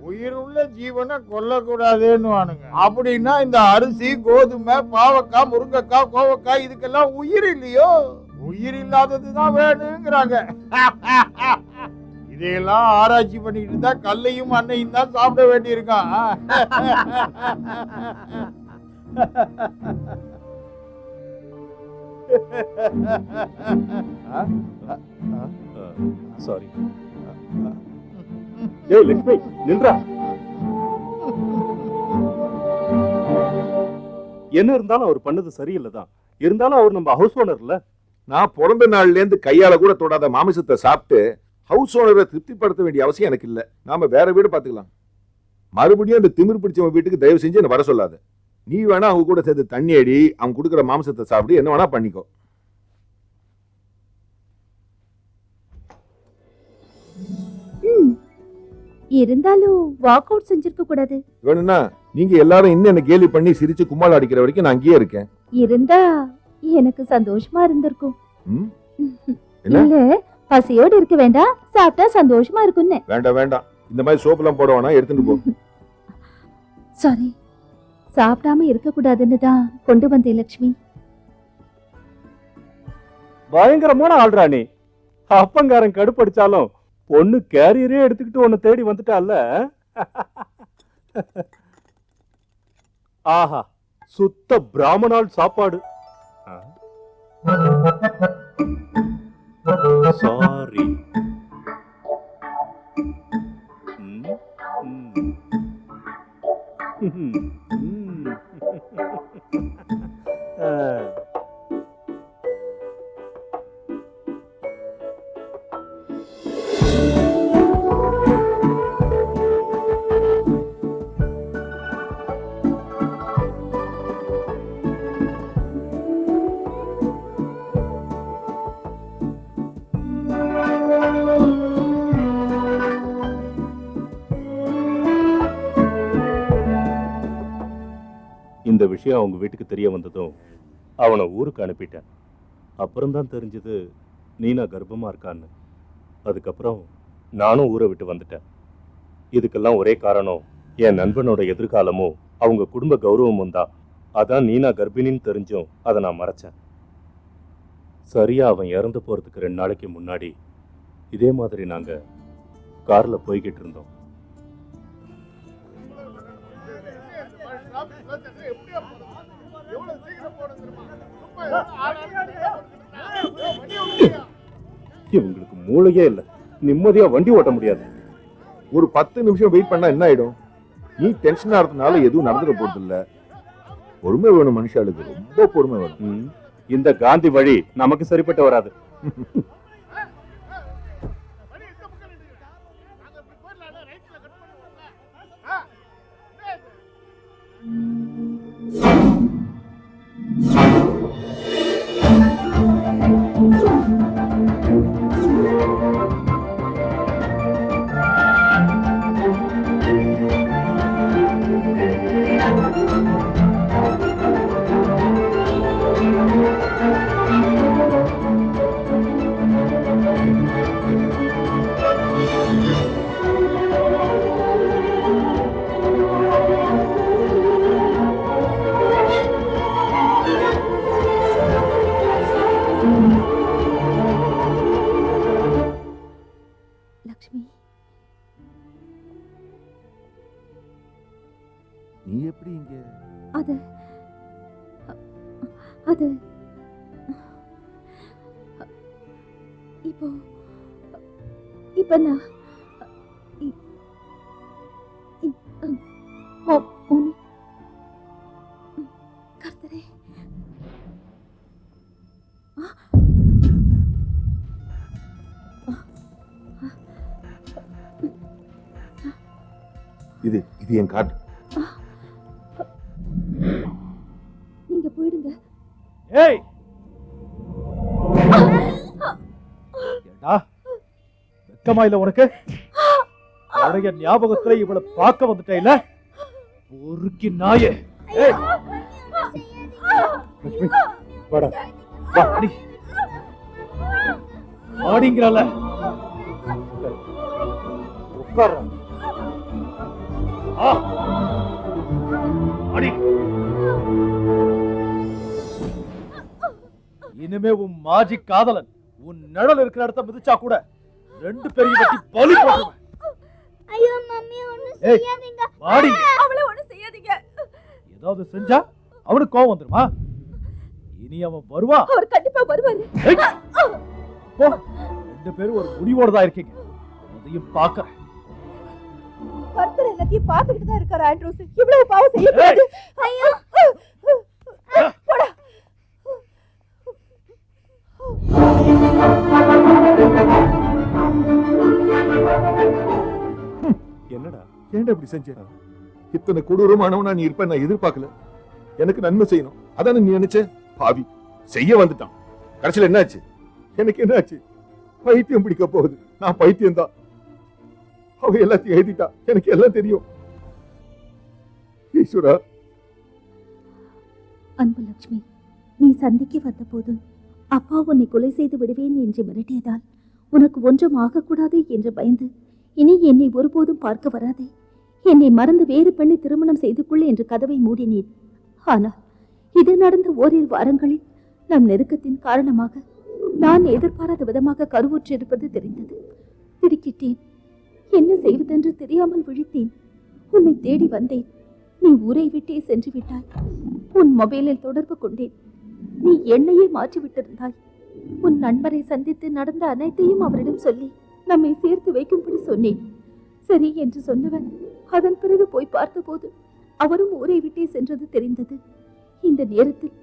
உயிருள்ள ஜீவனை கொல்லக்கூடாதுன்னு வானுங்க. அப்படின்னா இந்த அரிசி, கோதுமை, பாவக்காய், முருங்கைக்காய், கோவக்காய் இதுக்கெல்லாம் உயிர் இல்லையோ? உயிர் இல்லாததுதான் வேணுங்கிறாங்க. இதையெல்லாம் ஆராய்ச்சி பண்ணிட்டு இருந்தா கல்லையும் அன்னையும் தான் சாப்பிட வேண்டி இருக்கான். சாரி. ஏய் லட்சுமி, நின்றா. என்ன இருந்தாலும் அவர் பண்ணது சரியில்லைதான். இருந்தாலும் அவர் நம்ம ஹவுஸ் ஓனர் இல்ல. நான் பிறந்த நாள்ல இருந்து கையால கூட தொடாத மாமிசத்தை சாப்பிட்டு ஹவுஸ் ஓனரை திருப்திப்படுத்த வேண்டிய அவசியம் எனக்கு இல்ல. நாம வேற வீடு பாத்துக்கலாம். மறுபடியும் அந்த திமிர் பிடிச்சவன் வீட்டுக்கு தயவு செஞ்சு என்ன வர சொல்லாத. நீ வேணா அவங்க கூட சேர்ந்து தண்ணி அடி, அவங்க கொடுக்குற மாமிசத்தை சாப்பிட்டு என்ன வேணா பண்ணிக்கோ. இருந்தாலும் வாக் அவுட் செஞ்சிருக்க கூடாது. வேணும்னா நீங்க எல்லாரும் இன்னும் என்ன கேலி பண்ணி சிரிச்சு கும்மாள் அடிக்கிற வரைக்கும் நான் அங்கேயே இருக்கேன். இருந்தா எனக்கு சந்தோஷமா இருந்திருக்கும். என்ன? இல்ல, பசியோடு இருக்க வேண்டாம், சாப்பிட்டா சந்தோஷமா இருக்கும்னு. வேண்டாம் வேண்டாம், இந்த மாதிரி சோப்பெல்லாம் போட வேணாம், எடுத்துட்டு போ. சாரி, சாப்பிடாம இருக்க கூடாதுன்னு தான் கொண்டு வந்தேன் லட்சுமி. பயங்கரமான ஆள்றா நீ. அப்பங்காரன் கடுப்படிச்சாலும் பொண்ணு கேரியரே எடுத்துக்கிட்டு உன்னை தேடி வந்துட்டால. ஆஹா, சுத்த பிராமணால் சாப்பாடு. சாரி. இந்த விஷயம் அவங்க வீட்டுக்கு தெரிய வந்ததும் அவனை ஊருக்கு அனுப்பிட்டேன். அப்புறம்தான் தெரிஞ்சது நீனா கர்ப்பமா இருக்கான்னு. அதுக்கப்புறம் நானும் ஊரை விட்டு வந்துட்டேன். இதுக்கெல்லாம் ஒரே காரணம் என் நண்பனோட எதிர்காலமும் அவங்க குடும்ப கௌரவமும் தான். அதான் நீனா கர்ப்பிணின்னு தெரிஞ்சும் அதை நான் மறைச்சேன். சரியா அவன் இறந்து போறதுக்கு 2 நாளைக்கு முன்னாடி இதே மாதிரி நாங்க கார்ல போய்கிட்டு இருந்தோம். இவங்களுக்கு மூளையே இல்ல, நிம்மதியா வண்டி ஓட்ட முடியாது. ஒரு 10 நிமிஷம் வெயிட் பண்ணா என்ன ஆயிடும்? நீ டென்ஷன் ஆகிறதுனால எதுவும் நடந்துட போறது இல்ல. பொறுமை வேணும் மனுஷாளுக்கு, ரொம்ப பொறுமை வேணும். இந்த காந்தி வழி நமக்கு சரிப்பட்டு வராது. நீ எப்படி இங்க? அது அது இப்போ இப்ப நான் கர்த்தரே, இது என் கார்டு. நீங்க போயிடுங்க. ஏய் ஏடா, வெக்கமா இல்ல உனக்கு? உடைய ஞாபகத்துல இவளை பார்க்க வந்துட்டேல, பொறுக்கி நாயே. ஏய் லட்சுமி, வாடா வா, அடி ஆடிங்கறல உட்கார். அடி. இனிமே உன் மாஜி காதலன் உன் நிழல் இருக்கிற இடத்த மிதிச்சா கூட 2 பேரையும் வெட்டி பலி போடுவேன். ஐயோ மம்மி ஒண்ணு ஏய், செய்யாதீங்க. வாடி. அவளை ஒண்ணு செய்யாதீங்க. ஏதாவது செஞ்சா அவனுக்கு கோவம் வந்துருமா? இனி அவன் வருவா. அவர் கண்டிப்பா வருவாரு. ஏய், போ. 2 பேரும் ஒரு முடிவோட தான் இருக்கீங்க. அதையும் பார்க்கறேன். கர்த்தர் எல்லாத்தையும் பார்த்துக்கிட்டு தான் இருக்காரு ஆண்ட்ரூஸ். இவ்வளவு பாவம் செய்யக்கூடாது. ஐயோ போடா. என்னடா ஏன்டா இப்படி செஞ்ச? இத்தனை கொடூரமானவனா நீ இருப்ப நான் எதிர்பார்க்கல. எனக்கு நன்மை செய்யணும் அதானே நீ நினைச்ச? பாவி செய்ய வந்துட்டான். கடைசியில் என்ன ஆச்சு? எனக்கு என்ன ஆச்சு? பைத்தியம் பிடிக்க போகுது. நான் பைத்தியம் தான். அவ எல்லாத்தையும் எழுதிட்டா. எனக்கு எல்லாம் தெரியும். ஈஸ்வரா, அன்பு லட்சுமி, நீ சந்திக்க வந்த போது அப்பா உன்னை கொலை செய்து விடுவேன் என்று மிரட்டியதால் உனக்கு ஒன்றும் ஆகக்கூடாது என்று பயந்து இனி என்னை ஒருபோதும் பார்க்க வராதே, என்னை மறந்து வேறு பெண்ணை திருமணம் செய்து கொள் என்று கதவை மூடினேன். ஆனால் இது நடந்த ஓரிரு வாரங்களில் நம் நெருக்கத்தின் காரணமாக நான் எதிர்பாராத விதமாக கருவுற்றிருப்பது தெரிந்தது. திடுக்கிட்டேன். என்ன செய்வதென்று தெரியாமல் விழித்தேன். உன்னை தேடி வந்தேன். நீ ஊரை விட்டே சென்று விட்டாய். உன் மொபைலில் தொடர்பு கொண்டேன். நீ என்னையே மாற்றிவிட்டிருந்தாய். உன் நண்பரை சந்தித்து நடந்த அனைத்தையும் அவரிடம் சொல்லி நம்மை சேர்த்து வைக்கும்படி சொன்னேன். சரி என்று சொன்னவன் அதன் பிறகு போய் பார்த்தபோது அவரும் ஊரை விட்டே சென்றது தெரிந்தது. இந்த நேரத்தில்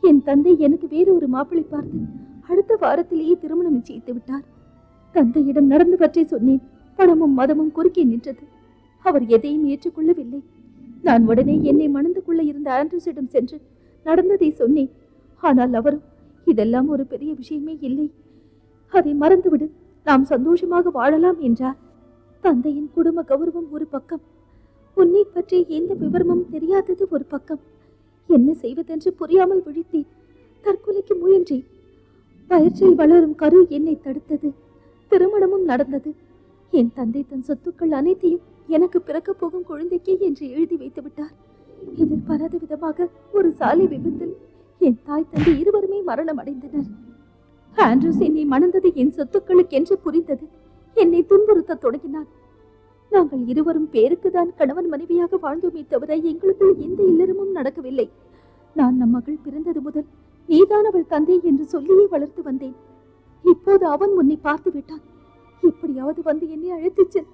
என் தந்தை எனக்கு வேறு ஒரு மாப்பிளை பார்த்து அடுத்த வாரத்திலேயே திருமணம் நிச்சயித்து விட்டார். தந்தையிடம் நடந்தவற்றை சொன்னேன். பணமும் மதமும் குறுக்கே நின்றது. அவர் எதையும் ஏற்றுக்கொள்ளவில்லை. நான் உடனே என்னை மணந்து கொள்ள இருந்த ஆண்ட்ரூஸிடம் சென்று நடந்ததை சொன்னேன். ஆனால் அவரும் இதெல்லாம் ஒரு பெரிய விஷயமே இல்லை, அதை மறந்துவிடு, நாம் சந்தோஷமாக வாழலாம் என்றார். தந்தையின் குடும்ப கௌரவம் ஒரு பக்கம், உன்னை பற்றி எந்த விவரமும் தெரியாதது ஒரு பக்கம். என்ன செய்வதென்று புரியாமல் விழித்தேன். தற்கொலைக்கு முயன்றேன். வயிற்றில் வளரும் கரு என்னை தடுத்தது. திருமணமும் நடந்தது. என் தந்தை தன் சொத்துக்கள் அனைத்தையும் எனக்கு பிறக்கப் போகும் குழந்தைக்கே என்று எழுதி வைத்து விட்டார். எதிர்பாராத விதமாக ஒரு சாலை விபத்தில் என் தாய் தந்தை இருவருமே மரணம் அடைந்தனர். ஆண்ட்ரூஸ் என்னை மணந்தது என் சொத்துக்களுக்கு என்று புரிந்தது. என்னை துன்புறுத்த தொடங்கினான். நாங்கள் இருவரும் பேருக்குதான் கணவன் மனைவியாக வாழ்ந்தோமே தவிர எங்களுக்குள் எந்த இல்லறமும் நடக்கவில்லை. நான் நம் மகள் பிறந்தது முதல் நீதான் அவள் தந்தை என்று சொல்லியே வளர்த்து வந்தேன். இப்போது அவன் உன்னை பார்த்து விட்டான். எப்படியாவது வந்து என்னை அழைத்துச் செல்.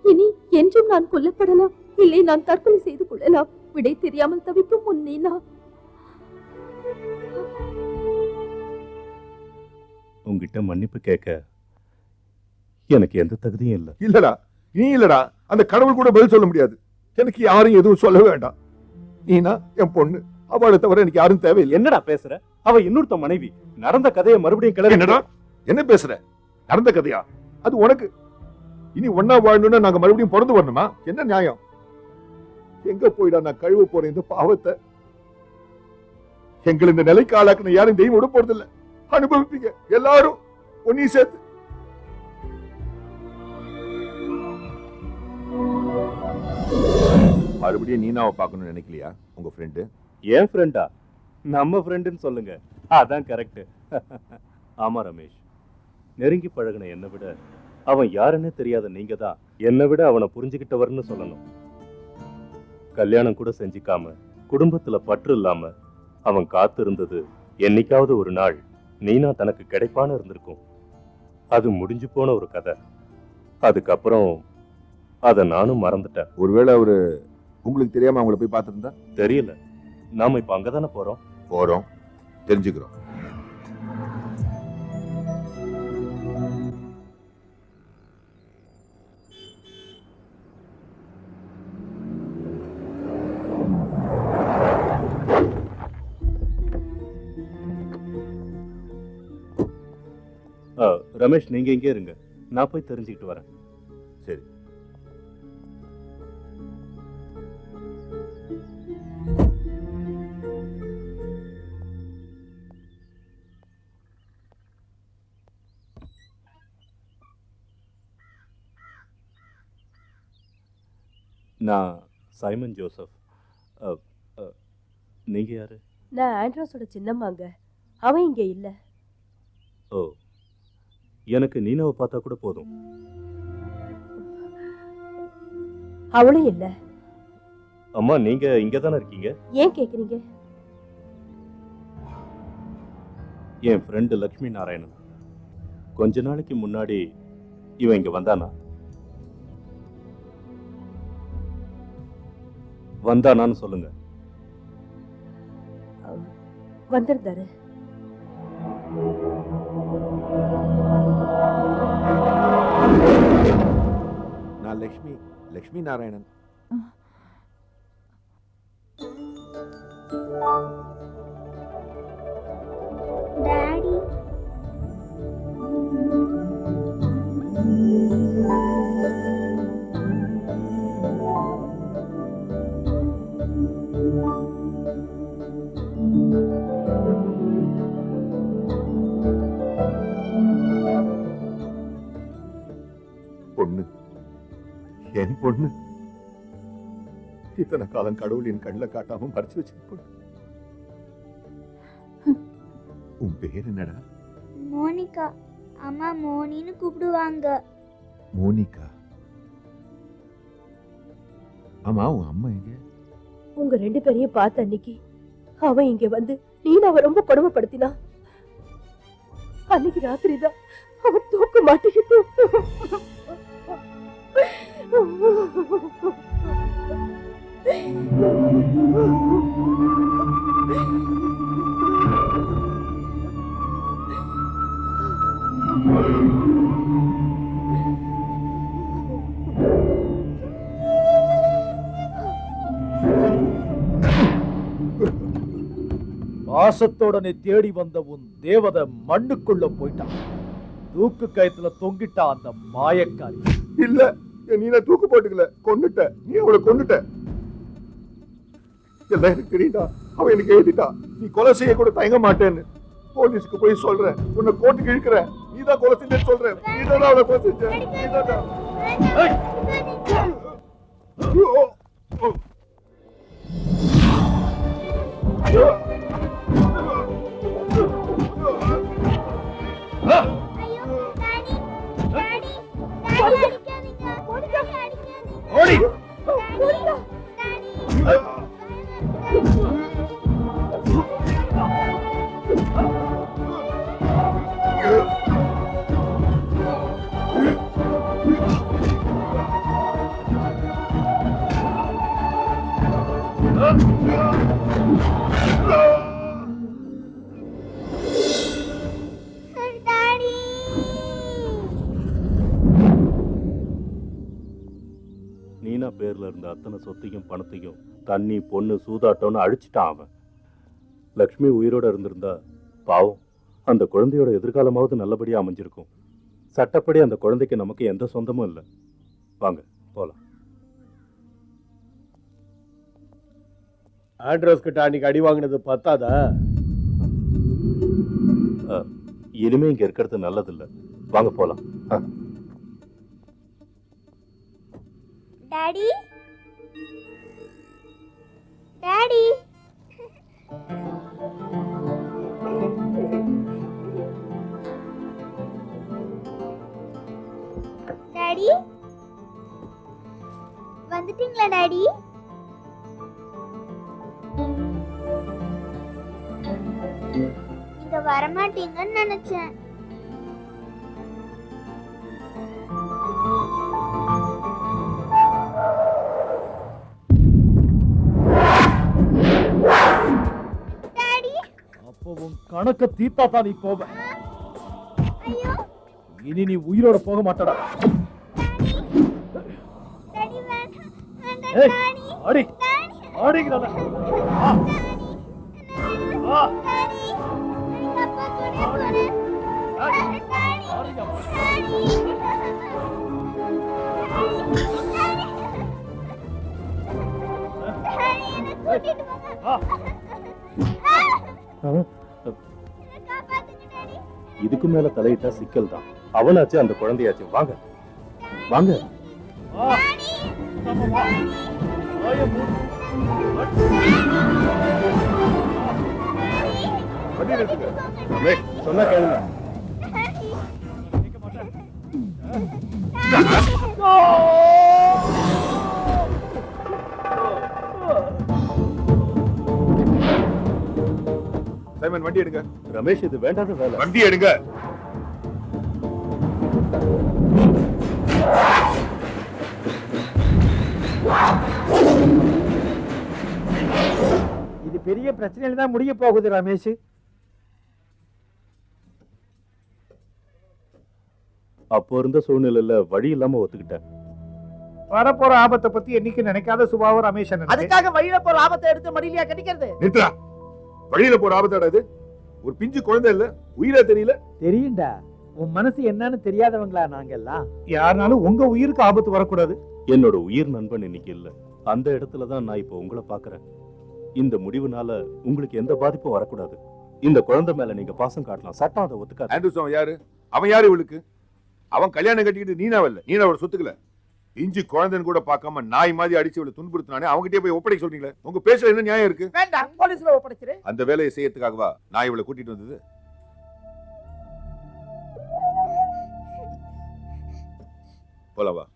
இனி என்றும் நான் கொல்லப்படலாம், இல்லை நான் தற்கொலை செய்து கொள்ளலாம். விடை தெரியாமல் தவிக்கும் உன்னை நான். உங்ககிட்ட மன்னிப்பு கேட்க எனக்கு எந்த தகுதியும் இல்லை. இல்லடா, நீ இல்லடா, அந்த கடவுள் கூட பதில் சொல்ல முடியாது. எனக்கு யாரும் எதுவும் சொல்ல வேண்டாம். நீனா என் பொண்ணு, அவளை தவிர எனக்கு யாரும் தேவையில்லை. என்னடா பேசுற? அவ இன்னொருத்த மனைவி. நடந்த கதையை மறுபடியும் கிளறி. என்னடா என்ன பேசுற? நடந்த கதையா? அது உனக்கு. இனி ஒன்னா வாழணும்னா நாங்க மறுபடியும் பிறந்து வரணுமா? என்ன நியாயம்? எங்க போயிடா நான் கழுவ போறேன் இந்த பாவத்தை? எங்களை இந்த நிலைக்கு ஆளாக்குன யாரும் தெய்வம் விட போறது இல்ல. அனுபவிப்பீங்க எல்லாரும் ஒன்னையும் சேர்த்து. மறுபடியும் நீனாவை பார்க்கணும்னு நினைக்கலையா உங்க ஃப்ரெண்டு? ஏன் ஃப்ரெண்டா? நம்ம ஃப்ரெண்டுன்னு சொல்லுங்க, அதான் கரெக்ட். ஆமா ரமேஷ், நெருங்கி பழகின என்னை விட அவன் யாருன்னே தெரியாத நீங்க தான் என்னை விட அவனை புரிஞ்சுக்கிட்டவர்னு சொல்லணும். கல்யாணம் கூட செஞ்சுக்காம குடும்பத்துல பற்று இல்லாம அவன் காத்து இருந்தது என்னைக்காவது ஒரு நாள் நீனா தனக்கு கிடைப்பான்னு இருந்திருக்கும். அது முடிஞ்சு போன ஒரு கதை. அதுக்கப்புறம் அதை நானும் மறந்துட்டேன். ஒருவேளை அவரு உங்களுக்கு தெரியாம அவங்கள போய் பார்த்துருந்தா? தெரியல. நாம இப்ப அங்கதானே போறோம் தெரிஞ்சுக்கிறோம். ரமேஷ், நீங்க இங்கே இருங்க, நான் போய் தெரிஞ்சுக்கிட்டு வரேன். சரி. நான் சைமன் ஜோசப். நீங்க யாரு? நான் ஆண்ட்ரோஸோட சின்னம்மாங்க. அவன் இங்க இல்ல. ஓ, எனக்கு நீனாவை பார்த்தா கூட போதும். அவளும் இல்ல. அம்மா, நீங்க இங்க தானே இருக்கீங்க? ஏன் கேக்குறீங்க? என் ஃப்ரெண்டு லக்ஷ்மி நாராயணன். கொஞ்ச நாளைக்கு முன்னாடி இவன் இங்க வந்தானான்னு சொல்லுங்க. வந்திருந்தாரு. நான் லக்ஷ்மி நாராயணன். டாடி, பொண்ணு, என் பொண்ணு. இத்தனை காலம் கடவுள் என் கண்ணில் காட்டாம மறைச்சு வச்சு பொண்ணு. உன் பேர் என்னடா? மோனிகா. அம்மா மோனின்னு கூப்பிடுவாங்க. மோனிகா. ஆமா, உன் அம்மா எங்க? உங்க 2 பேரையும் பார்த்த அன்னைக்கு அவன் இங்க வந்து நீனாவை ரொம்ப கொடுமைப்படுத்தினா. அன்னைக்கு ராத்திரி தான் அவன் தூக்க மாட்டிக்கிட்டு பாசத்தோட நீ தேடி வந்த உன் தேவதை மண்ணுக்குள்ள போயிட்டான். தூக்கு கயத்துல தொங்கிட்டா அந்த மாயக்காரி. இல்ல, நீ தூக்கு போட்டுக்கல, கொன்னுட்ட. நீ அவளை கொன்னுட்ட. எல்லாம் எனக்கு தெரியுதா. அவன் எனக்கு எழுதிட்டா, நீ கொலை செய்ய கூட தயங்க மாட்டேன்னு. போலீஸ்க்கு போய் சொல்றேன், உன்னை கோர்ட்டுக்கு இழுக்கிறேன். நீதான் கொலை செஞ்சேன்னு சொல்றேன். நீதான் அவளை கொலை செஞ்ச. நீதான். நீனா பேர்ல இருந்த அத்தனை சொத்தையும் பணத்தையும் தண்ணி பொண்ணு சூதாட்டம்னு அழிச்சிட்டான் அவன். லக்ஷ்மி உயிரோட இருந்திருந்தா பாவம், அந்த குழந்தையோட எதிர்காலமாவது நல்லபடியா அமைஞ்சிருக்கும். சட்டப்படி அந்த குழந்தைக்கு நமக்கு எந்த சொந்தமும் இல்லை. வாங்க போலாம். ஆண்ட்ரோஸ் கிட்ட அன்னைக்கு அடி வாங்கினது பத்தாதா? இனிமே இங்க இருக்கிறது நல்லதில்லை. வாங்க போலாம். Daddy, daddy. டாடி வந்துட்டீங்களா டாடி? நீங்க வரமாட்டீங்கன்னு நினைச்சேன். டாடி அப்போ உன் கணக்க தீத்தா தான் நீ போவ. ஐயோ இனி நீ உயிரோட போக மாட்டடா. டாடி வேண்டாம் வேண்டாம் ஏய், டாடி அடி டாடி அடிங்கடா. டாடி எங்க அப்பா கூட போறேன். டாடி என்ன கூட்டிட்டு போங்க. காப்பாத்துங்க டாடி. இதுக்கு மேல தலையிட்டா சிக்கல் தான். அவனாச்சு அந்த குழந்தையாச்சு. வாங்க வாங்க. வண்டி நிறுத்துங்க. ரமேஷ் சொன்னா கேளுங்க. சைமன் வண்டி எடுங்க. ரமேஷ் இது வேண்டாத வேலை. வண்டி எடுங்க. இது பெரிய பிரச்சனையில தான் முடிய போகுது ரமேஷ். அப்போ இருந்த சூழ்நிலையில வழி இல்லாம ஒத்துக்கிட்டேன். வரப்போற ஆபத்தை பத்தி என்னைக்கு நினைக்காத சுபாவம் ரமேஷ் அண்ணனுக்கு. அதுக்காக வழியில போற ஆபத்தை எடுத்து மடியிலையா கட்டிக்கிறது? நிறுத்துடா. வழியில போற ஆபத்தாடா இது? ஒரு பிஞ்சு குழந்தை இல்ல, உயிரா தெரியல. தெரியும்டா, உன் மனசு என்னன்னு தெரியாதவங்களா நாங்க எல்லாம். யாருனாலும் உங்க உயிருக்கு ஆபத்து வரக்கூடாது. என்னோட உயிர் நண்பன் இன்னைக்கு இல்ல. அந்த இடத்துல தான் நான் இப்போ உங்களை பாக்குறேன். இந்த முடிவுனால உங்களுக்கு எந்த பாதிப்பும் வரக்கூடாது. இந்த குழந்தை மேல நீங்க பாசம் காட்டலாம். சட்டம் அதை ஒத்துக்காது. ஆண்ட்ரூஸ் அவன் யாரு? அவன் யாரு இவளுக்கு? அவன் கல்யாணம் கட்டிக்கிட்டு நீனாவல்ல, நீனாவோட சொத்துக்கல. இஞ்சி குழந்தைன்னு கூட பார்க்காம நாய் மாதிரி அடிச்சு இவளை துன்புறுத்தினானே அவங்ககிட்டயே போய் ஒப்படைக்க சொல்றீங்களே. உங்க பேசுற என்ன நியாயம் இருக்கு? வேண்டாம், போலீஸ்ல ஒப்படைச்சிரு. அந்த வேலையை செய்யறதுக்காகவா நான் இவளை கூட்டிட்டு வந்தது? போலாம் வா.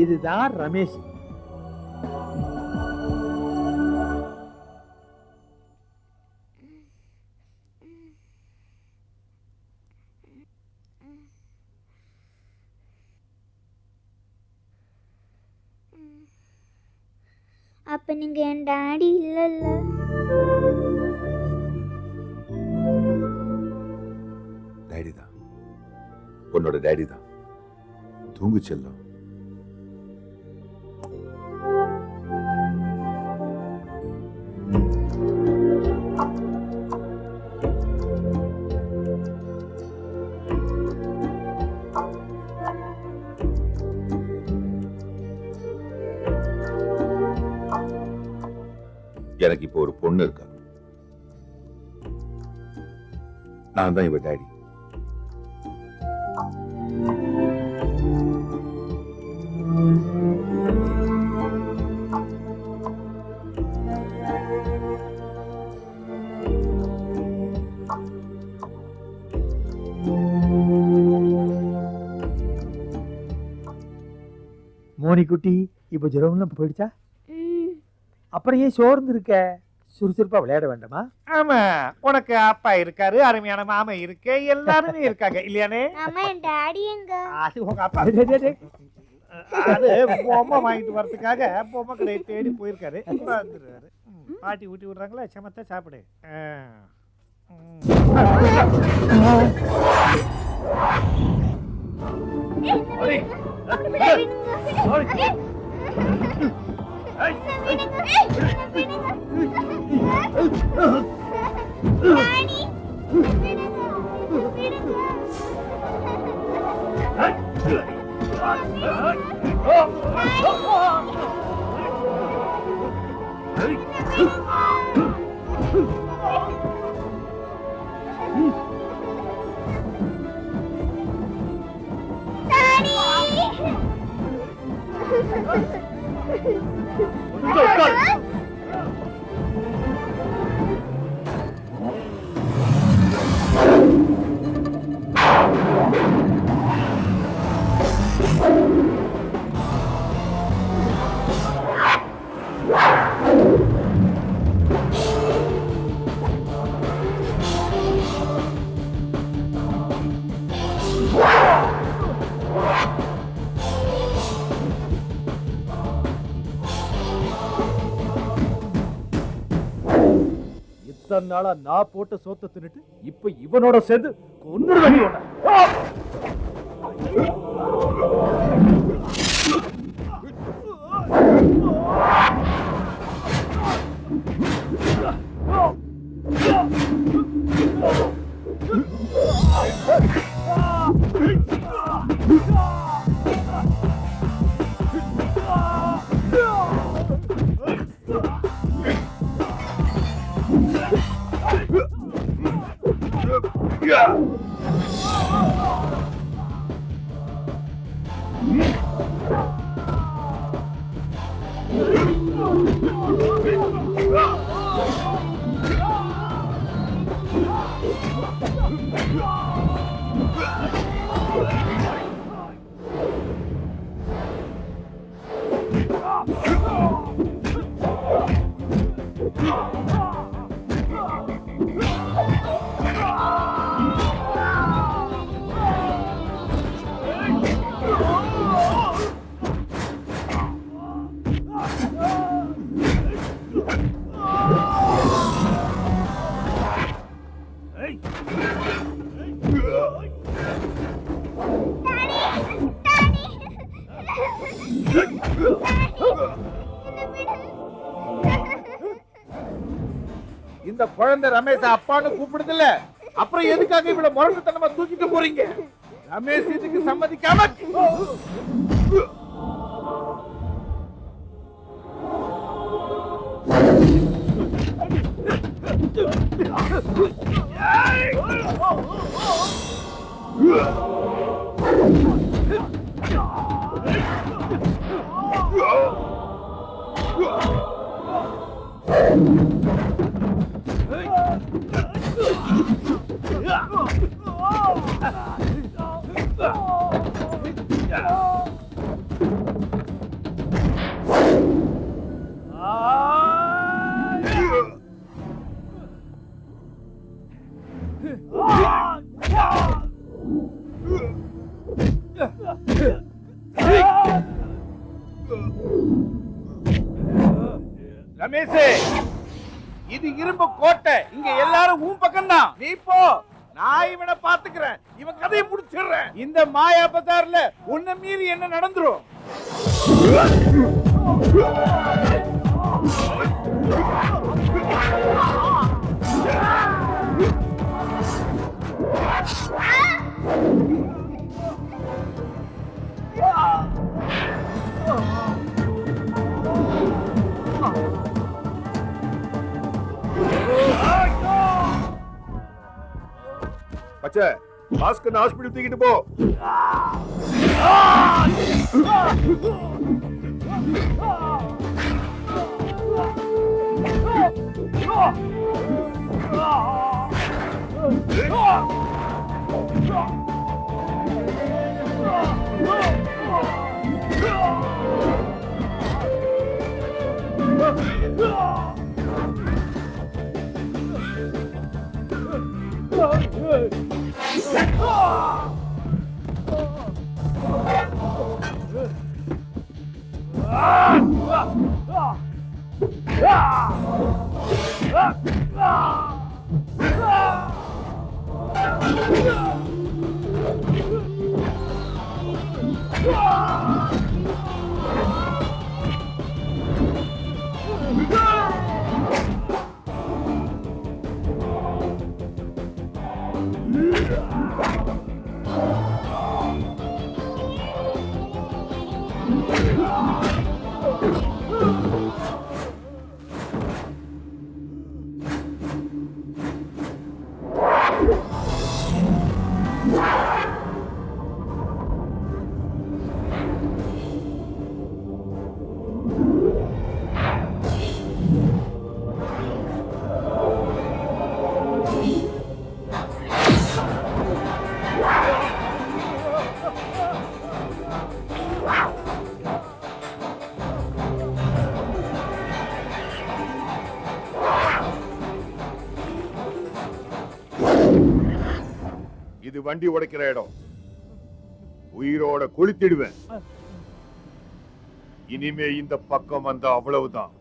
இதுதான் ரமேஷ். அப்ப நீங்க என் டாடி இல்லல்ல? டேடி தான், உன்னோட டேடி தான். தூங்கு செல்லம். எனக்கு இப்போ ஒரு பொண்ணு இருக்கா. நான் தான் இவ டேடி. மோனி குட்டி, இப்ப ஜுரம்லாம் போயிடுச்சா? அப்புறம் ஏன் சோர்ந்து இருக்க? சுறுசுறுப்பா விளையாட வேண்டாமா? ஆமா, உனக்கு அப்பா இருக்காரு, அருமையான மாமா இருக்கு, எல்லாருமே இருக்காங்க இல்லையானே? ஆமா, என் டாடி எங்க? அது உங்க அப்பா. அது பொம்மை வாங்கிட்டு வரதுக்காக பொம்மை கடையை தேடி போயிருக்காரு. வந்துருவாரு. பாட்டி ஊட்டி விடுறாங்களா? சமத்தா சாப்பிடு. Daddy! இத்தனை நாளா நான் போட்ட சோத்தை தின்னுட்டு இப்ப இவனோட சேர்ந்து கொன்னுடு வேண்டி இந்த குழந்தை ரமேஷ் அப்பான்னு கூப்பிடுதுல, அப்புறம் எதுக்காக இவ்வளவு முரட்டுத்தனமா தூக்கிட்டு போறீங்க? ரமேஷ் இதுக்கு சம்மதிக்காம ரமேஷ், இது இரும்பு கோட்டை, இங்க எல்லாரும் உன் பக்கம் தான். நீ போ, நான் இவனை பாத்துக்கிறேன், இவன் கதையை முடிச்சிடுறேன். இந்த மாயா பஜார்ல உன்னை மீறி என்ன நடந்துரும்? பச்சை, பாஸ்கர் ஹாஸ்பிடல் தூக்கிட்டு போ. இது வண்டி உடைக்கிற இடம். உயிரோட கொளுத்திடுவேன். இனிமே இந்த பக்கம் வந்தா அவ்வளவுதான்.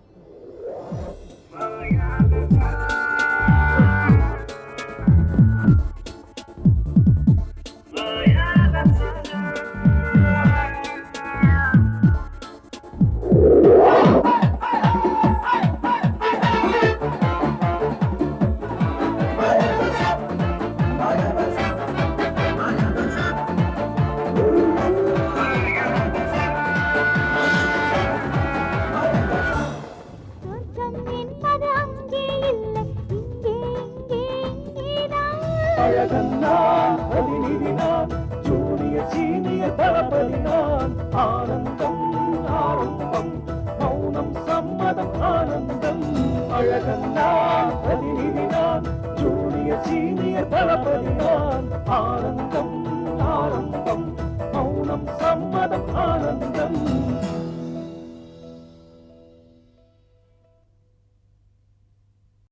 அழகன்னான் பிரதிநிதினான் ஜூனியர் சீனியர் தளபதினான் ஆனந்தம் ஆரம்பம் மௌனம் சம்மதம் ஆனந்தம் அழகன்னான் பிரதிநிதினான் ஜூனியர் சீனியர் தளபதினான் ஆனந்தம்